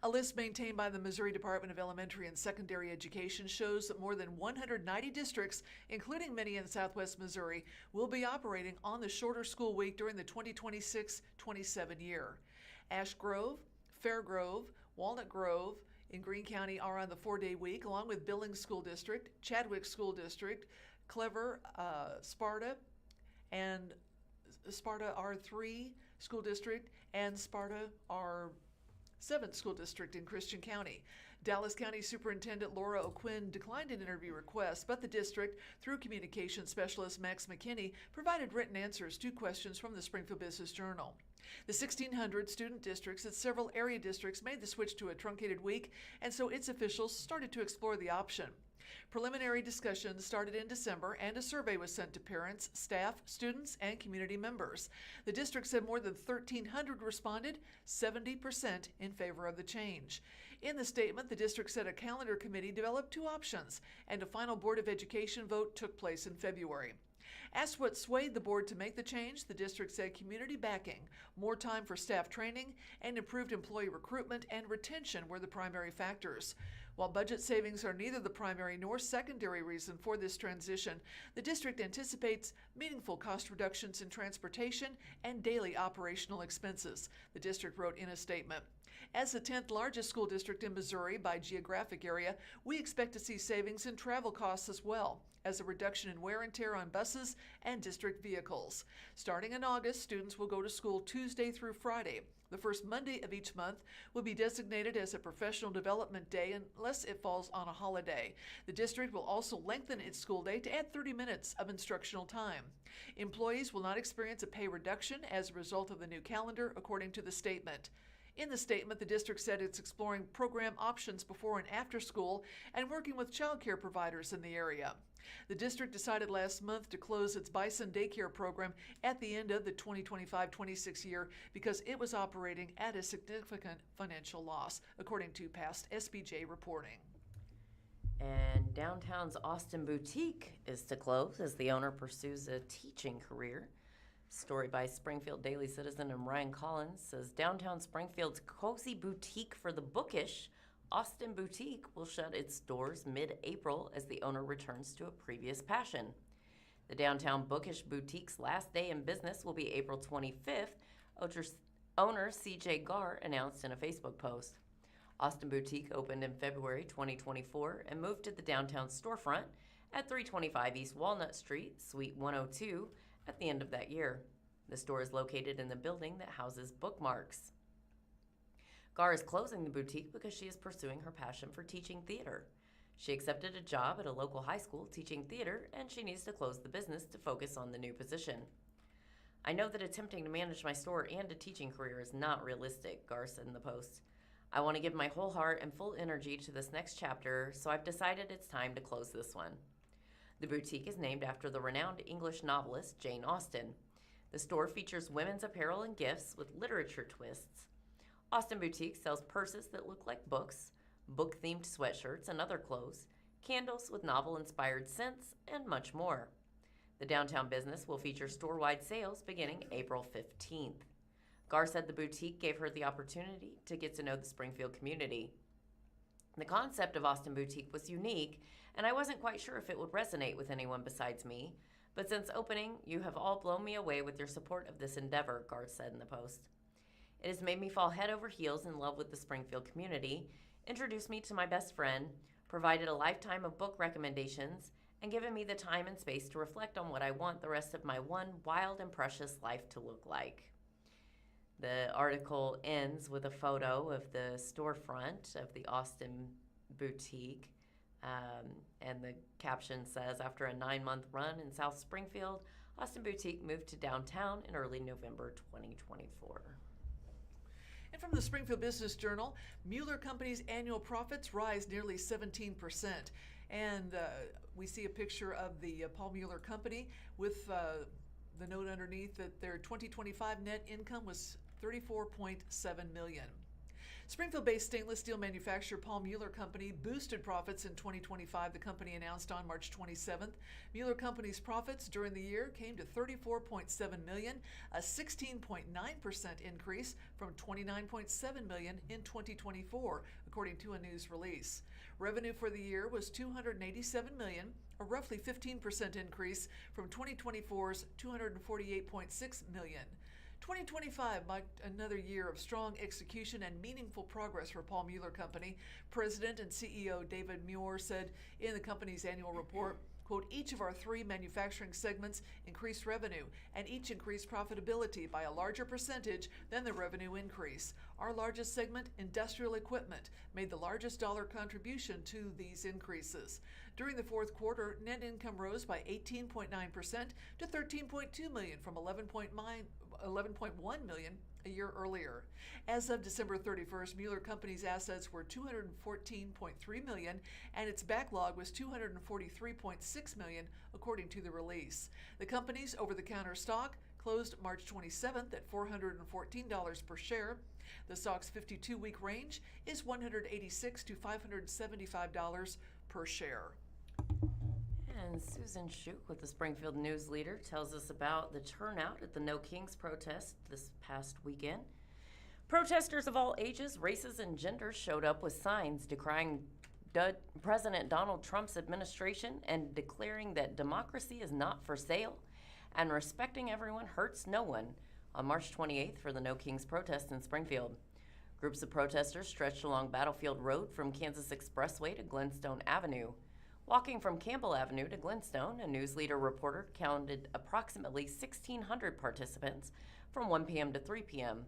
A list maintained by the Missouri Department of Elementary and Secondary Education shows that more than 190 districts, including many in southwest Missouri, will be operating on the shorter school week during the 2026-27 year. Ash Grove, Fairgrove, Walnut Grove in Greene County are on the 4-day week, along with Billings School District, Chadwick School District, Clever, Sparta, and Sparta R3 School District, and Sparta R7 School District in Christian County. Dallas County Superintendent Laura O'Quinn declined an interview request, but the district, through communications specialist Max McKinney, provided written answers to questions from the Springfield Business Journal. The 1,600 student districts and several area districts made the switch to a truncated week, and so its officials started to explore the option. Preliminary discussions started in December, and a survey was sent to parents, staff, students, and community members. The district said more than 1,300 responded, 70% in favor of the change. In the statement, the district said a calendar committee developed two options, and a final Board of Education vote took place in February. Asked what swayed the board to make the change, the district said community backing, more time for staff training, and improved employee recruitment and retention were the primary factors. While budget savings are neither the primary nor secondary reason for this transition, the district anticipates meaningful cost reductions in transportation and daily operational expenses, the district wrote in a statement. As the 10th largest school district in Missouri by geographic area, we expect to see savings in travel costs as well, as a reduction in wear and tear on buses and district vehicles. Starting in August, students will go to school Tuesday through Friday. The first Monday of each month will be designated as a professional development day unless it falls on a holiday. The district will also lengthen its school day to add 30 minutes of instructional time. Employees will not experience a pay reduction as a result of the new calendar, according to the statement. In the statement, the district said it's exploring program options before and after school and working with child care providers in the area. The district decided last month to close its Bison daycare program at the end of the 2025-26 year because it was operating at a significant financial loss, according to past SBJ reporting. And downtown's Austin Boutique is to close as the owner pursues a teaching career. Story by Springfield Daily Citizen and Ryan Collins says downtown Springfield's cozy boutique for the bookish, Austin Boutique, will shut its doors mid-April as the owner returns to a previous passion. The downtown bookish boutique's last day in business will be April 25th, owner CJ Garr announced in a Facebook post. Austin Boutique opened in February 2024 and moved to the downtown storefront at 325 East Walnut Street, Suite 102, at the end of that year. The store is located in the building that houses Bookmarks. Garr is closing the boutique because she is pursuing her passion for teaching theater. She accepted a job at a local high school teaching theater, and she needs to close the business to focus on the new position. I know that attempting to manage my store and a teaching career is not realistic, Garr said in the post. I want to give my whole heart and full energy to this next chapter, so I've decided it's time to close this one. The boutique is named after the renowned English novelist Jane Austen. The store features women's apparel and gifts with literature twists. Austin Boutique sells purses that look like books, book-themed sweatshirts and other clothes, candles with novel-inspired scents, and much more. The downtown business will feature store-wide sales beginning April 15th. Garr said the boutique gave her the opportunity to get to know the Springfield community. The concept of Austin Boutique was unique, and I wasn't quite sure if it would resonate with anyone besides me. But since opening, you have all blown me away with your support of this endeavor, Garr said in the post. It has made me fall head over heels in love with the Springfield community, introduced me to my best friend, provided a lifetime of book recommendations, and given me the time and space to reflect on what I want the rest of my one wild and precious life to look like. The article ends with a photo of the storefront of the Austin Boutique, and the caption says, after a 9-month run in South Springfield, Austin Boutique moved to downtown in early November 2024. And from the Springfield Business Journal, Mueller Company's annual profits rise nearly 17%. And we see a picture of the Paul Mueller Company with the note underneath that their 2025 net income was $34.7 million. Springfield-based stainless steel manufacturer Paul Mueller Company boosted profits in 2025, the company announced on March 27th. Mueller Company's profits during the year came to $34.7 million, a 16.9% increase from $29.7 million in 2024, according to a news release. Revenue for the year was $287 million, a roughly 15% increase from 2024's $248.6 million. 2025 marked another year of strong execution and meaningful progress for Paul Mueller Company. President and CEO David Muir said in the company's annual report, quote, each of our three manufacturing segments increased revenue and each increased profitability by a larger percentage than the revenue increase. Our largest segment, industrial equipment, made the largest dollar contribution to these increases. During the fourth quarter, net income rose by 18.9% to $13.2 million from $11.1 million a year earlier. As of December 31st, Mueller Company's assets were $214.3 million and its backlog was $243.6 million, according to the release. The company's over-the-counter stock closed March 27th at $414 per share. The stock's 52-week range is $186 to $575 per share. And Susan Schuch with the Springfield News-Leader tells us about the turnout at the No Kings protest this past weekend. Protesters of all ages, races, and genders showed up with signs decrying President Donald Trump's administration and declaring that democracy is not for sale and respecting everyone hurts no one on March 28th for the No Kings protest in Springfield. Groups of protesters stretched along Battlefield Road from Kansas Expressway to Glenstone Avenue. Walking from Campbell Avenue to Glenstone, a News-Leader reporter counted approximately 1,600 participants from 1 p.m. to 3 p.m.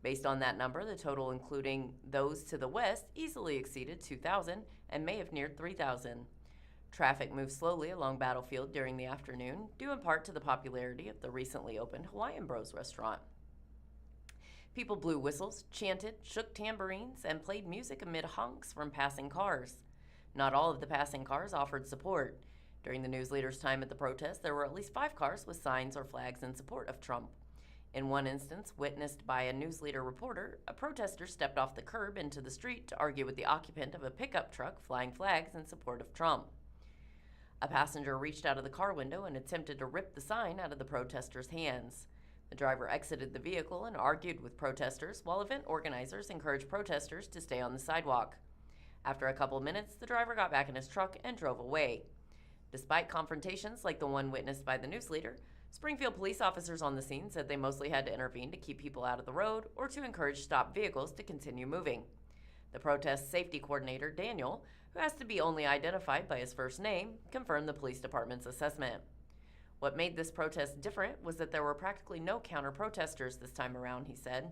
Based on that number, the total, including those to the west, easily exceeded 2,000 and may have neared 3,000. Traffic moved slowly along Battlefield during the afternoon, due in part to the popularity of the recently opened Hawaiian Bros restaurant. People blew whistles, chanted, shook tambourines, and played music amid honks from passing cars. Not all of the passing cars offered support. During the News-Leader's time at the protest, there were at least 5 cars with signs or flags in support of Trump. In one instance, witnessed by a News-Leader reporter, a protester stepped off the curb into the street to argue with the occupant of a pickup truck flying flags in support of Trump. A passenger reached out of the car window and attempted to rip the sign out of the protester's hands. The driver exited the vehicle and argued with protesters, while event organizers encouraged protesters to stay on the sidewalk. After a couple minutes, the driver got back in his truck and drove away. Despite confrontations like the one witnessed by the News-Leader, Springfield police officers on the scene said they mostly had to intervene to keep people out of the road or to encourage stopped vehicles to continue moving. The protest safety coordinator, Daniel, who has to be only identified by his first name, confirmed the police department's assessment. What made this protest different was that there were practically no counter-protesters this time around, he said.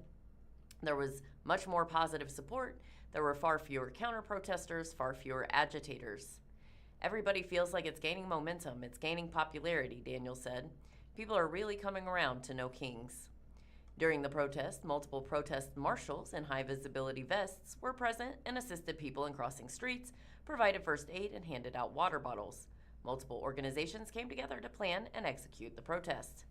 There was much more positive support. There were far fewer counter-protesters, far fewer agitators. Everybody feels like it's gaining momentum, it's gaining popularity, Daniel said. People are really coming around to No Kings. During the protest, multiple protest marshals in high-visibility vests were present and assisted people in crossing streets, provided first aid, and handed out water bottles. Multiple organizations came together to plan and execute the protest.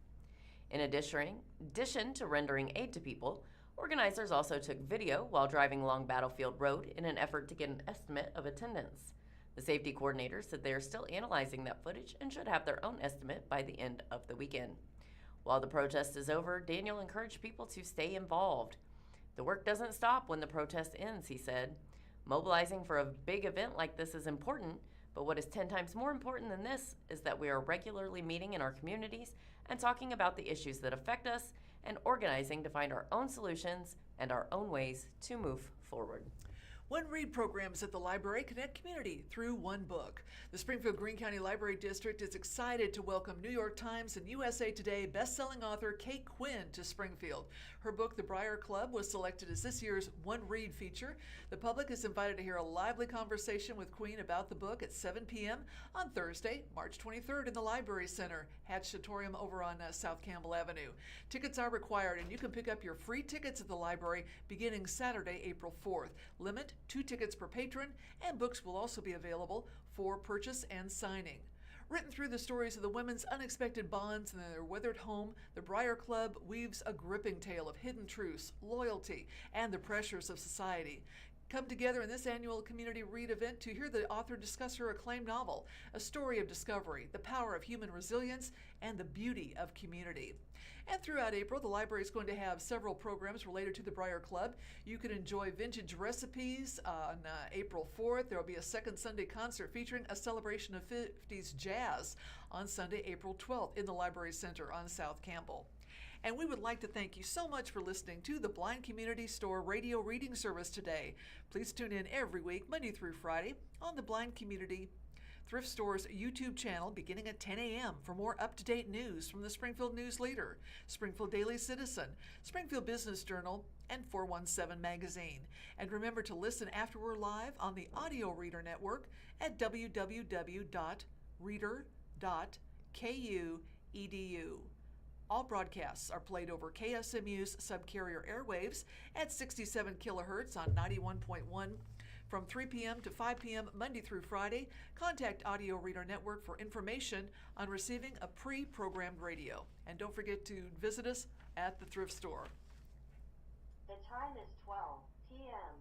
In addition to rendering aid to people, organizers also took video while driving along Battlefield Road in an effort to get an estimate of attendance. The safety coordinator said they are still analyzing that footage and should have their own estimate by the end of the weekend. While the protest is over, Daniel encouraged people to stay involved. The work doesn't stop when the protest ends, he said. Mobilizing for a big event like this is important, but what is 10 times more important than this is that we are regularly meeting in our communities and talking about the issues that affect us and organizing to find our own solutions and our own ways to move forward. One Read programs at the library connect community through one book. The Springfield Greene County Library District is excited to welcome New York Times and USA Today best-selling author Kate Quinn to Springfield. Her book, The Briar Club, was selected as this year's One Read feature. The public is invited to hear a lively conversation with Queen about the book at 7 p.m. on Thursday, March 23rd in the Library Center, Hatchatorium over on South Campbell Avenue. Tickets are required, and you can pick up your free tickets at the library beginning Saturday, April 4th. Limit 2 tickets per patron, and books will also be available for purchase and signing. Written through the stories of the women's unexpected bonds in their weathered home, the Briar Club weaves a gripping tale of hidden truths, loyalty, and the pressures of society. Come together in this annual community read event to hear the author discuss her acclaimed novel, a story of discovery, the power of human resilience, and the beauty of community. And throughout April, the library is going to have several programs related to the Briar Club. You can enjoy vintage recipes on April 4th. There will be a second Sunday concert featuring a celebration of 50s jazz on Sunday, April 12th in the Library Center on South Campbell. And we would like to thank you so much for listening to the Blind Community Store radio reading service today. Please tune in every week, Monday through Friday, on the Blind Community Thrift Store's YouTube channel beginning at 10 a.m. for more up-to-date news from the Springfield News-Leader, Springfield Daily Citizen, Springfield Business Journal, and 417 Magazine. And remember to listen after we're live on the Audio Reader Network at www.reader.ku.edu. All broadcasts are played over KSMU's subcarrier airwaves at 67 kilohertz on 91.1 from 3 p.m. to 5 p.m. Monday through Friday. Contact Audio Reader Network for information on receiving a pre-programmed radio. And don't forget to visit us at the thrift store. The time is 12 p.m.